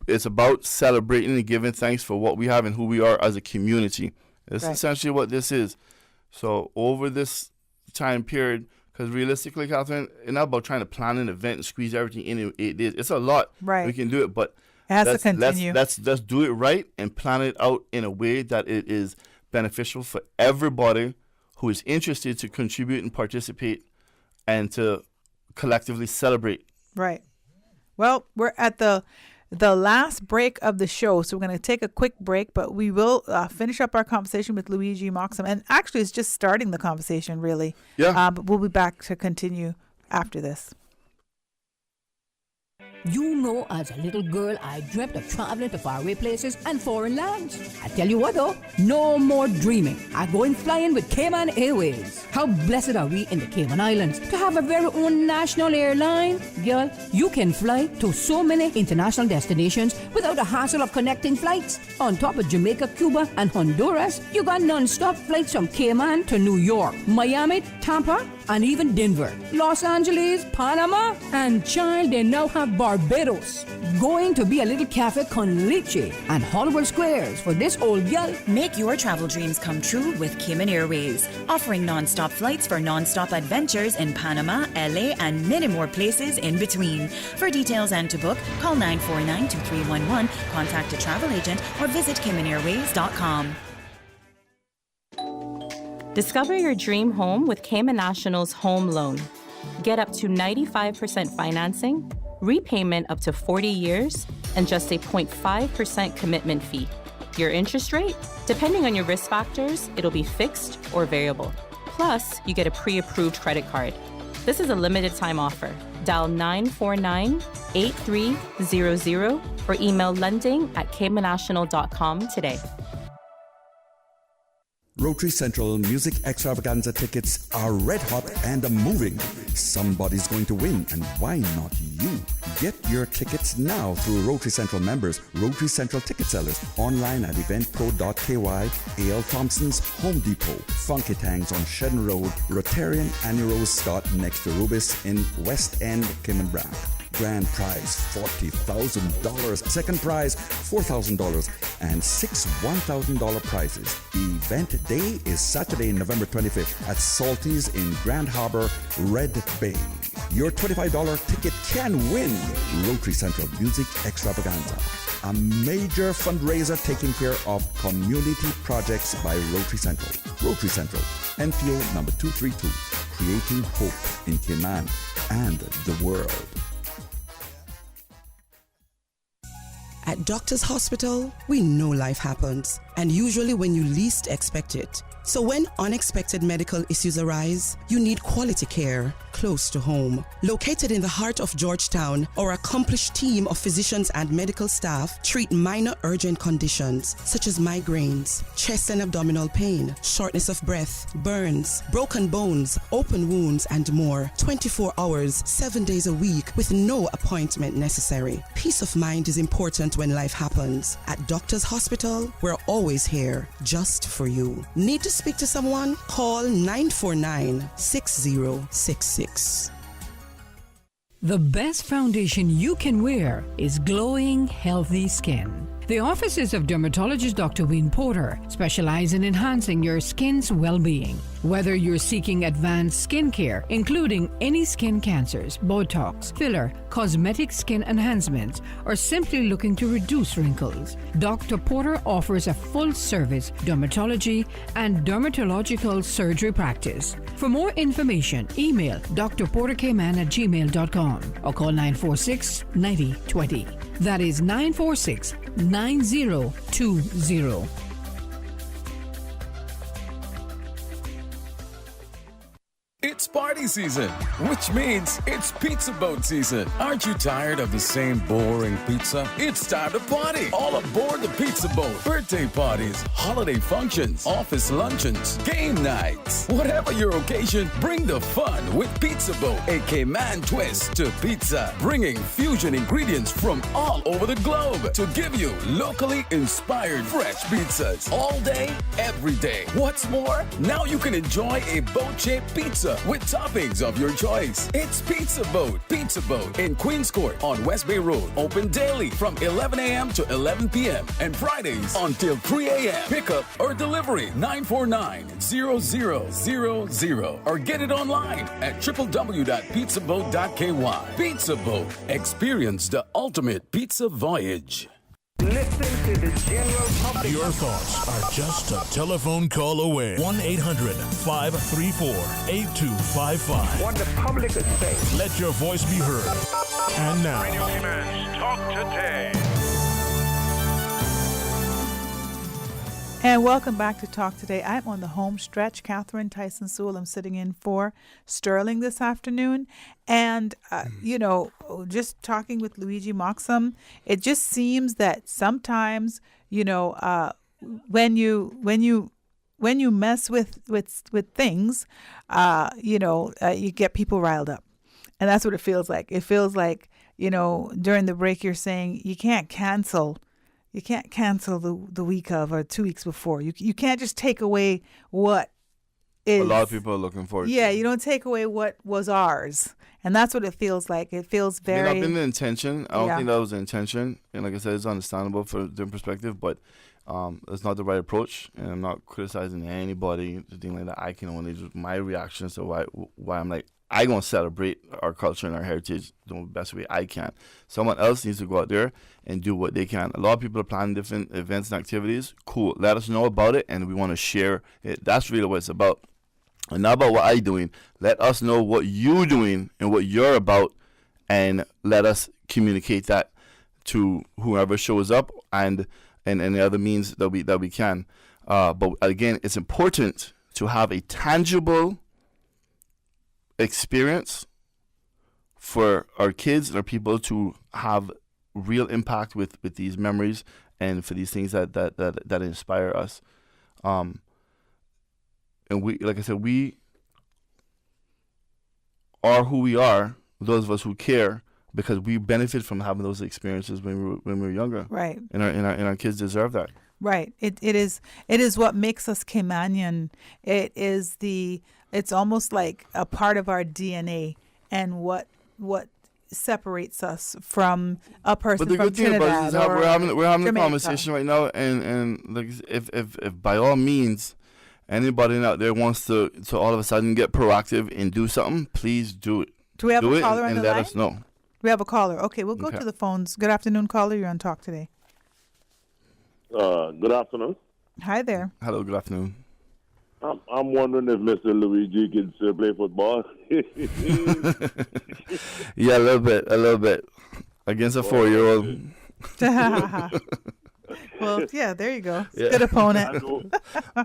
it's about celebrating and giving thanks for what we have and who we are as a community. That's essentially what this is. So over this time period, because realistically, Catherine, it's not about trying to plan an event and squeeze everything in 8 days. It's a lot. Right. We can do it, but it has to continue. Let's do it right and plan it out in a way that it is beneficial for everybody who is interested to contribute and participate and to collectively celebrate. Right. Well, we're at the last break of the show, so we're going to take a quick break, but we will finish up our conversation with Luigi Moxham. And actually, it's just starting the conversation, really. Yeah. But we'll be back to continue after this. You know, as a little girl, I dreamt of traveling to faraway places and foreign lands. I tell you what, though, no more dreaming. I'm going flying with Cayman Airways. How blessed are we in the Cayman Islands to have our very own national airline? Girl, you can fly to so many international destinations without the hassle of connecting flights. On top of Jamaica, Cuba, and Honduras, you got non-stop flights from Cayman to New York, Miami, Tampa, and even Denver, Los Angeles, Panama, and child, they now have Barbados. Going to be a little cafe con leche and Hollywood Squares for this old gal. Make your travel dreams come true with Cayman Airways, offering non-stop flights for non-stop adventures in Panama, LA, and many more places in between. For details and to book, call 949-2311, contact a travel agent, or visit CaymanAirways.com. Discover your dream home with Cayman National's home loan. Get up to 95% financing, repayment up to 40 years, and just a 0.5% commitment fee. Your interest rate? Depending on your risk factors, it'll be fixed or variable. Plus, you get a pre-approved credit card. This is a limited time offer. Dial 949-8300 or email lending@caymanational.com today. Rotary Central Music Extravaganza tickets are red hot and moving. Somebody's going to win, and why not you? Get your tickets now through Rotary Central members, Rotary Central ticket sellers, online at eventpro.ky, A.L. Thompson's Home Depot, Funky Tangs on Shedden Road, Rotarian Annie Rose Scott next to Rubis in West End, Cayman Brand. Grand prize $40,000, second prize $4,000, and 6 $1,000 prizes. Event day is Saturday, November 25th at Salty's in Grand Harbor, Red Bay. Your $25 ticket can win Rotary Central Music Extravaganza, a major fundraiser taking care of community projects by Rotary Central. Rotary Central, NPO number 232, creating hope in Cayman and the world. At Doctors Hospital, we know life happens, and usually when you least expect it. So when unexpected medical issues arise, you need quality care close to home. Located in the heart of Georgetown, our accomplished team of physicians and medical staff treat minor urgent conditions such as migraines, chest and abdominal pain, shortness of breath, burns, broken bones, open wounds, and more. 24 hours, 7 days a week with no appointment necessary. Peace of mind is important when life happens. At Doctors Hospital, we're always here just for you. Need to speak to someone? Call 949-6066. The best foundation you can wear is glowing, healthy skin. The offices of dermatologist Dr. Wayne Porter specialize in enhancing your skin's well-being. Whether you're seeking advanced skincare, including any skin cancers, Botox, filler, cosmetic skin enhancements, or simply looking to reduce wrinkles, Dr. Porter offers a full-service dermatology and dermatological surgery practice. For more information, email drporterkman@gmail.com or call 946-9020. That is 946-9020. It's party season, which means it's pizza boat season. Aren't you tired of the same boring pizza? It's time to party. All aboard the pizza boat. Birthday parties, holiday functions, office luncheons, game nights. Whatever your occasion, bring the fun with Pizza Boat, a Cayman twist to pizza. Bringing fusion ingredients from all over the globe to give you locally inspired fresh pizzas. All day, every day. What's more, now you can enjoy a boat-shaped pizza with toppings of your choice. It's Pizza Boat in Queens Court on West Bay Road. Open daily from 11 a.m. to 11 p.m. and Fridays until 3 a.m. Pickup or delivery 949-0000 or get it online at www.pizzaboat.ky. Pizza Boat. Experience the ultimate pizza voyage. Listen to the general public. Your thoughts are just a telephone call away. 1-800-534-8255. What the public is saying. Let your voice be heard. And now, Radio Cayman's Talk Today. And welcome back to Talk Today. I'm on the home stretch. Catherine Tyson Sewell. I'm sitting in for Sterling this afternoon. And, just talking with Luigi Moxham, it just seems that sometimes, when you mess with things, you get people riled up. And that's what it feels like. It feels like, during the break you're saying you can't cancel the week of or 2 weeks before. You can't just take away what is. A lot of people are looking forward. Yeah, you don't take away what was ours, and that's what it feels like. It feels very. It may not been the intention. I don't think that was the intention, and like I said, it's understandable for a different perspective, but it's not the right approach, and I'm not criticizing anybody. The thing like that, I can only just my reactions to why I'm like. I'm going to celebrate our culture and our heritage the best way I can. Someone else needs to go out there and do what they can. A lot of people are planning different events and activities. Cool. Let us know about it, and we want to share it. That's really what it's about. And not about what I'm doing. Let us know what you're doing and what you're about, and let us communicate that to whoever shows up. And and the other means that we can. But again, it's important to have a tangible experience for our kids and our people to have real impact with these memories and for these things that inspire us. And we, like I said, we are who we are, those of us who care, because we benefit from having those experiences when we were younger. Right. And our kids deserve that. Right. It is what makes us Caymanian. It's almost like a part of our DNA and what separates us from a person but the from good thing Trinidad. about it is we're having a Jamaica. conversation right now, and like if by all means anybody out there wants to all of a sudden get proactive and do something, please do it. Do we have a caller on and the let line? us know. We have a caller. Okay, we'll go to the phones. Good afternoon, caller. You're on Talk Today. Good afternoon. Hi there. Hello, good afternoon. I'm wondering if Mr. Luigi can still play football. Yeah, a little bit. Against a 4-year-old. Well, yeah, there you go. Yeah. Good opponent. I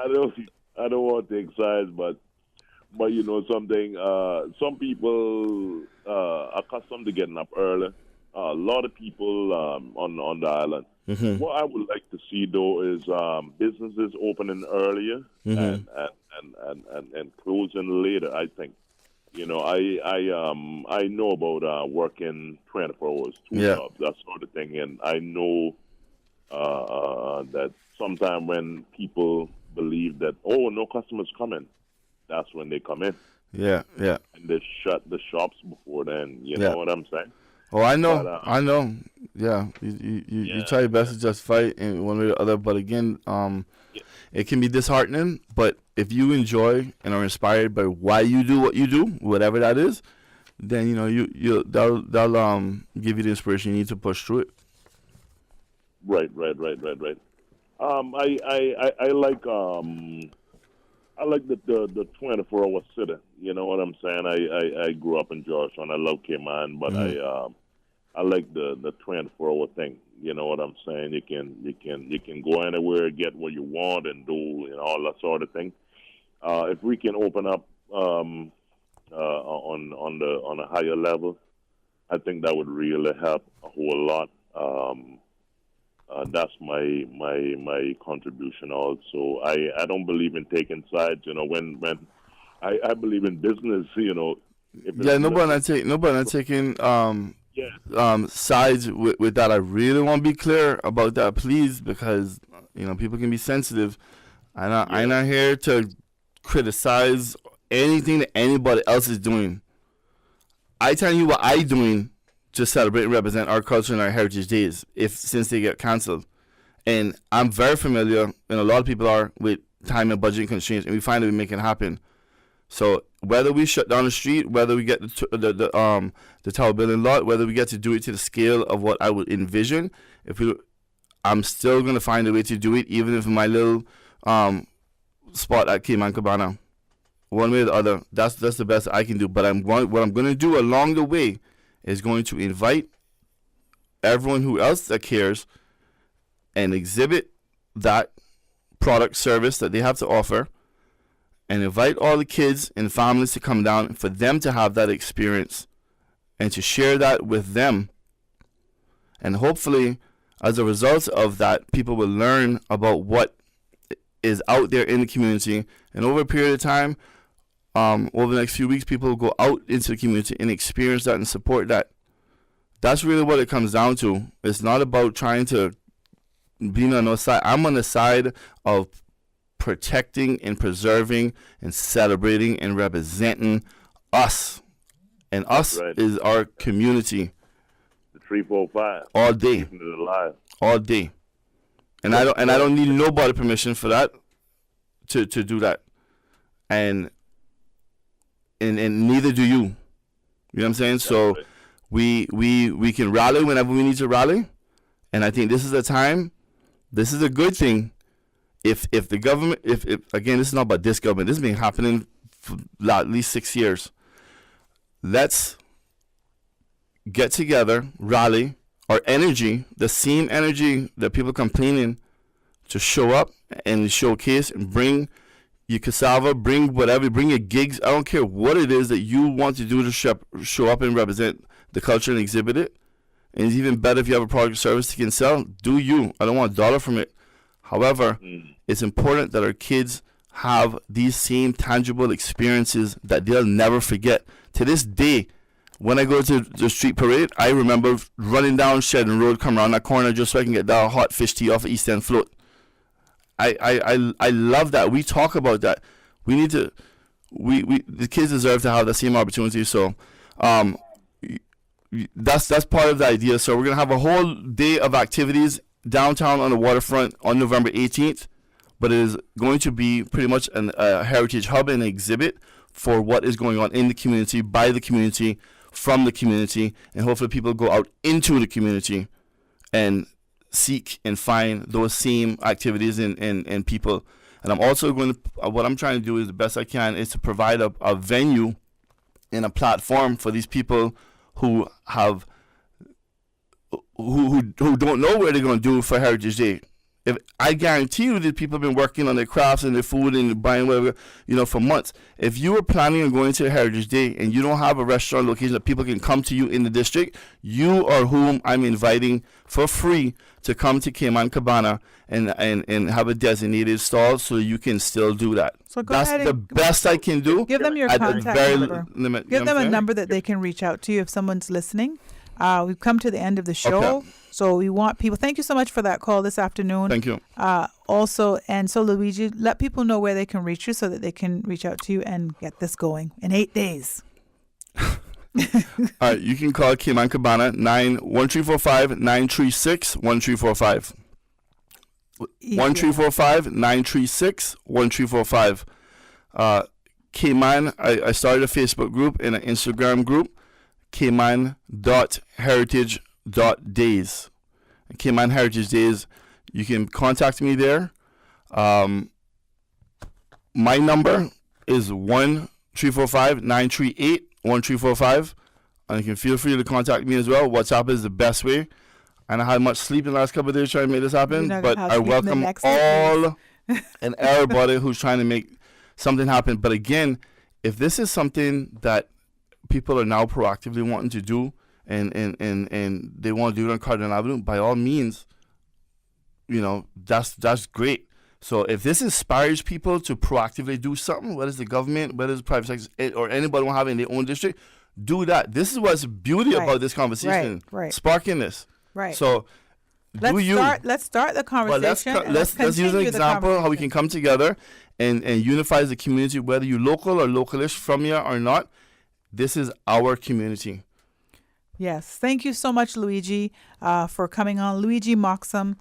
don't want to take sides, but you know something. Some people are accustomed to getting up early. A lot of people on the island. Mm-hmm. What I would like to see though is businesses opening earlier Mm-hmm. and closing later. I think, you know, I know about working 24 hours, two jobs, that sort of thing, and I know that sometimes when people believe that no customers coming, that's when they come in. Yeah. And they shut the shops before then. You know what I'm saying? Oh, I know. But, I know. Yeah, you try your best to just fight in one way or the other, but again, it can be disheartening. But if you enjoy and are inspired by why you do what you do, whatever that is, then you know that'll give you the inspiration you need to push through it. Right. I like the 24-hour sitter. You know what I'm saying? I grew up in Georgetown. I love Cayman, but I like the 24-hour thing. You know what I'm saying? You can go anywhere, get what you want, and do all that sort of thing. If we can open up on a higher level, I think that would really help a whole lot. That's my contribution also. I don't believe in taking sides. You know, when I believe in business. You know. Nobody not taking sides with that. I really want to be clear about that, please, because people can be sensitive. I'm not here to criticize anything that anybody else is doing. I tell you what I'm doing to celebrate and represent our culture and our heritage days since they get canceled. And I'm very familiar, and a lot of people are, with time and budget constraints, and we find that we make it happen. So whether we shut down the street, whether we get the Tower Building lot, whether we get to do it to the scale of what I would envision, I'm still going to find a way to do it, even if my little spot at Cayman Cabana. One way or the other, that's the best I can do. But what I'm going to do along the way is going to invite everyone who else that cares and exhibit that product service that they have to offer, and invite all the kids and families to come down for them to have that experience and to share that with them. And hopefully, as a result of that, people will learn about what is out there in the community. And over a period of time, over the next few weeks, people will go out into the community and experience that and support that. That's really what it comes down to. It's not about trying to be on the side. I'm on the side of protecting and preserving and celebrating and representing us. And us is our community. The 345. All day. Keeping it alive. All day. And I don't need nobody permission for that to do that. And neither do you. You know what I'm saying? So we can rally whenever we need to rally. And I think this is a time, this is a good thing. If the government, if again, this is not about this government, this has been happening for at least 6 years. Let's get together, rally, or energy, the same energy that people complaining to show up and showcase and bring your cassava, bring whatever, bring your gigs. I don't care what it is that you want to do to show up and represent the culture and exhibit it. And it's even better if you have a product or service you can sell. Do you. I don't want a dollar from it. However, it's important that our kids have these same tangible experiences that they'll never forget. To this day, when I go to the street parade, I remember running down Shedden Road, come around that corner just so I can get that hot fish tea off of East End Float. I love that. We talk about that. We need to, the kids deserve to have the same opportunity. So, that's part of the idea. So we're gonna have a whole day of activities downtown on the waterfront on November 18th, but it is going to be pretty much a heritage hub and exhibit for what is going on in the community, by the community, from the community, and hopefully people go out into the community and seek and find those same activities and people. And I'm also going to, what I'm trying to do is the best I can is to provide a venue and a platform for these people who have who don't know where they're going to do for Heritage Day. If I guarantee you that people have been working on their crafts and their food and buying whatever, for months. If you were planning on going to Heritage Day and you don't have a restaurant location that people can come to you in the district, you are whom I'm inviting for free to come to Cayman Cabana and have a designated stall so you can still do that. So that's the best I can do. Give them your contact number. Give them a number that they can reach out to you if someone's listening. We've come to the end of the show. Okay. So we want people, thank you so much for that call this afternoon. Thank you. Also, and so Luigi, let people know where they can reach you so that they can reach out to you and get this going in 8 days. All right, you can call Cayman Cabana 1345-936-1345. 1345-936-1345. Cayman, I started a Facebook group and an Instagram group, Cayman.heritage.days. Cayman Heritage Days, you can contact me there. My number is 1-345-938-1345. And you can feel free to contact me as well. WhatsApp is the best way. And I had much sleep in the last couple of days trying to make this happen. But I welcome all and everybody who's trying to make something happen. But again, if this is something that people are now proactively wanting to do and they want to do it on Cardinal Avenue, by all means, that's great. So if this inspires people to proactively do something, whether it's the government, whether it's the private sector, or anybody want to have it in their own district, do that. This is what's beauty about this conversation. Right. Sparking this. Right. So let's start the conversation. Let's use an example how we can come together and unify the community, whether you're local or localish from here or not. This is our community. Yes. Thank you so much, Luigi, for coming on. Luigi Moxham,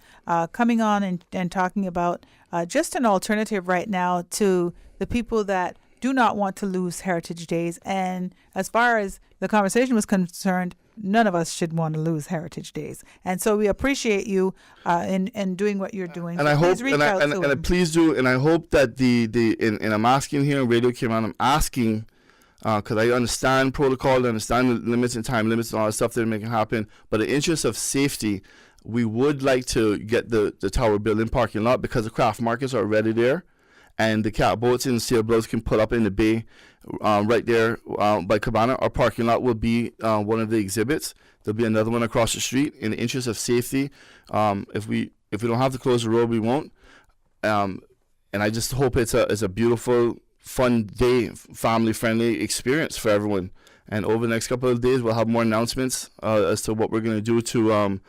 coming on and talking about just an alternative right now to the people that do not want to lose Heritage Days. And as far as the conversation was concerned, none of us should want to lose Heritage Days. And so we appreciate you in doing what you're doing. And so I hope, and please do, and I hope that and I'm asking here on Radio Cayman, I'm asking, because I understand protocol, I understand the limits and time limits and all that stuff that make it happen. But in the interest of safety, we would like to get the Tower Building parking lot because the craft markets are already there. And the catboats and sailboats can put up in the bay right there by Cabana. Our parking lot will be one of the exhibits. There'll be another one across the street. In the interest of safety, if we don't have to close the road, we won't. And I just hope it's a beautiful, fun day, family-friendly experience for everyone. And over the next couple of days, we'll have more announcements as to what we're going to do to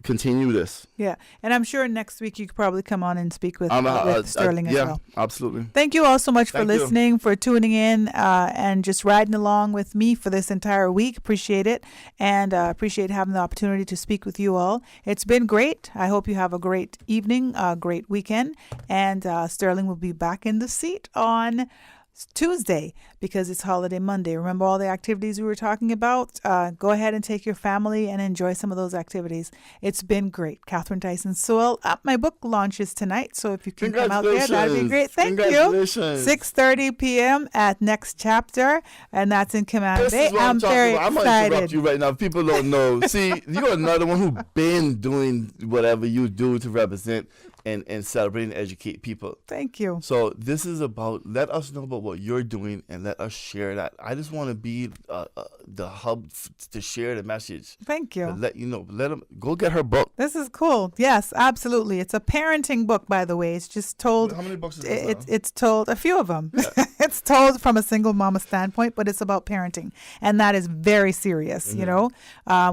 continue this. Yeah, and I'm sure next week you could probably come on and speak with Sterling as well. Yeah, absolutely. Thank you all so much for listening, for tuning in, and just riding along with me for this entire week. Appreciate it, and appreciate having the opportunity to speak with you all. It's been great. I hope you have a great evening, a great weekend, and Sterling will be back in the seat on Tuesday because it's holiday Monday. Remember all the activities we were talking about? Go ahead and take your family and enjoy some of those activities. It's been great. Catherine Tyson Sewell. My book launches tonight, so if you can come out there, that'd be great. Thank you. 6:30 p.m. at Next Chapter, and that's in Command Bay. I'm very excited. I'm going to interrupt you right now. People don't know. See, you're another one who's been doing whatever you do to represent and celebrate and educate people. Thank you. So this is about, let us know about what you're doing and let us share that. I just want to be the hub to share the message. Thank you. But let you know. Let them go get her book. This is cool. Yes, absolutely. It's a parenting book, by the way. It's just told. How many books is it? It's told, a few of them. Yeah. It's told from a single mama standpoint, but it's about parenting. And that is very serious, you know.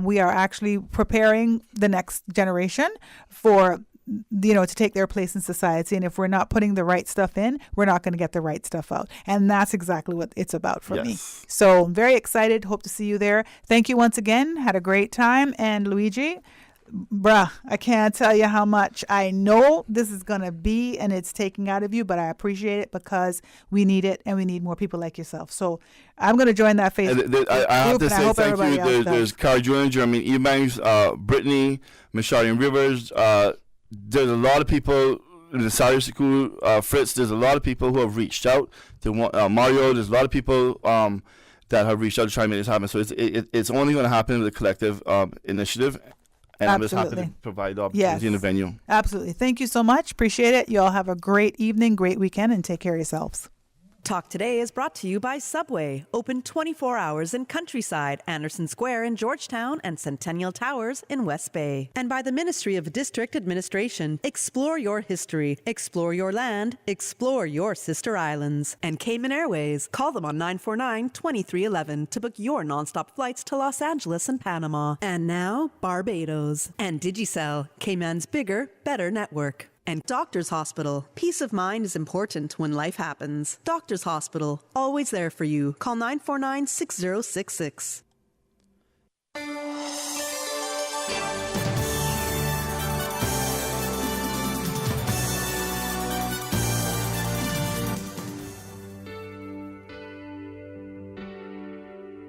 We are actually preparing the next generation for, you know, to take their place in society. And if we're not putting the right stuff in, we're not going to get the right stuff out. And that's exactly what it's about for me. So I'm very excited. Hope to see you there. Thank you once again. Had a great time. And Luigi, I can't tell you how much I know this is going to be and it's taking out of you, but I appreciate it because we need it and we need more people like yourself. So I'm going to join that Facebook group. I have to say thank you. There's Carl Jr., Jeremy Ebanks, Brittany, Michelle Rivers, there's a lot of people in the Salary School, Fritz, there's a lot of people who have reached out to Mario. There's a lot of people that have reached out to try and make this happen. So it's only going to happen with a collective initiative. And I'm just happy to provide the opportunity in the venue. Absolutely. Thank you so much. Appreciate it. You all have a great evening, great weekend, and take care of yourselves. Talk Today is brought to you by Subway, open 24 hours in Countryside, Anderson Square in Georgetown, and Centennial Towers in West Bay. And by the Ministry of District Administration. Explore your history, explore your land, explore your sister islands. And Cayman Airways. Call them on 949-2311 to book your nonstop flights to Los Angeles and Panama. And now, Barbados. And Digicel, Cayman's bigger, better network. And Doctors Hospital. Peace of mind is important when life happens. Doctors Hospital, always there for you. Call 949-6066.